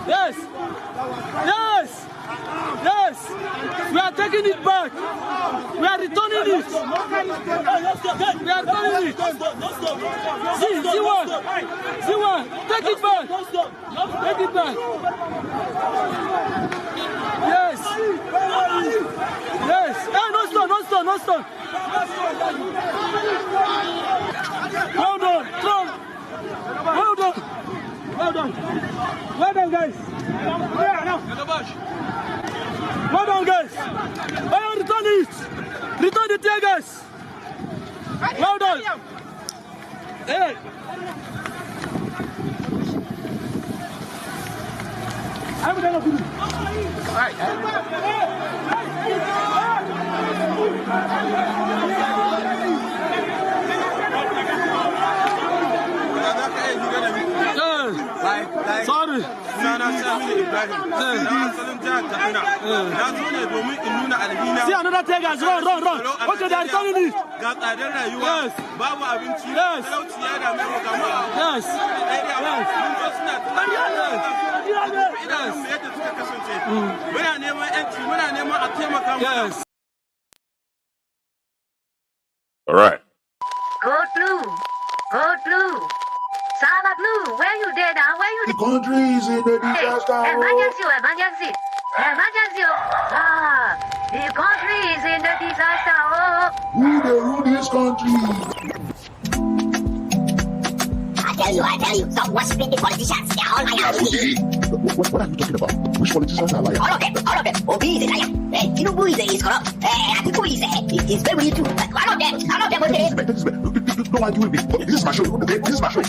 S8: Yes. Yes. Yes. We are taking it back. We are returning it. We are returning it. See one. See one. Take it back. Take it back. Yes. Yes. Hey, no stone, no stone, no stone. Well done. Strong. Well done. Well done. Well done, guys. Well done, guys. Hey, return it. Return the tear gas. Well done. Hey. I'm going to do it. All right. Sorry. See, another tiger. Run. Okay, they are turning it. Yes. Yes. Yes.
S6: All right.
S1: Code blue. Code blue. Sama blue. Where you there now? Where you
S2: The country is in a disaster.
S1: Emergency. Emergency. Ah, the country is in the disaster.
S2: Who they rule this country?
S3: I tell you, stop worshiping the politicians. They are all liars.
S2: What are you talking about? Which politicians are liars?
S3: All of them. Obi is a liar. Tinubu is corrupt. Atiku is very too. All of them. Okay.
S2: Don't argue with me. This is my show. Okay? This is my show.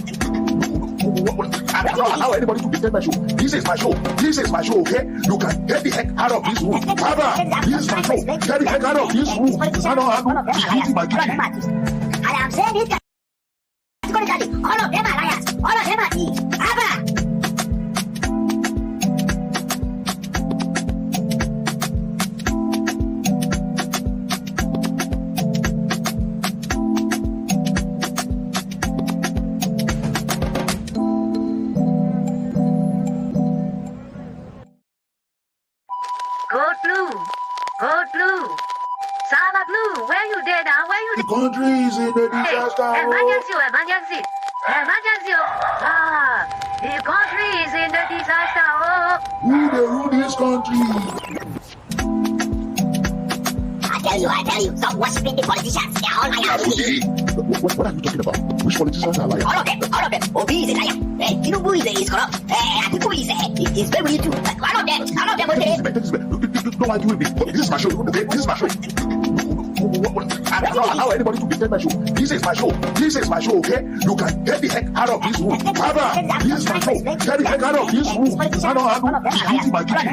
S2: I don't allow anybody to defend my show. This is my show. Okay? You can get the heck out of this room. Baba, this is my show. Get the heck out of this room. I don't my duty.
S3: I am saying it categorically. All of them are liars. All of them are thieves. Baba.
S1: Code blue. Sama blue. Where you there now? Where you
S2: The country is in a disaster.
S1: Emergency. Ah, the country is in the disaster.
S2: Who they rule this country?
S3: I tell you, stop worshiping the politicians. They are all liars.
S2: What are you talking about? Which politicians are liars?
S3: All of them. Obi is a liar. Tinubu is corrupt. Atiku is very too. All of them. Okay.
S2: Don't argue with me. This is my show. Okay? This is my show. I don't allow anybody to defend my show. This is my show. Okay? You can get the heck out of this room. Baba, this is my show. Get the heck out of this room. I don't my duty.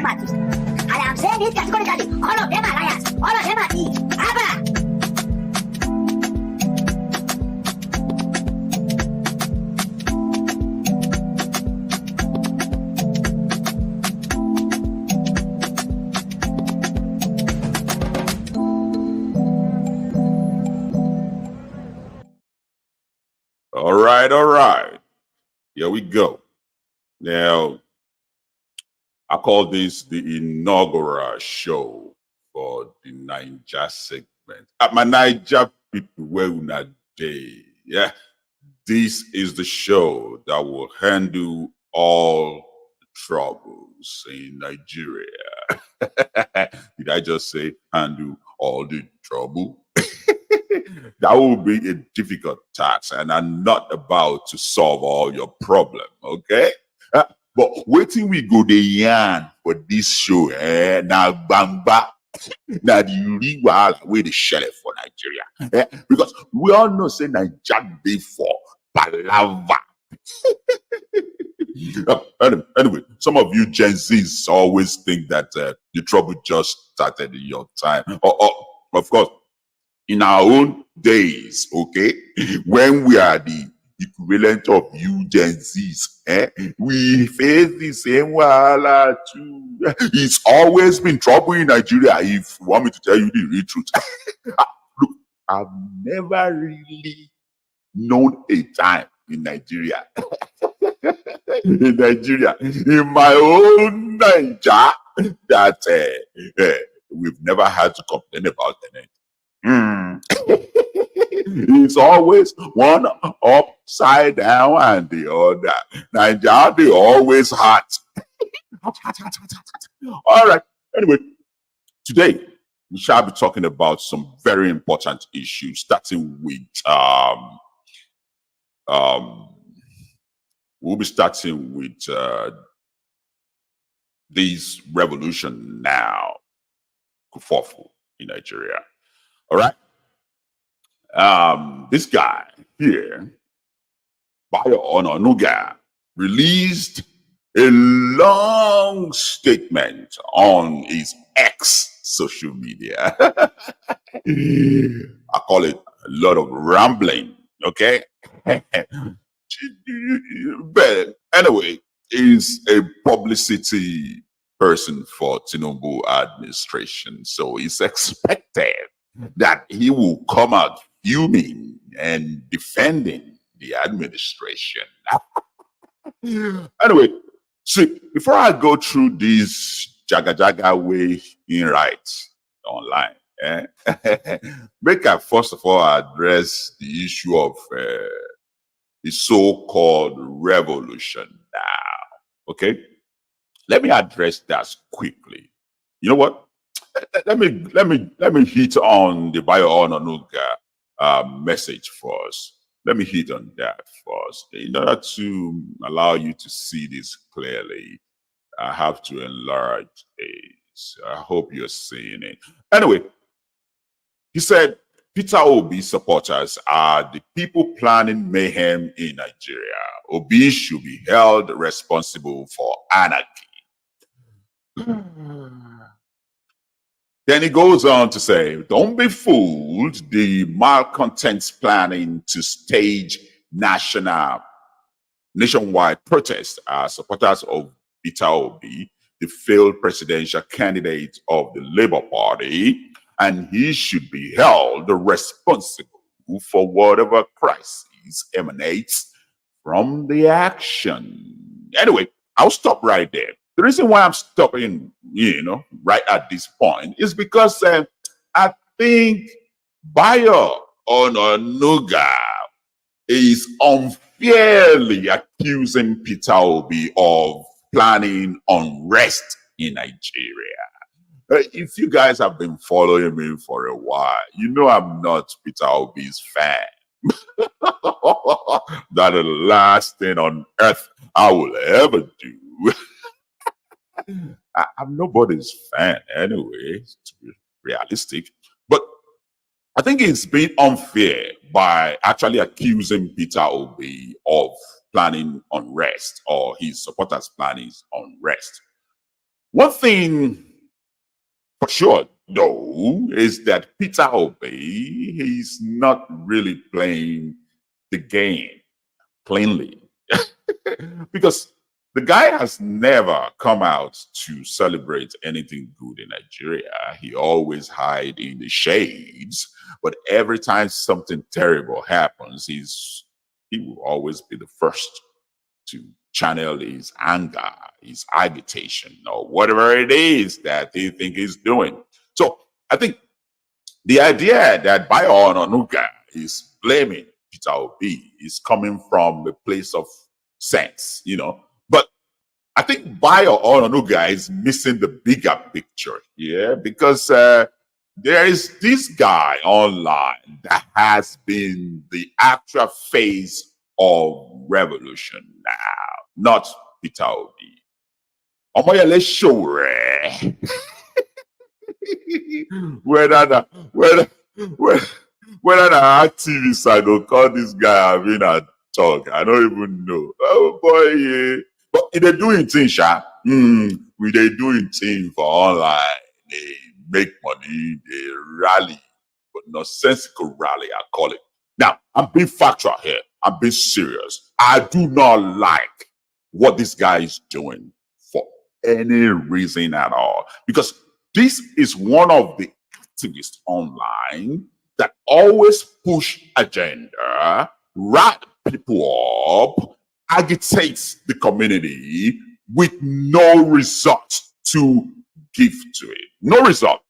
S3: I am saying it categorically. All of them are liars. All of them are thieves. Baba.
S6: All right. Here we go. Now, I call this the inaugural show for the Niger segment. At my Niger people, where una day? Yeah, this is the show that will handle all the troubles in Nigeria. Did I just say handle all the trouble? That will be a difficult task, and I'm not about to solve all your problem, okay? But waiting we go the yarn for this show, now bamba, now the real way the sheriff for Nigeria, because we all know say Nigeria dey for palava. Anyway, some of you Gen Zs always think that the trouble just started in your time, of course. In our own days, okay, when we are the equivalent of you Gen Zs. We face the same wahala too. It's always been trouble in Nigeria, if you want me to tell you the real truth. Look, I've never really known a time in Nigeria. In Nigeria, in my own Nigeria, that we've never had to complain about anything. It's always one upside down and the other. Nigeria, they always hot. All right. Anyway, today we shall be talking about some very important issues, starting with we'll be starting with this revolution now, Kufuor in Nigeria. All right. This guy here, Bayo Ononuga, released a long statement on his ex social media. I call it a lot of rambling, okay? But anyway, he's a publicity person for Tinubu administration, so it's expected that he will come out fuming and defending the administration. Anyway, see, before I go through this jaga way in rights online, make I first of all address the issue of the so-called revolution now. Okay, let me address that quickly. You know what? Let me hit on the Bayo Ononuga message first. Let me hit on that first. In order to allow you to see this clearly, I have to enlarge this. I hope you're seeing it. Anyway, he said, Peter Obi supporters are the people planning mayhem in Nigeria. Obi should be held responsible for anarchy. Then he goes on to say, don't be fooled. The malcontents planning to stage nationwide protests are supporters of Peter Obi, the failed presidential candidate of the Labour Party, and he should be held responsible for whatever crisis emanates from the action. Anyway, I'll stop right there. The reason why I'm stopping, right at this point is because I think Bayo Ononuga is unfairly accusing Peter Obi of planning unrest in Nigeria. If you guys have been following me for a while, you know I'm not Peter Obi's fan. That is the last thing on earth I will ever do. I'm nobody's fan anyway, to be realistic. But I think it's been unfair by actually accusing Peter Obi of planning unrest, or his supporters planning unrest. One thing for sure, though, is that Peter Obi is not really playing the game plainly. Because the guy has never come out to celebrate anything good in Nigeria. He always hides in the shades. But every time something terrible happens, he will always be the first to channel his anger, his agitation, or whatever it is that they think he's doing. So I think the idea that Bayo Ononuga is blaming Peter Obi is coming from a place of sense, But I think Bayo Ononuga is missing the bigger picture here, because there is this guy online that has been the actual face of revolution now, not Peter Obi. Omoyele Shore. Whether the activists I go call this guy having a talk, I don't even know. Oh boy, yeah. But they're doing things, we they doing things for online. They make money, they rally, but nonsensical rally, I call it. Now, I'm being factual here. I'm being serious. I do not like what this guy is doing for any reason at all. Because this is one of the activists online that always push agenda, rat people up, agitates the community with no result to give to it. No result.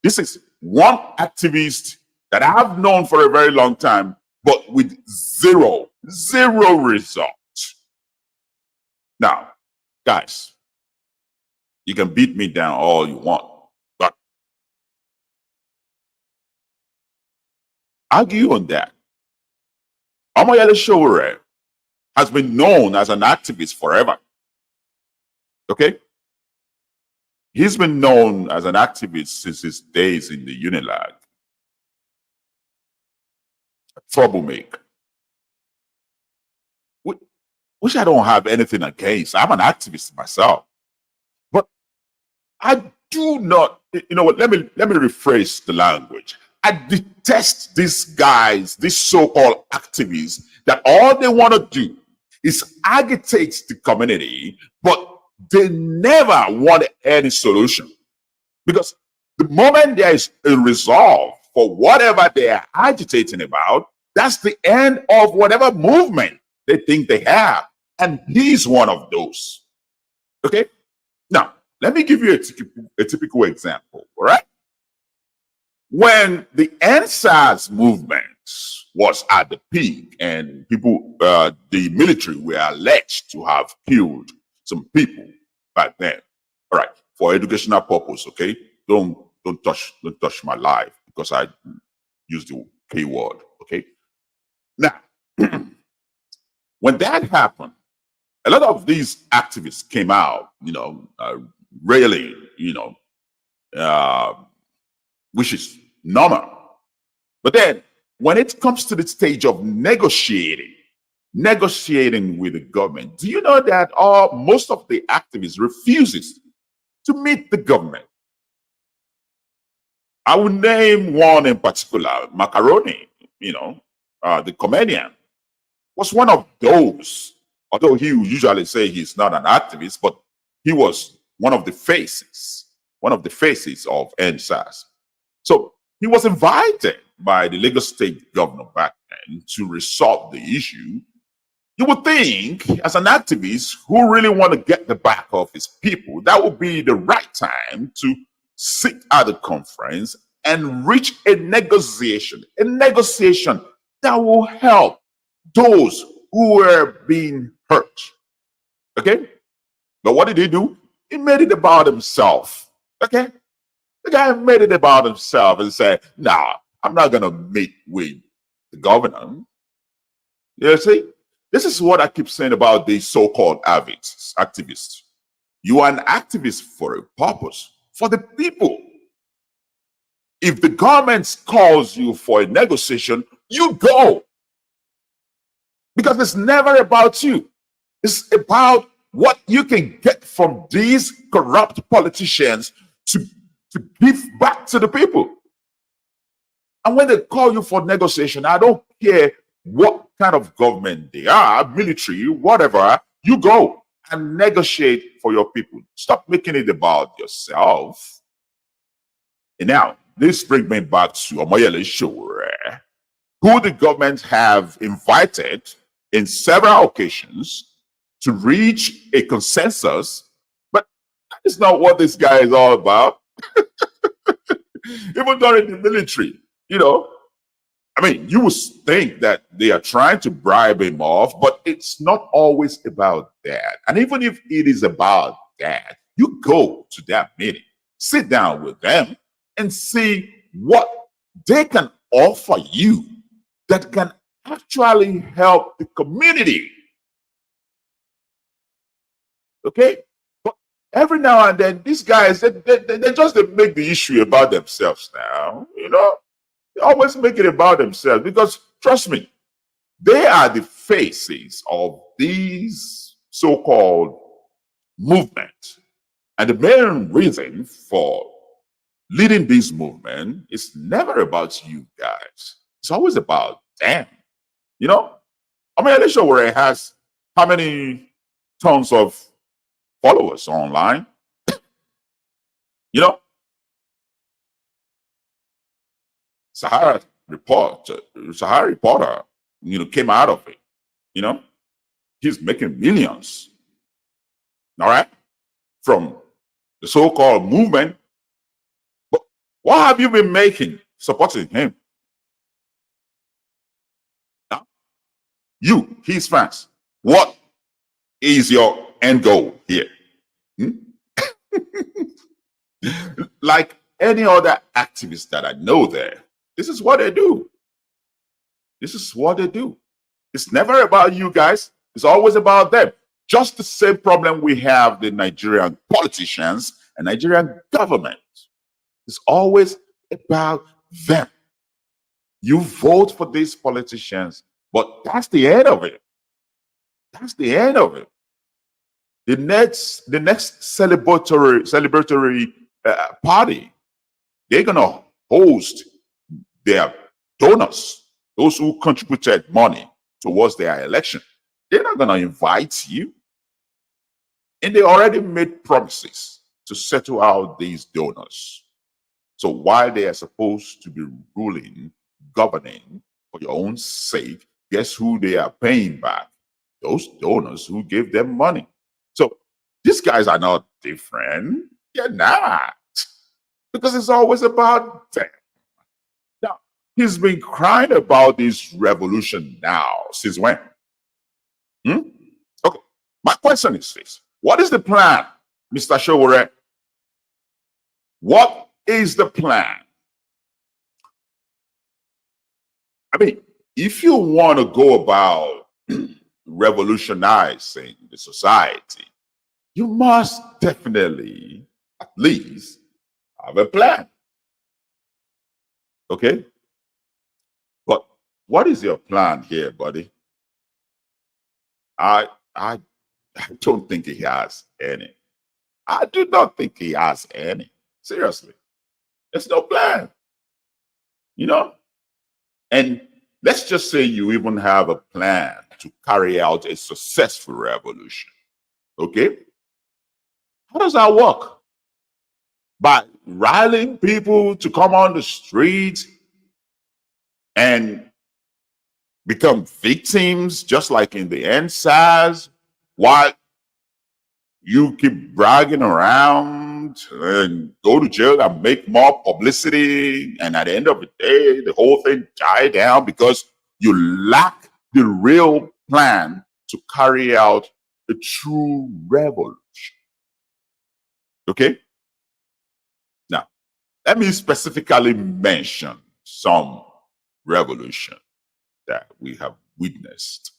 S6: This is one activist that I have known for a very long time, but with zero result. Now, guys, you can beat me down all you want, but argue on that. Omoyele Sowore has been known as an activist forever. Okay? He's been known as an activist since his days in the Unilag. A troublemaker. Which I don't have anything against. I'm an activist myself. But I do not, you know what, let me rephrase the language. I detest these guys, these so-called activists, that all they want to do is agitate the community, but they never want any solution. Because the moment there is a resolve for whatever they are agitating about, that's the end of whatever movement they think they have. And he's one of those. Okay? Now, let me give you a typical example, all right? When the NSAS movement was at the peak and people, the military were alleged to have killed some people back then. All right, for educational purpose, okay? Don't touch my life because I use the K word, okay? Now, when that happened, a lot of these activists came out, railing, which is normal. But then when it comes to the stage of negotiating with the government, do you know that most of the activists refuses to meet the government? I will name one in particular, Macaroni, the comedian, was one of those, although he usually say he's not an activist, but he was one of the faces of NSAS. So he was invited by the Lagos State governor back then to resolve the issue. You would think, as an activist who really want to get the back of his people, that would be the right time to sit at the conference and reach a negotiation that will help those who were being hurt. Okay? But what did he do? He made it about himself. Okay? The guy made it about himself and said, nah, I'm not going to meet with the governor. You see? This is what I keep saying about these so-called activists. You are an activist for a purpose, for the people. If the government calls you for a negotiation, you go. Because it's never about you. It's about what you can get from these corrupt politicians to give back to the people. And when they call you for negotiation, I don't care what kind of government they are, military, whatever, you go and negotiate for your people. Stop making it about yourself. And now, this brings me back to Omoyele Sowore, who the government have invited in several occasions to reach a consensus, but that is not what this guy is all about. Even during the military, I mean, you would think that they are trying to bribe him off, but it's not always about that. And even if it is about that, you go to that meeting, sit down with them and see what they can offer you that can actually help the community. Okay? But every now and then, these guys, they just make the issue about themselves now, They always make it about themselves because, trust me, they are the faces of these so-called movements. And the main reason for leading this movement is never about you guys. It's always about them, I mean, Alicia Ware has how many tons of followers online? You know, Sahara Reporter, came out of it. You know, he's making millions. All right, from the so-called movement. But what have you been making supporting him? Now, you, his fans, what is your end goal here? Hmm? Like any other activists that I know there, this is what they do. This is what they do. It's never about you guys. It's always about them. Just the same problem we have the Nigerian politicians and Nigerian government. It's always about them. You vote for these politicians, but that's the end of it. That's the end of it. The next celebratory party, they're gonna host their donors, those who contributed money towards their election. They're not gonna invite you, and they already made promises to settle out these donors. So while they are supposed to be ruling, governing for your own sake, guess who they are paying back? Those donors who gave them money. So these guys are not different. They're not. Because it's always about them. Now, he's been crying about this revolution now. Since when? Okay. My question is this. What is the plan, Mr. Showore? What is the plan? I mean, if you want to go about revolutionizing the society, you must definitely, at least, have a plan. Okay? But what is your plan here, buddy? I don't think he has any. I do not think he has any. Seriously. There's no plan. You know? And let's just say you even have a plan to carry out a successful revolution. Okay? How does that work? By rallying people to come on the street and become victims, just like in the NSAS, while you keep bragging around and go to jail and make more publicity. And at the end of the day, the whole thing died down because you lack the real plan to carry out a true revolution. Okay? Now, let me specifically mention some revolution that we have witnessed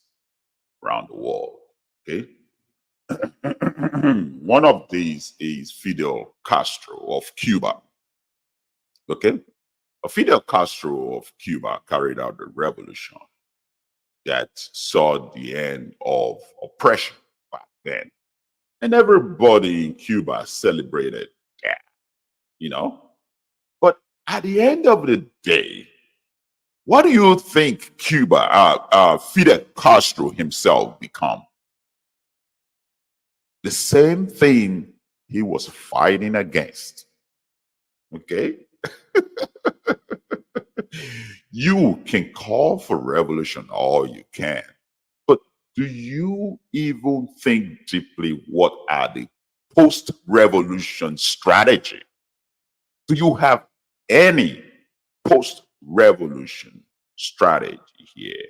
S6: around the world. Okay? One of these is Fidel Castro of Cuba. Okay? Fidel Castro of Cuba carried out a revolution that saw the end of oppression back then. And everybody in Cuba celebrated that, you know? But at the end of the day, what do you think Fidel Castro himself become? The same thing he was fighting against. Okay? You can call for revolution all you can, but do you even think deeply what are the post-revolution strategy? Do you have any post-revolution strategy here?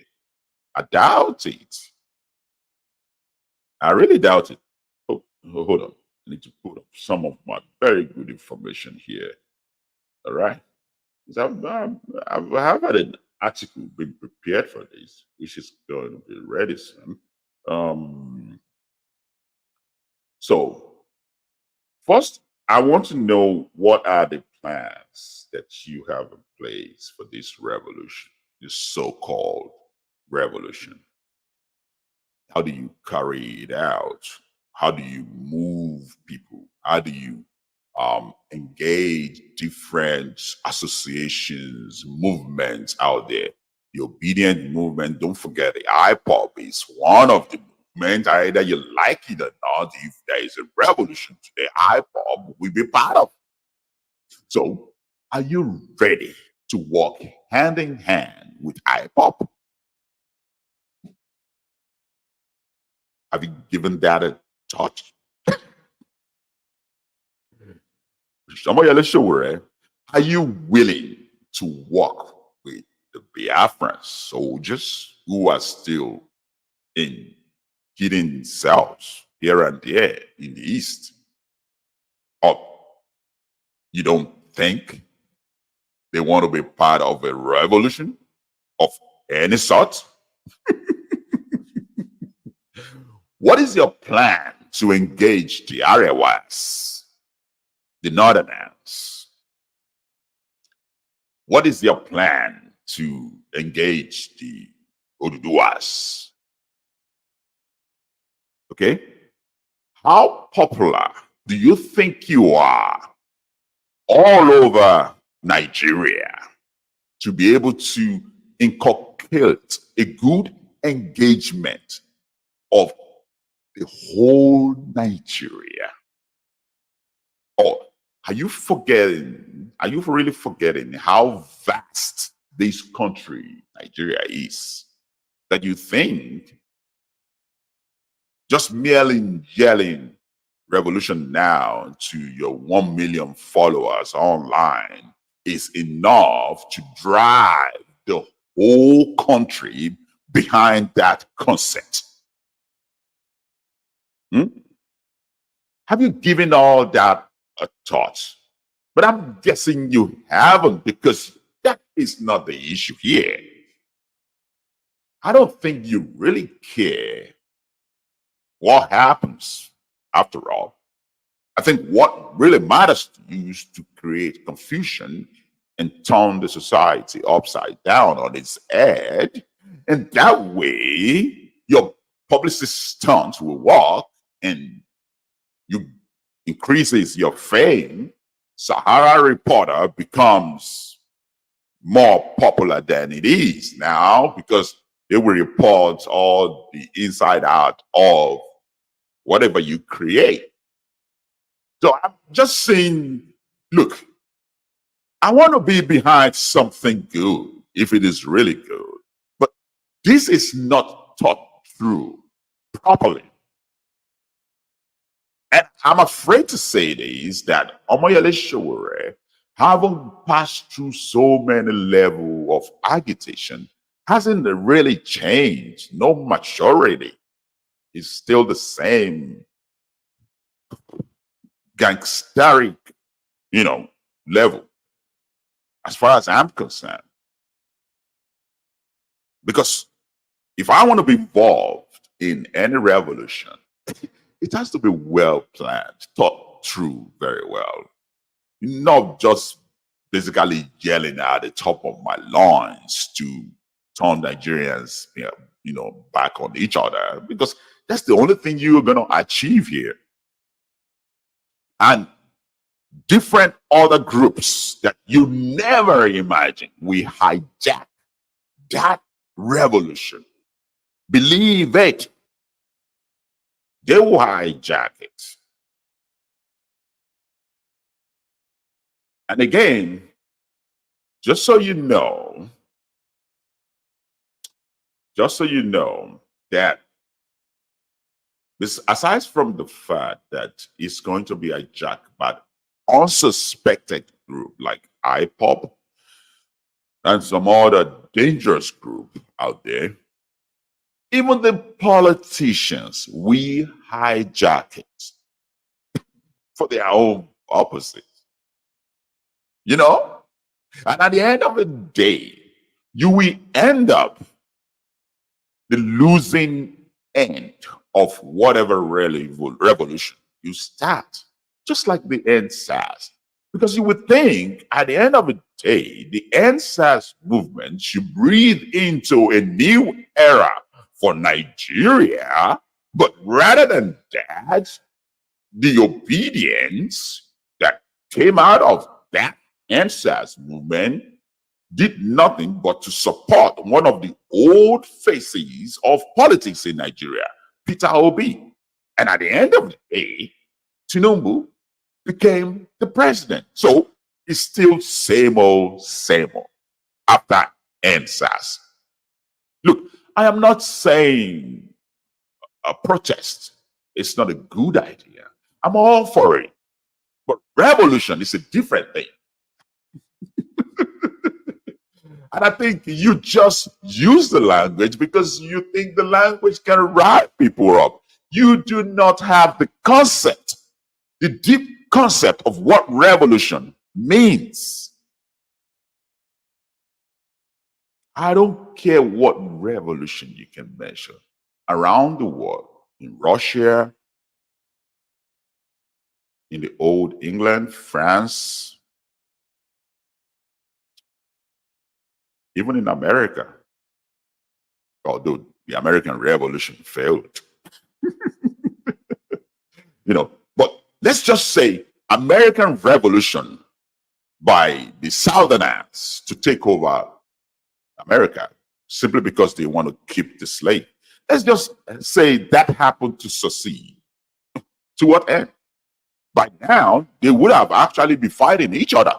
S6: I doubt it. I really doubt it. Oh, hold on. I need to put up some of my very good information here. All right. I've had an article being prepared for this, which is going to be ready soon. So, first, I want to know what are the plans that you have in place for this revolution, this so-called revolution. How do you carry it out? How do you move people? How do you engage different associations, movements out there? the obedient movement. Don't forget the IPOB is one of the movements, either you like it or not. If there is a revolution today, IPOB will be part of it. So are you ready to walk hand in hand with IPOB? Have you given that a thought? Are you willing to walk with the Biafran soldiers who are still in hidden cells here and there in the East? Or you don't think they want to be part of a revolution of any sort? What is your plan to engage the Arewas, the Northerners? What is your plan to engage the Oduduwas? Okay? How popular do you think you are all over Nigeria to be able to inculcate a good engagement of the whole Nigeria? Or are you forgetting, are you really forgetting how vast this country, Nigeria, is? That you think just merely yelling revolution now to your 1 million followers online is enough to drive the whole country behind that concept? Have you given all that a thought? But I'm guessing you haven't, because that is not the issue here. I don't think you really care what happens after all. I think what really matters to you is to create confusion and turn the society upside down on its head. And that way, your publicity stunts will work and you increases your fame. Sahara Reporter becomes more popular than it is now, because they will report all the inside out of whatever you create. So I'm just saying, look, I want to be behind something good if it is really good, but this is not thought through properly. And I'm afraid to say this, that Omoyele Sowore, having passed through so many levels of agitation, hasn't really changed, no maturity. He's still the same gangsteric, level, as far as I'm concerned. Because if I want to be involved in any revolution, it has to be well planned, thought through very well. Not just basically yelling at the top of my lungs to turn Nigerians, back on each other, because that's the only thing you're going to achieve here. And different other groups that you never imagined we hijack that revolution. Believe it. They will hijack it. And again, just so you know that this, aside from the fact that it's going to be hijacked by unsuspected group like IPOB and some other dangerous group out there, even the politicians, we hijack it for their own purposes. And at the end of the day, you will end up the losing end of whatever revolution you start, just like the NSAS. Because you would think at the end of the day, the NSAS movement should breathe into a new era for Nigeria, but rather than that, the obedience that came out of that NSAS movement did nothing but to support one of the old faces of politics in Nigeria, Peter Obi. And at the end of the day, Tinubu became the president. So it's still same old after NSAS. Look, I am not saying a protest is not a good idea. I'm all for it. But revolution is a different thing. And I think you just use the language because you think the language can rile people up. You do not have the concept, the deep concept of what revolution means. I don't care what revolution you can measure around the world, in Russia, in the old England, France, even in America, although the American Revolution failed. But let's just say American Revolution by the Southerners to take over America simply because they want to keep the slave. Let's just say that happened to succeed. To what end? By now, they would have actually been fighting each other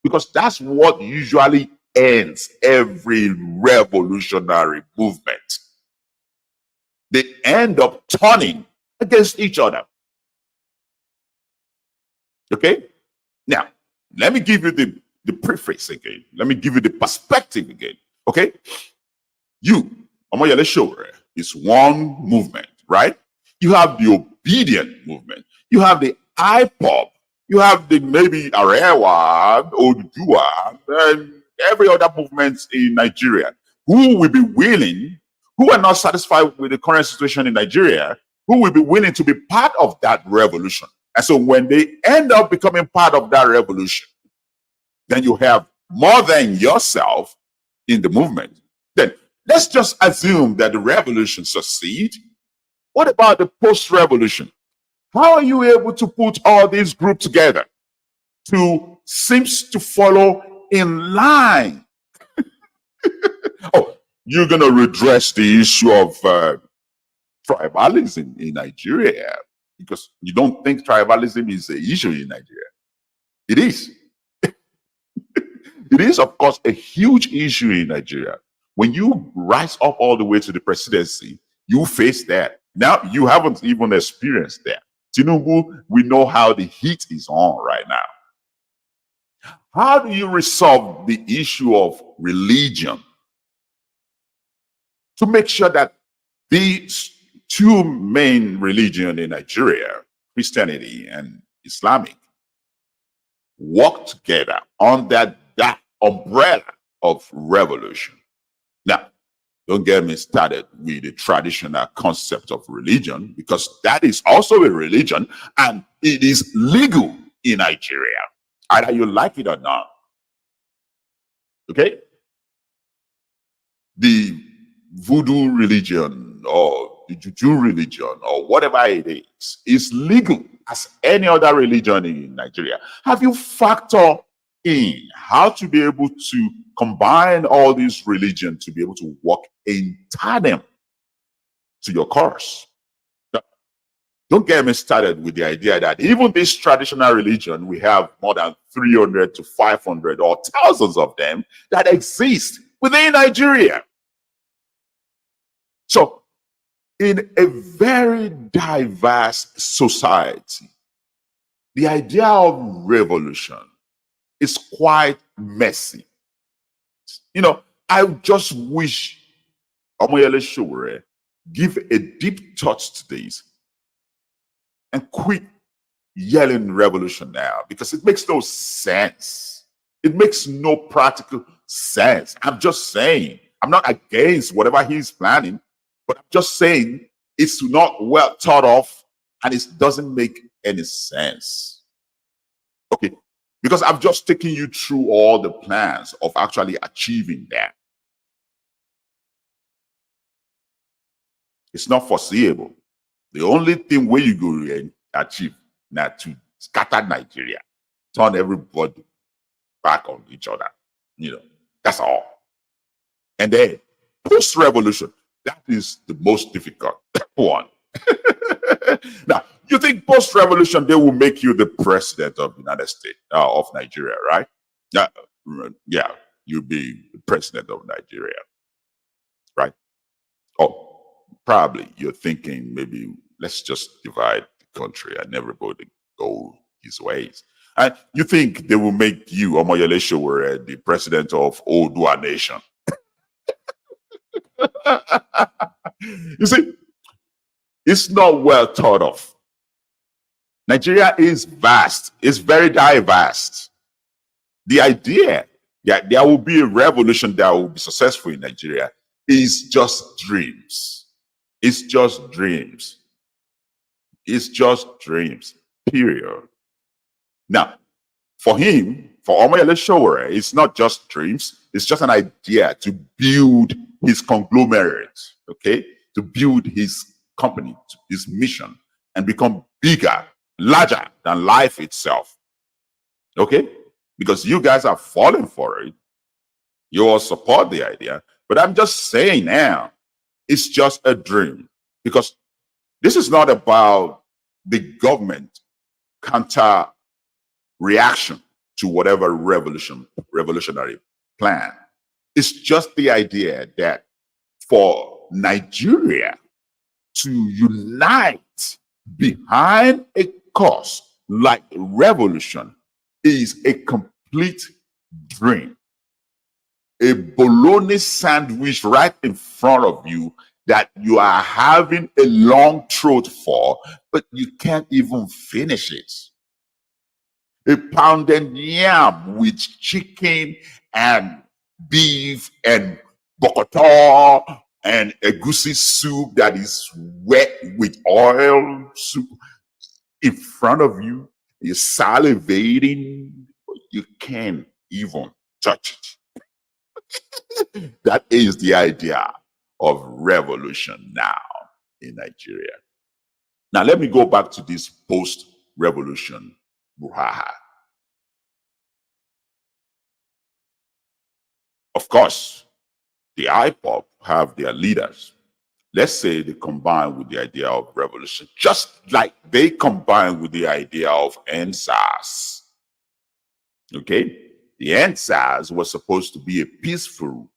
S6: because that's what usually ends every revolutionary movement. They end up turning against each other. Okay? Now, let me give you the preface again. Let me give you the perspective again. Okay? You, Omoyele Sowore, is one movement, right? You have the obedient movement. You have the IPOB. You have the maybe Arewa, Odua, and every other movement in Nigeria who will be willing, who are not satisfied with the current situation in Nigeria, who will be willing to be part of that revolution. And so when they end up becoming part of that revolution, then you have more than yourself in the movement. Then let's just assume that the revolution succeeds. What about the post-revolution? How are you able to put all these groups together to seems to follow in line? Oh, you're going to redress the issue of tribalism in Nigeria because you don't think tribalism is an issue in Nigeria. It is. It is, of course, a huge issue in Nigeria. When you rise up all the way to the presidency, you face that. Now, you haven't even experienced that. Tinubu, we know how the heat is on right now. How do you resolve the issue of religion to make sure that these two main religions in Nigeria, Christianity and Islamic, work together under that umbrella of revolution? Now, don't get me started with the traditional concept of religion, because that is also a religion and it is legal in Nigeria, either you like it or not. Okay? The voodoo religion or the juju religion or whatever it is legal as any other religion in Nigeria. Have you factored in how to be able to combine all these religions to be able to work in tandem to your cause? Now, don't get me started with the idea that even this traditional religion, we have more than 300 to 500 or thousands of them that exist within Nigeria. So, in a very diverse society, the idea of revolution is quite messy. I just wish Omoyele Sowore give a deep thought to this and quit yelling revolution now, because it makes no sense. It makes no practical sense. I'm just saying, I'm not against whatever he's planning, but I'm just saying it's not well thought of and it doesn't make any sense. Okay, because I've just taken you through all the plans of actually achieving that. It's not foreseeable. The only thing where you go and achieve now to scatter Nigeria, turn everybody back on each other. That's all. And then post-revolution, that is the most difficult one. Now, you think post-revolution, they will make you the president of the United States, of Nigeria, right? Yeah, you'll be the president of Nigeria, right? Oh, probably you're thinking maybe let's just divide the country and everybody go his ways. And you think they will make you, Omoyele Sowore, the president of Odua Nation. You see, it's not well thought of. Nigeria is vast. It's very diverse. The idea that there will be a revolution that will be successful in Nigeria is just dreams. It's just dreams. It's just dreams, period. Now, for him, for Omoyele Sowore, it's not just dreams. It's just an idea to build his conglomerate, okay? To build his company, his mission, and become bigger, larger than life itself, okay? Because you guys are falling for it. You all support the idea. But I'm just saying now, it's just a dream. Because this is not about the government counter reaction to whatever revolutionary plan. It's just the idea that for Nigeria to unite behind a cause like revolution is a complete dream. A bologna sandwich right in front of you that you are having a long throat for, but you can't even finish it. A pounded yam with chicken and beef and bokota and egusi soup that is wet with oil soup in front of you. You're salivating, but you can't even touch it. That is the idea of revolution now in Nigeria. Now, let me go back to this post-revolution brouhaha. Of course, the IPOP have their leaders. Let's say they combine with the idea of revolution, just like they combine with the idea of NSAS. Okay? The NSAS was supposed to be a peaceful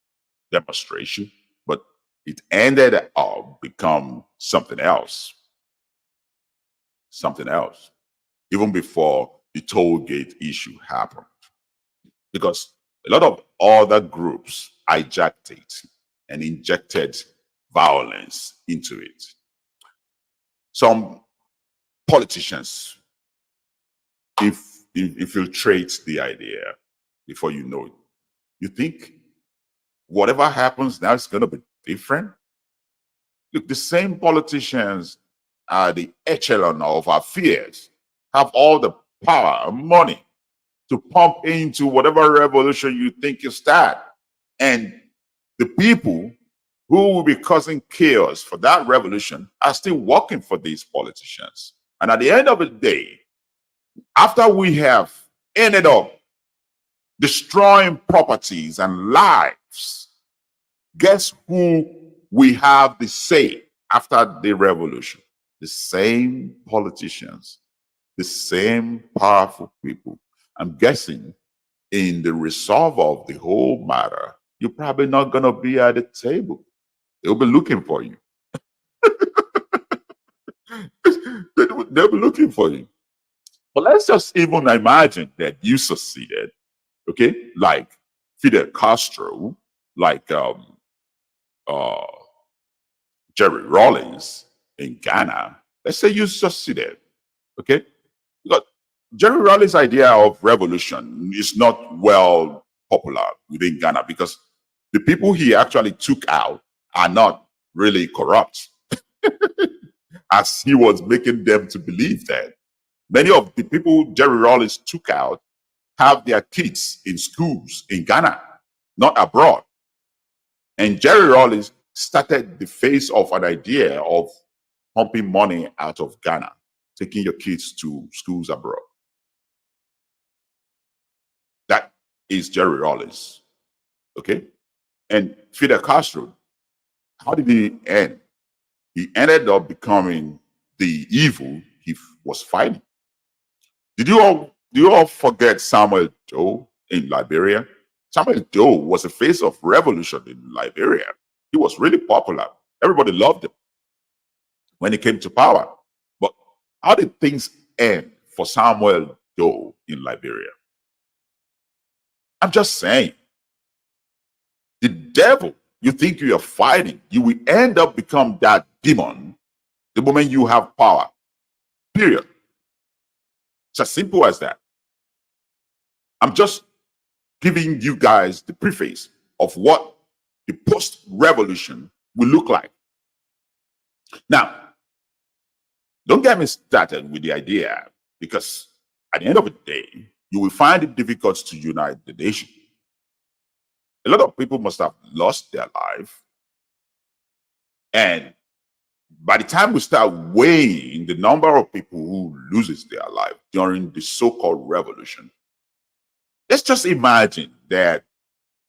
S6: demonstration, but it ended up become something else. Something else. Even before the toll gate issue happened. Because a lot of other groups hijacked it and injected violence into it. Some politicians infiltrate the idea before you know it. You think whatever happens now is going to be different? Look, the same politicians are the echelon of our fears, have all the power and money to pump into whatever revolution you think you start. And the people who will be causing chaos for that revolution are still working for these politicians. And at the end of the day, after we have ended up destroying properties and lives, guess who we have the say after the revolution? The same politicians, the same powerful people. I'm guessing in the resolve of the whole matter, you're probably not going to be at the table. They'll be looking for you. They'll be looking for you. But let's just even imagine that you succeeded, okay? Like Fidel Castro, like Jerry Rawlings in Ghana. Let's say you succeeded, okay? Because Jerry Rawlings' idea of revolution is not well popular within Ghana because the people he actually took out are not really corrupt, as he was making them to believe that. Many of the people Jerry Rawlings took out have their kids in schools in Ghana, not abroad. And Jerry Rawlings started the phase of an idea of pumping money out of Ghana, taking your kids to schools abroad. That is Jerry Rawlings. Okay? And Fidel Castro, how did he end? He ended up becoming the evil he was fighting. Do you all forget Samuel Doe in Liberia? Samuel Doe was the face of revolution in Liberia. He was really popular. Everybody loved him when he came to power. But how did things end for Samuel Doe in Liberia? I'm just saying, the devil you think you are fighting, you will end up become that demon the moment you have power. Period. It's as simple as that. I'm just giving you guys the preface of what the post-revolution will look like. Now, don't get me started with the idea, because at the end of the day, you will find it difficult to unite the nation. A lot of people must have lost their life. And by the time we start weighing the number of people who loses their life during the so-called revolution, let's just imagine that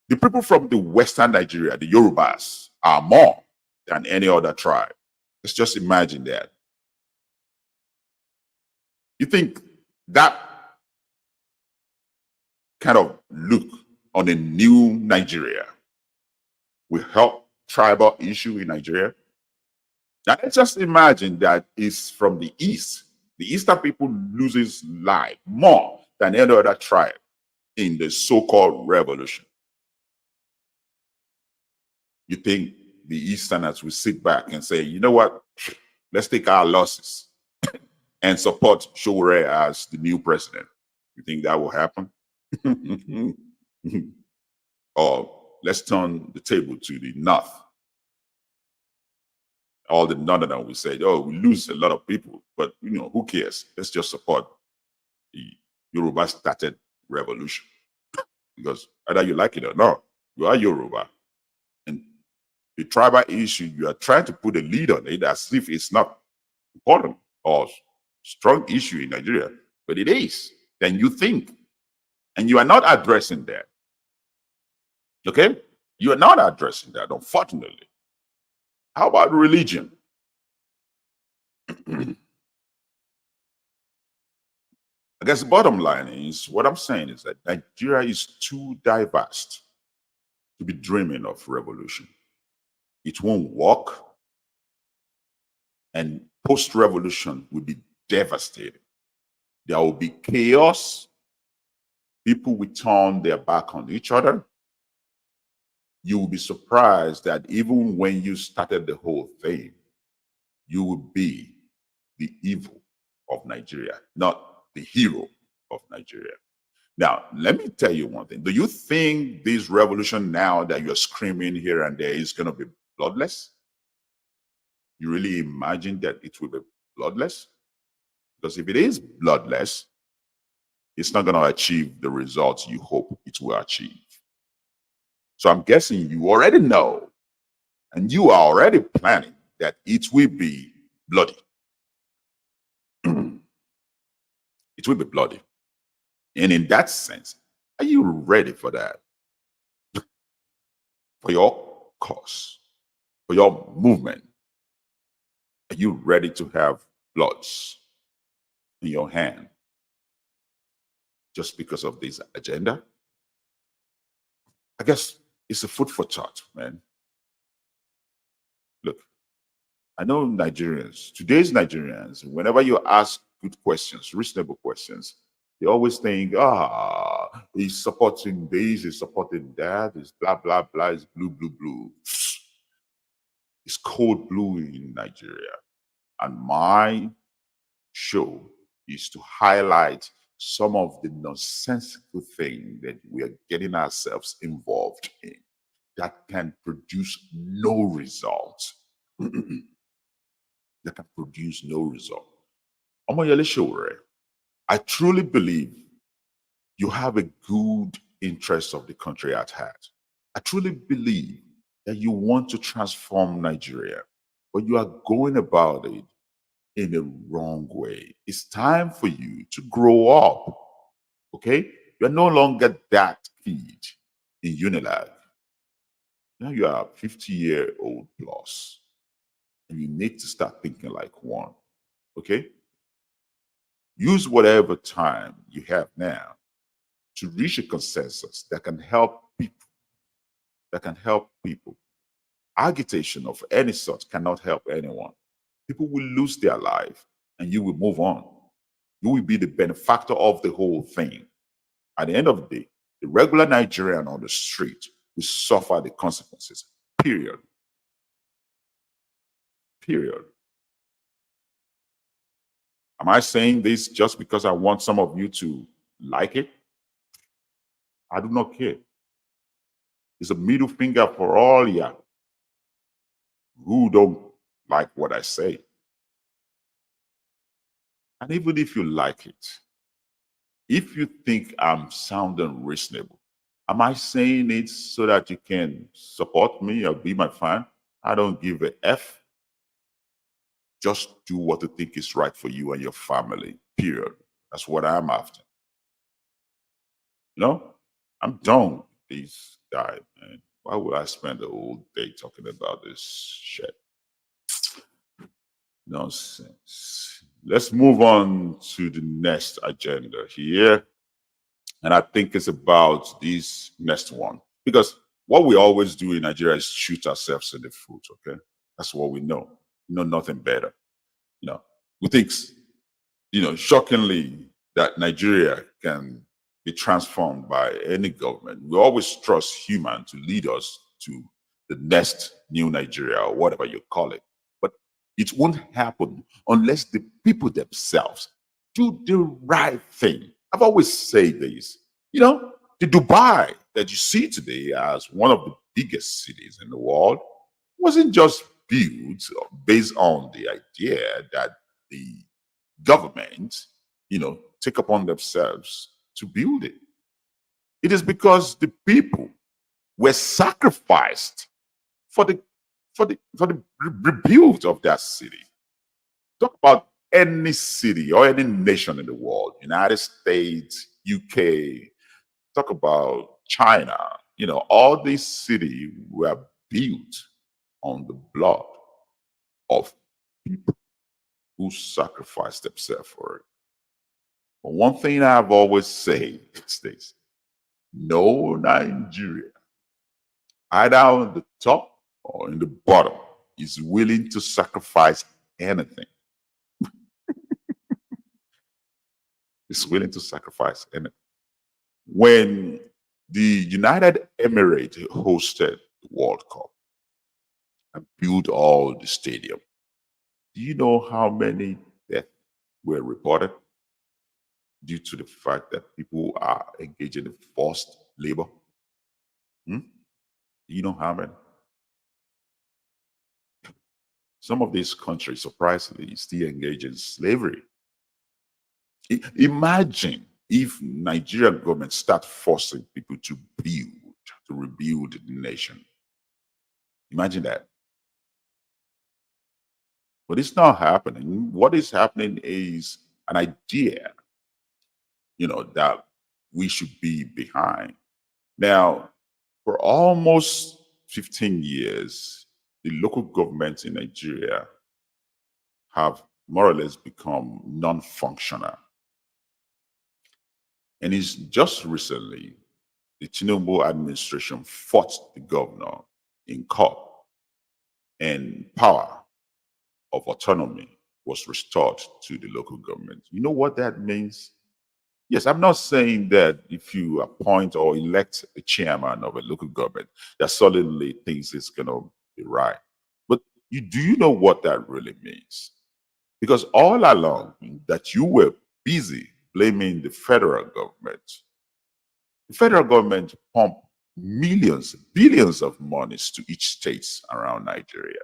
S6: the people from the Western Nigeria, the Yorubas, are more than any other tribe. Let's just imagine that. You think that kind of look on a new Nigeria will help tribal issue in Nigeria? Now let's just imagine that it's from the East. The Eastern people loses life more than any other tribe in the so-called revolution. You think the Easterners will sit back and say, you know what, let's take our losses and support Showore as the new president? You think that will happen? Or let's turn the table to the North. All the Northerners will say, oh, we lose a lot of people, but who cares? Let's just support the Yoruba started revolution. Because either you like it or not, you are Yoruba. And the tribal issue, you are trying to put a lead on it as if it's not important or strong issue in Nigeria, but it is. Then you think, and you are not addressing that. Okay? You are not addressing that, unfortunately. How about religion? I guess the bottom line is, what I'm saying is that Nigeria is too diverse to be dreaming of revolution. It won't work, and post-revolution will be devastating. There will be chaos. People will turn their back on each other. You will be surprised that even when you started the whole thing, you will be the evil of Nigeria, not the hero of Nigeria. Now, let me tell you one thing. Do you think this revolution now that you're screaming here and there is going to be bloodless? You really imagine that it will be bloodless? Because if it is bloodless, it's not going to achieve the results you hope it will achieve. So I'm guessing you already know, and you are already planning that it will be bloody. It will be bloody. And in that sense, are you ready for that? For your cause, for your movement? Are you ready to have bloods in your hand just because of this agenda? I guess it's a food for thought, man. Look, I know Nigerians, today's Nigerians, whenever you ask good questions, reasonable questions, they always think, he's supporting this, he's supporting that, it's blah, blah, blah, it's blue, blue, blue. It's cold blue in Nigeria. And my show is to highlight some of the nonsensical things that we are getting ourselves involved in that can produce no result. That can produce no result. Omoyele Showore, I truly believe you have a good interest of the country at heart. I truly believe that you want to transform Nigeria, but you are going about it in a wrong way. It's time for you to grow up, okay? You're no longer that kid in Unilag. Now you are 50-year-old plus, and you need to start thinking like one. Okay? Use whatever time you have now to reach a consensus that can help people. That can help people. Agitation of any sort cannot help anyone. People will lose their life and you will move on. You will be the benefactor of the whole thing. At the end of the day, the regular Nigerian on the street will suffer the consequences. Period. Period. Am I saying this just because I want some of you to like it? I do not care. It's a middle finger for all ya who don't like what I say. And even if you like it, if you think I'm sounding reasonable, am I saying it so that you can support me or be my fan? I don't give a F. Just do what you think is right for you and your family, period. That's what I'm after. You know, I'm done with this guy, man. Why would I spend the whole day talking about this shit? Nonsense. Let's move on to the next agenda here. And I think it's about this next one. Because what we always do in Nigeria is shoot ourselves in the foot, okay? That's what we know. We know nothing better. You know, we think, shockingly, that Nigeria can be transformed by any government. We always trust human to lead us to the next new Nigeria or whatever you call it. But it won't happen unless the people themselves do the right thing. I've always said this. The Dubai that you see today as one of the biggest cities in the world wasn't just built based on the idea that the government, take upon themselves to build it. It is because the people were sacrificed for the rebuild of that city. Talk about any city or any nation in the world, United States, UK, talk about China, all these cities were built on the blood of people who sacrificed themselves for it. But one thing I've always said is this: no Nigeria, either on the top or in the bottom, is willing to sacrifice anything. Is willing to sacrifice anything. When the United Emirates hosted the World Cup and built all the stadium, do you know how many deaths were reported due to the fact that people are engaging in forced labor? Do you know how many? Some of these countries, surprisingly, still engage in slavery. Imagine if Nigerian government start forcing people to rebuild the nation. Imagine that. But it's not happening. What is happening is an idea, that we should be behind. Now, for almost 15 years, the local governments in Nigeria have more or less become non-functional. And it's just recently the Tinubu administration fought the governor in court, and power of autonomy was restored to the local government. You know what that means? Yes, I'm not saying that if you appoint or elect a chairman of a local government, that suddenly things is going to be right. But do you know what that really means? Because all along that you were busy blaming the federal government. The federal government pumped millions, billions of monies to each state around Nigeria.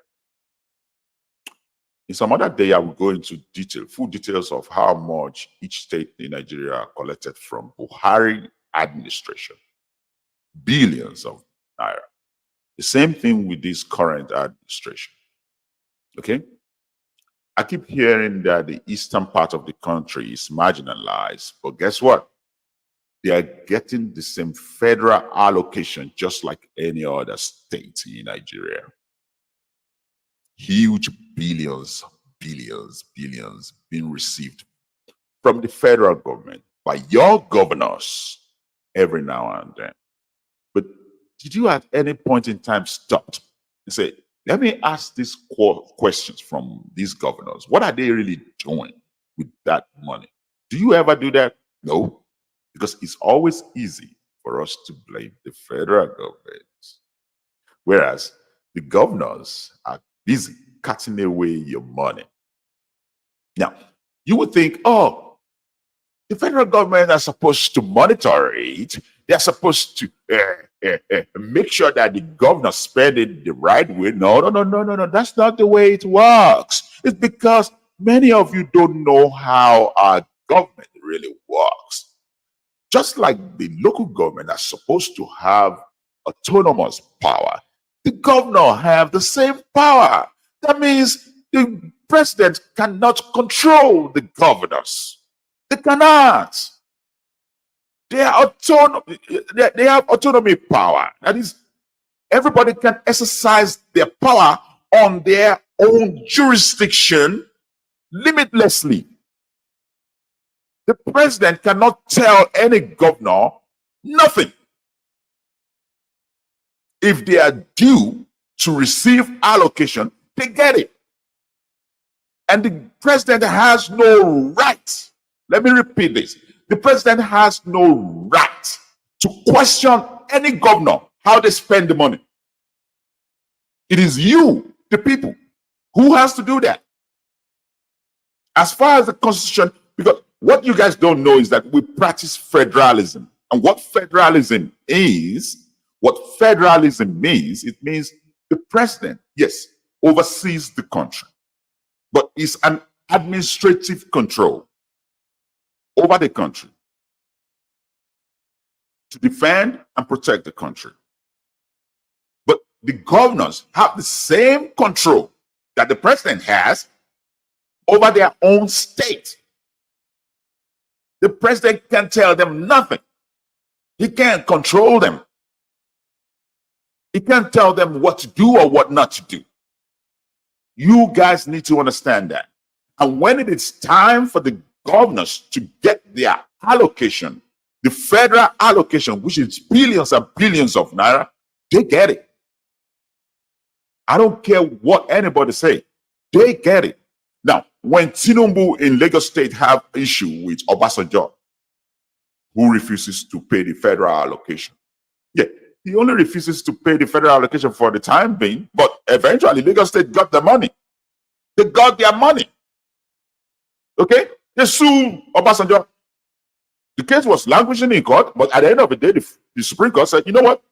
S6: In some other day, I will go into full details of how much each state in Nigeria collected from Buhari administration. Billions of naira. The same thing with this current administration. Okay? I keep hearing that the eastern part of the country is marginalized, but guess what? They are getting the same federal allocation just like any other state in Nigeria. Huge billions being received from the federal government by your governors every now and then. But did you at any point in time stop and say, let me ask these questions from these governors? What are they really doing with that money? Do you ever do that? No, because it's always easy for us to blame the federal government. Whereas the governors are busy cutting away your money. Now, you would think, oh, the federal government are supposed to monitor it. They're supposed to make sure that the governor spend it the right way. No. That's not the way it works. It's because many of you don't know how our government really works. Just like the local government are supposed to have autonomous power, the governor have the same power. That means the president cannot control the governors. They cannot. They have autonomy power. That is, everybody can exercise their power on their own jurisdiction limitlessly. The president cannot tell any governor nothing. If they are due to receive allocation, they get it. And the president has no right. Let me repeat this. The president has no right to question any governor how they spend the money. It is you, the people, who has to do that. As far as the Constitution, because what you guys don't know is that we practice federalism. And what federalism means, it means the president, yes, oversees the country, but it's an administrative control over the country to defend and protect the country. But the governors have the same control that the president has over their own state. The president can't tell them nothing. He can't control them. He can't tell them what to do or what not to do. You guys need to understand that. And when it is time for the governors to get their allocation, the federal allocation, which is billions and billions of naira, they get it. I don't care what anybody say. They get it. Now, when Tinubu in Lagos State have issue with Obasanjo, who refuses to pay the federal allocation. Yeah, he only refuses to pay the federal allocation for the time being, but eventually Lagos State got the money. They got their money. Okay? They sued Obasanjo. The case was languishing in court, but at the end of the day, the Supreme Court said, you know what?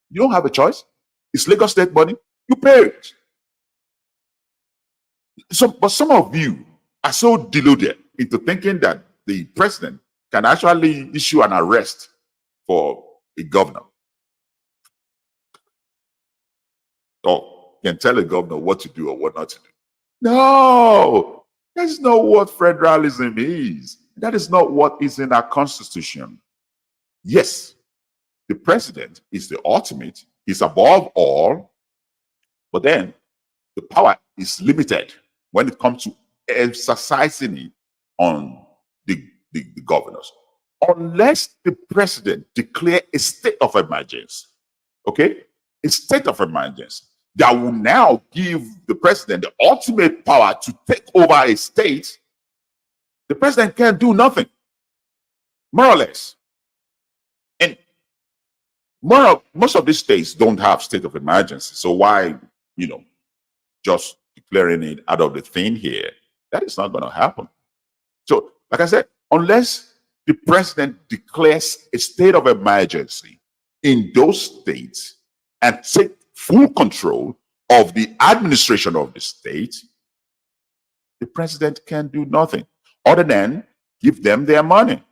S6: You don't have a choice. It's Lagos State money. You pay it. But some of you are so deluded into thinking that the president can actually issue an arrest for a governor, or can tell a governor what to do or what not to do. No, that's not what federalism is. That is not what is in our Constitution. Yes, the president is the ultimate, he's above all, but then the power is limited when it comes to exercising it on the governors. Unless the president declare a state of emergency, okay? A state of emergency that will now give the president the ultimate power to take over a state, the president can't do nothing, more or less. And most of these states don't have state of emergency, so why, just declaring it out of the thin here? That is not going to happen. So, like I said, unless the president declares a state of emergency in those states and take full control of the administration of the state, the president can do nothing other than give them their money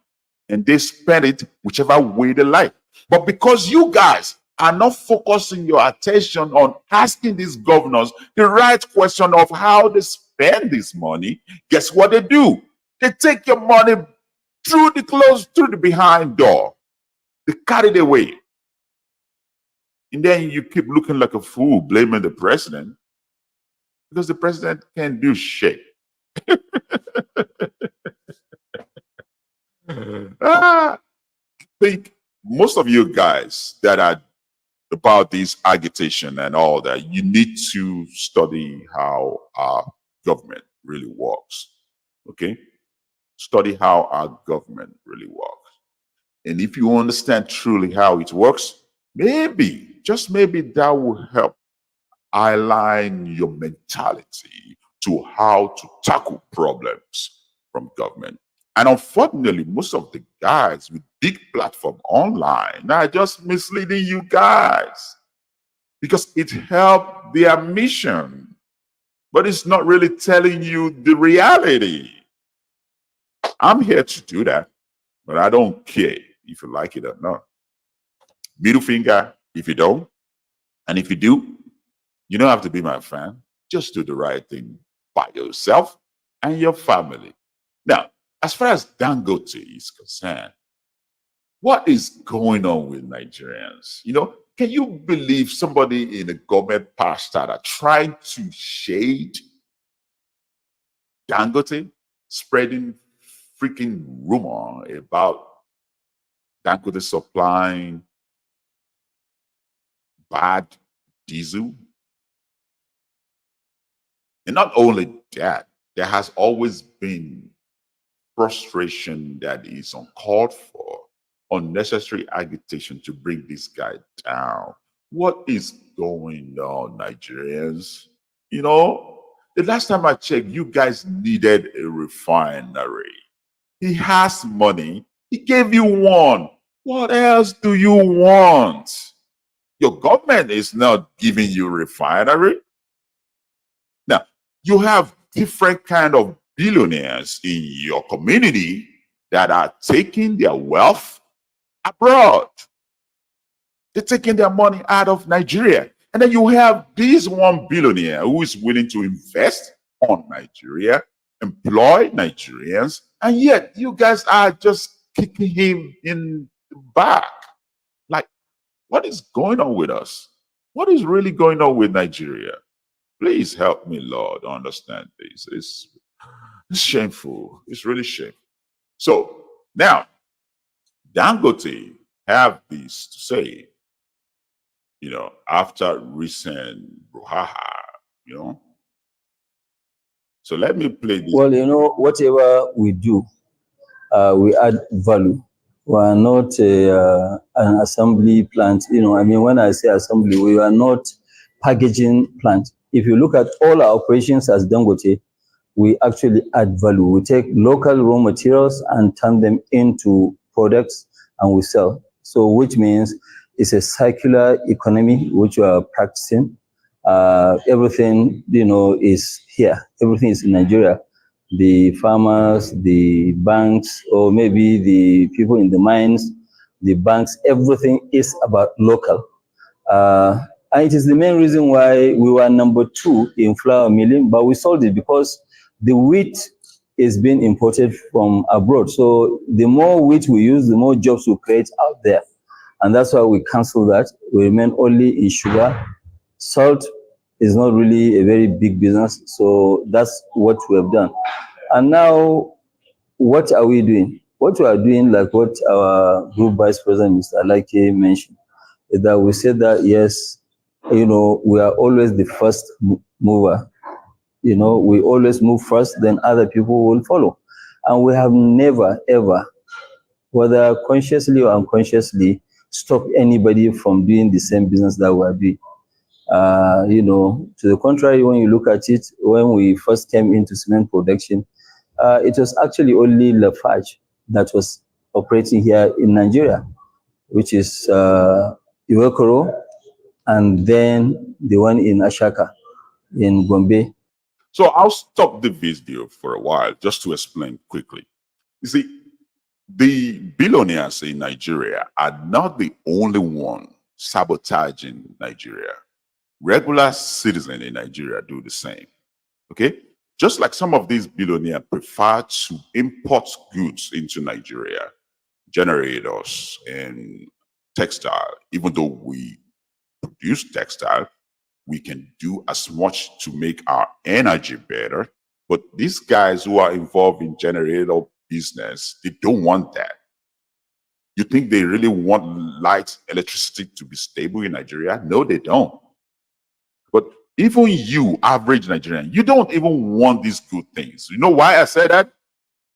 S6: and they spend it whichever way they like. But because you guys are not focusing your attention on asking these governors the right question of how they spend this money, guess what they do? They take your money through the behind door. They carried away. And then you keep looking like a fool, blaming the president, because the president can't do shit. I think most of you guys that are about this agitation and all that, you need to study how our government really works. Okay? Study how our government really works. And if you understand truly how it works, maybe, just maybe, that will help align your mentality to how to tackle problems from government. And unfortunately, most of the guys with big platform online are just misleading you guys because it helped their mission, but it's not really telling you the reality. I'm here to do that, but I don't care if you like it or not. Middle finger if you don't, and if you do, you don't have to be my fan. Just do the right thing by yourself and your family. Now, as far as Dangote is concerned, what is going on with Nigerians? You know, can you believe somebody in a government parastatal trying to shade Dangote, spreading freaking rumor about Dangote supplying bad diesel? And not only that, there has always been frustration that is uncalled for, unnecessary agitation to bring this guy down. What is going on, Nigerians? You know, the last time I checked, you guys needed a refinery. He has money. He gave you one. What else do you want? Your government is not giving you refinery. Now, you have different kind of billionaires in your community that are taking their wealth abroad. They're taking their money out of Nigeria. And then you have this one billionaire who is willing to invest on Nigeria, employ Nigerians, and yet you guys are just kicking him in the back. Like, what is going on with us? What is really going on with Nigeria? Please help me, Lord, understand this. It's shameful. It's really shameful. So now, Dangote have this to say, you know, after recent brouhaha, you know. So let me play this.
S21: Well, you know, whatever we do, we add value. We are not an assembly plant. You know, I mean, when I say assembly, we are not packaging plant. If you look at all our operations as Dangote, we actually add value. We take local raw materials and turn them into products and we sell. So which means it's a circular economy which we are practicing. Everything, you know, is here. Everything is in Nigeria. The farmers, the banks, or maybe the people in the mines, the banks, everything is about local. And it is the main reason why we were number 2 in flour milling, but we sold it because the wheat is being imported from abroad. So the more wheat we use, the more jobs we create out there. And that's why we cancel that. We remain only in sugar. Salt is not really a very big business. So that's what we have done. And now, what are we doing? What we are doing, like what our group vice president, Mr. Alake, mentioned, is that we said that, yes, you know, we are always the first mover. You know, we always move first, then other people will follow. And we have never, ever, whether consciously or unconsciously, stopped anybody from doing the same business that we are doing. You know, to the contrary, when you look at it, when we first came into cement production, it was actually only Lafarge that was operating here in Nigeria, which is Iwekoro, and then the one in Ashaka in Gombe.
S6: So I'll stop the video for a while just to explain quickly. You see, the billionaires in Nigeria are not the only one sabotaging Nigeria. Regular citizens in Nigeria do the same. Okay? Just like some of these billionaires prefer to import goods into Nigeria, generators and textile, even though we produce textile, we can do as much to make our energy better. But these guys who are involved in generator business, they don't want that. You think they really want light electricity to be stable in Nigeria? No, they don't. But even you, average Nigerian, you don't even want these good things. You know why I said that?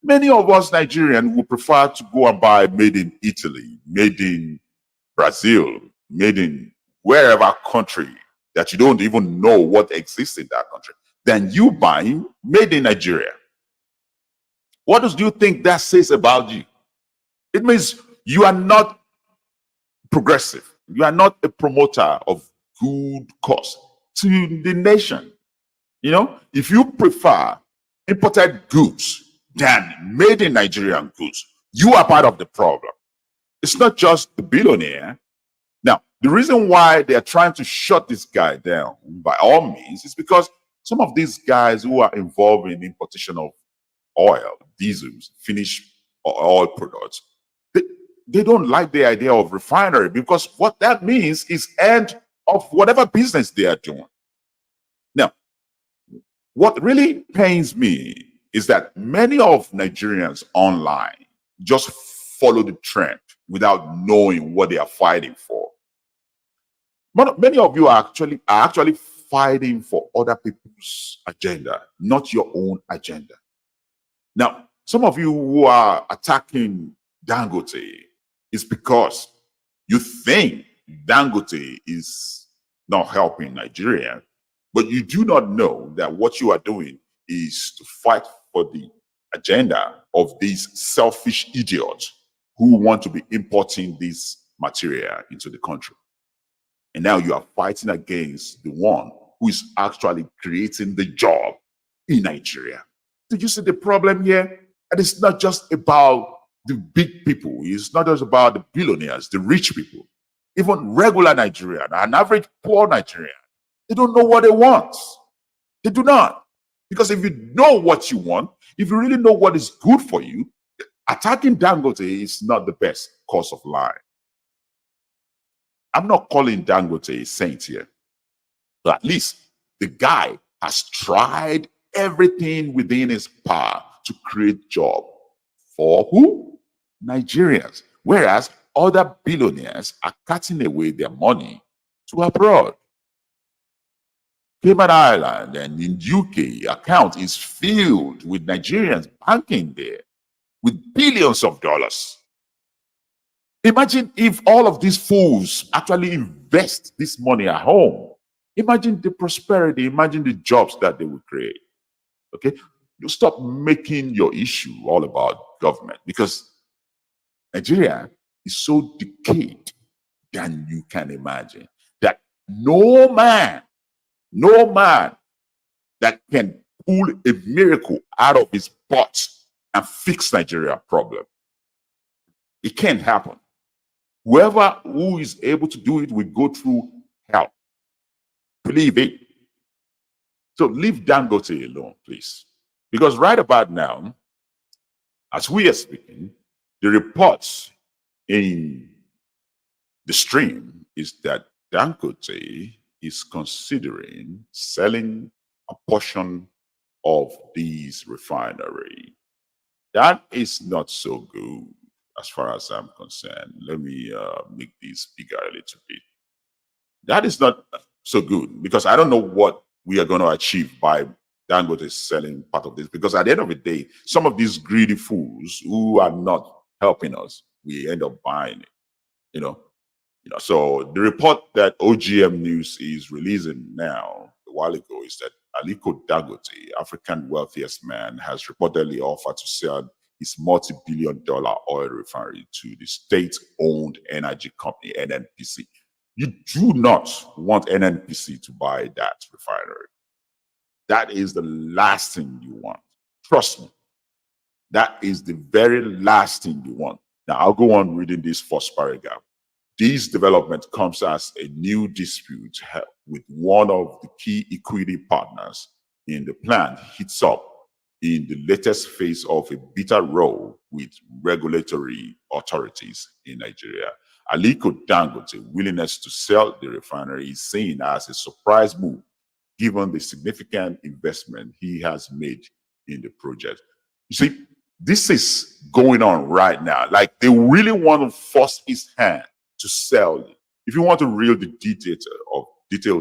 S6: Many of us Nigerians would prefer to go and buy made in Italy, made in Brazil, made in wherever country that you don't even know what exists in that country, than you buying made in Nigeria. What do you think that says about you? It means you are not progressive. You are not a promoter of good cause to the nation. You know, if you prefer imported goods than made in Nigerian goods, you are part of the problem. It's not just the billionaire. Now, the reason why they are trying to shut this guy down by all means is because some of these guys who are involved in importation of oil, diesels, finished oil products, they don't like the idea of refinery, because what that means is end of whatever business they are doing. Now, what really pains me is that many of Nigerians online just follow the trend without knowing what they are fighting for. Many of you are actually fighting for other people's agenda, not your own agenda. Now, some of you who are attacking Dangote is because you think Dangote is not helping Nigeria, but you do not know that what you are doing is to fight for the agenda of these selfish idiots who want to be importing this material into the country. And now you are fighting against the one who is actually creating the job in Nigeria. Did you see the problem here? And it's not just about the big people. It's not just about the billionaires, the rich people. Even regular Nigerian, an average poor Nigerian, they don't know what they want. They do not. Because if you know what you want, if you really know what is good for you, attacking Dangote is not the best course of line. I'm not calling Dangote a saint here, but at least the guy has tried everything within his power to create job for who? Nigerians. Whereas other billionaires are cutting away their money to abroad. Cayman Island and in UK, account is filled with Nigerians banking there with billions of dollars. Imagine if all of these fools actually invest this money at home. Imagine the prosperity, imagine the jobs that they will create. Okay? You stop making your issue all about government, because Nigeria is so decayed than you can imagine that no man that can pull a miracle out of his butt and fix Nigeria problem. It can't happen. Whoever who is able to do it will go through hell. Believe it. So leave Dangote alone, please. Because right about now, as we are speaking, the reports in the stream is that Dangote is considering selling a portion of these refinery. That is not so good as far as I'm concerned. Let me make this bigger a little bit. That is not so good, because I don't know what we are going to achieve by Dangote selling part of this, because at the end of the day, some of these greedy fools who are not helping us, we end up buying it, you know. So the report that OGM News is releasing now, a while ago, is that Aliko Dangote, African wealthiest man, has reportedly offered to sell his multi-billion-dollar oil refinery to the state-owned energy company, NNPC. You do not want NNPC to buy that refinery. That is the last thing you want. Trust me. That is the very last thing you want. Now, I'll go on reading this first paragraph. This development comes as a new dispute with one of the key equity partners in the plant heats up in the latest phase of a bitter row with regulatory authorities in Nigeria. Aliko Dangote's willingness to sell the refinery is seen as a surprise move, given the significant investment he has made in the project. You see, this is going on right now. Like, they really want to force his hand to sell it. If you want to read the details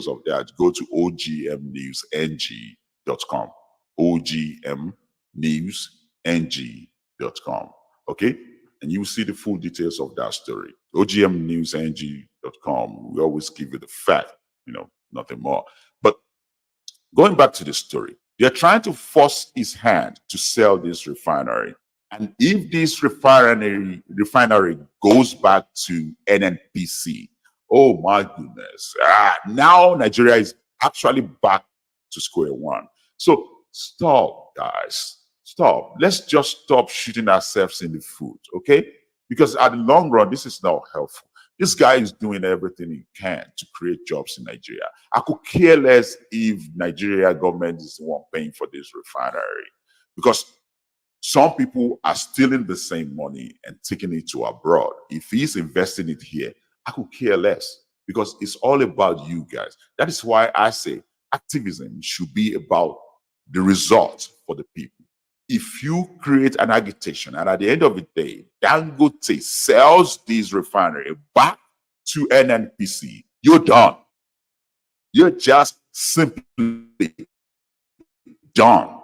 S6: of that, go to ogmnewsng.com. ogmnewsng.com. Okay? And you will see the full details of that story. ogmnewsng.com. We always give you the fact, nothing more. But going back to the story, they're trying to force his hand to sell this refinery. And if this refinery goes back to NNPC, oh my goodness, now Nigeria is actually back to square one. So stop, guys, stop. Let's just stop shooting ourselves in the foot, okay? Because at the long run, this is not helpful. This guy is doing everything he can to create jobs in Nigeria. I could care less if Nigeria government is the one paying for this refinery, because some people are stealing the same money and taking it to abroad. If he's investing it here, I could care less, because it's all about you guys. That is why I say activism should be about the result for the people. If you create an agitation and at the end of the day, Dangote sells this refinery back to NNPC, you're done. You're just simply done.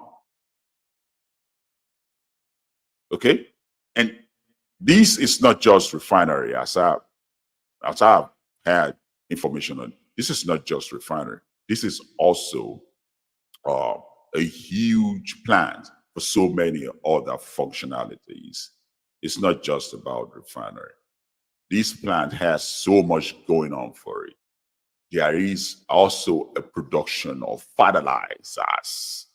S6: Okay? And this is not just refinery, as I've had information on. This is not just refinery. This is also a huge plant for so many other functionalities. It's not just about refinery. This plant has so much going on for it. There is also a production of fertilizers,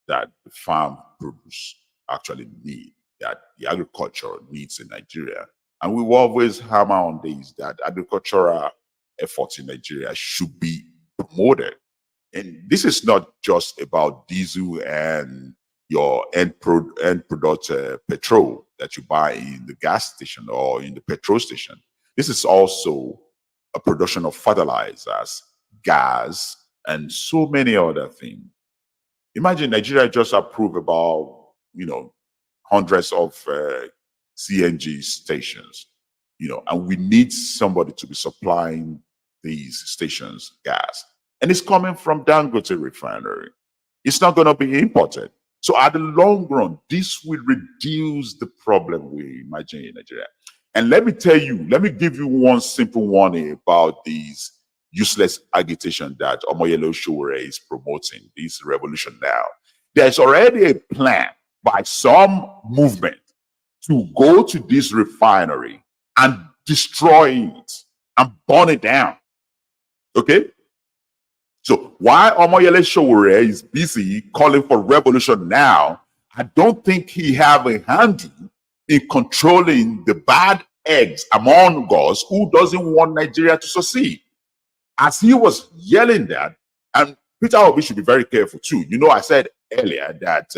S6: that the farm produce actually need, that the agriculture needs in Nigeria. And we will always hammer on this, that agricultural efforts in Nigeria should be promoted. And this is not just about diesel and your end product petrol that you buy in the gas station or in the petrol station. This is also a production of fertilizers, gas, and so many other things. Imagine Nigeria just approved about, hundreds of CNG stations, and we need somebody to be supplying these stations gas. And it's coming from Dangote refinery. It's not going to be imported. So at the long run, this will reduce the problem we imagine in Nigeria. And let me give you one simple warning about these useless agitation that Omoyele Sowore is promoting, this revolution now. There's already a plan by some movement to go to this refinery and destroy it and burn it down. Okay? So while Omoyele Sowore is busy calling for revolution now, I don't think he have a handle in controlling the bad eggs among us who doesn't want Nigeria to succeed. As he was yelling that, and Peter Obi should be very careful too. I said earlier that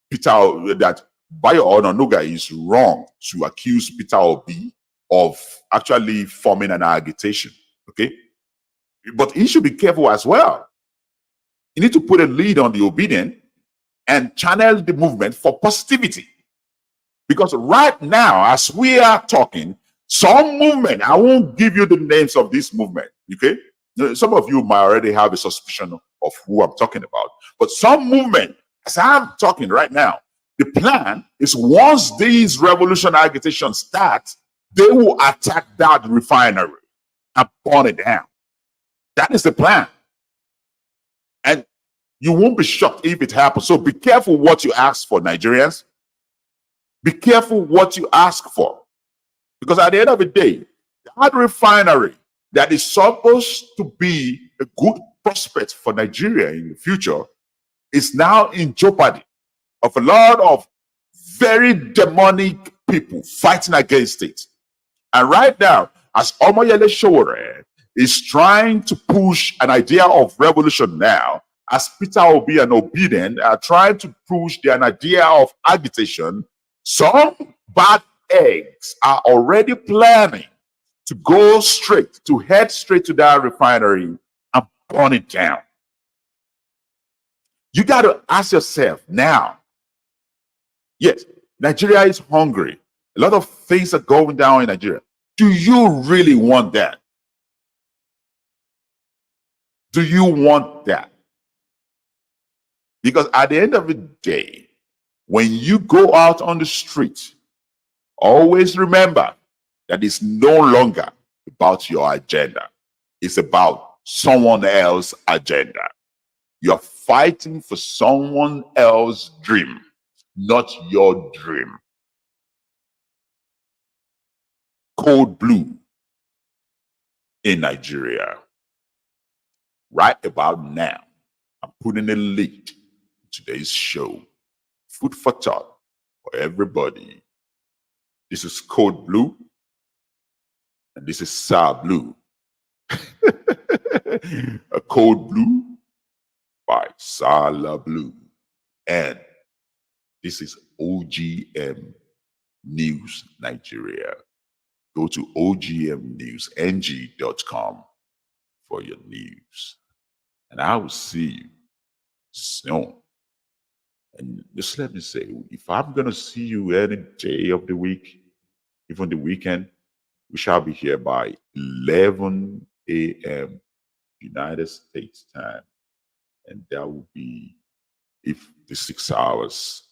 S6: that Bayo Onanuga is wrong to accuse Peter Obi of actually forming an agitation. Okay? But he should be careful as well. You need to put a lead on the obedient and channel the movement for positivity. Because right now, as we are talking, some movement, I won't give you the names of this movement, okay? Some of you might already have a suspicion of who I'm talking about. But some movement, as I'm talking right now, the plan is once these revolution agitations start, they will attack that refinery and burn it down. That is the plan. And you won't be shocked if it happens. So be careful what you ask for, Nigerians. Be careful what you ask for. Because at the end of the day, that refinery that is supposed to be a good prospect for Nigeria in the future is now in jeopardy of a lot of very demonic people fighting against it. And right now, as Omoyele Sowore is trying to push an idea of revolution now, as Peter Obi and Obedient are trying to push their idea of agitation, some bad eggs are already planning to head straight to that refinery and burn it down. You got to ask yourself now, yes, Nigeria is hungry. A lot of things are going down in Nigeria. Do you really want that? Do you want that? Because at the end of the day, when you go out on the street, always remember that it's no longer about your agenda. It's about someone else's agenda. You're fighting for someone else's dream, not your dream. Code Blue in Nigeria. Right about now, I'm putting a link to today's show. Food for thought for everybody. This is Code Blue, and this is Sa Blue. A Code Blue by Sa Lablu. And this is OGM News Nigeria. Go to ogmnewsng.com for your news. And I will see you soon. And just let me say, if I'm going to see you any day of the week, even the weekend, we shall be here by 11 a.m. United States time. And that will be if the 6 hours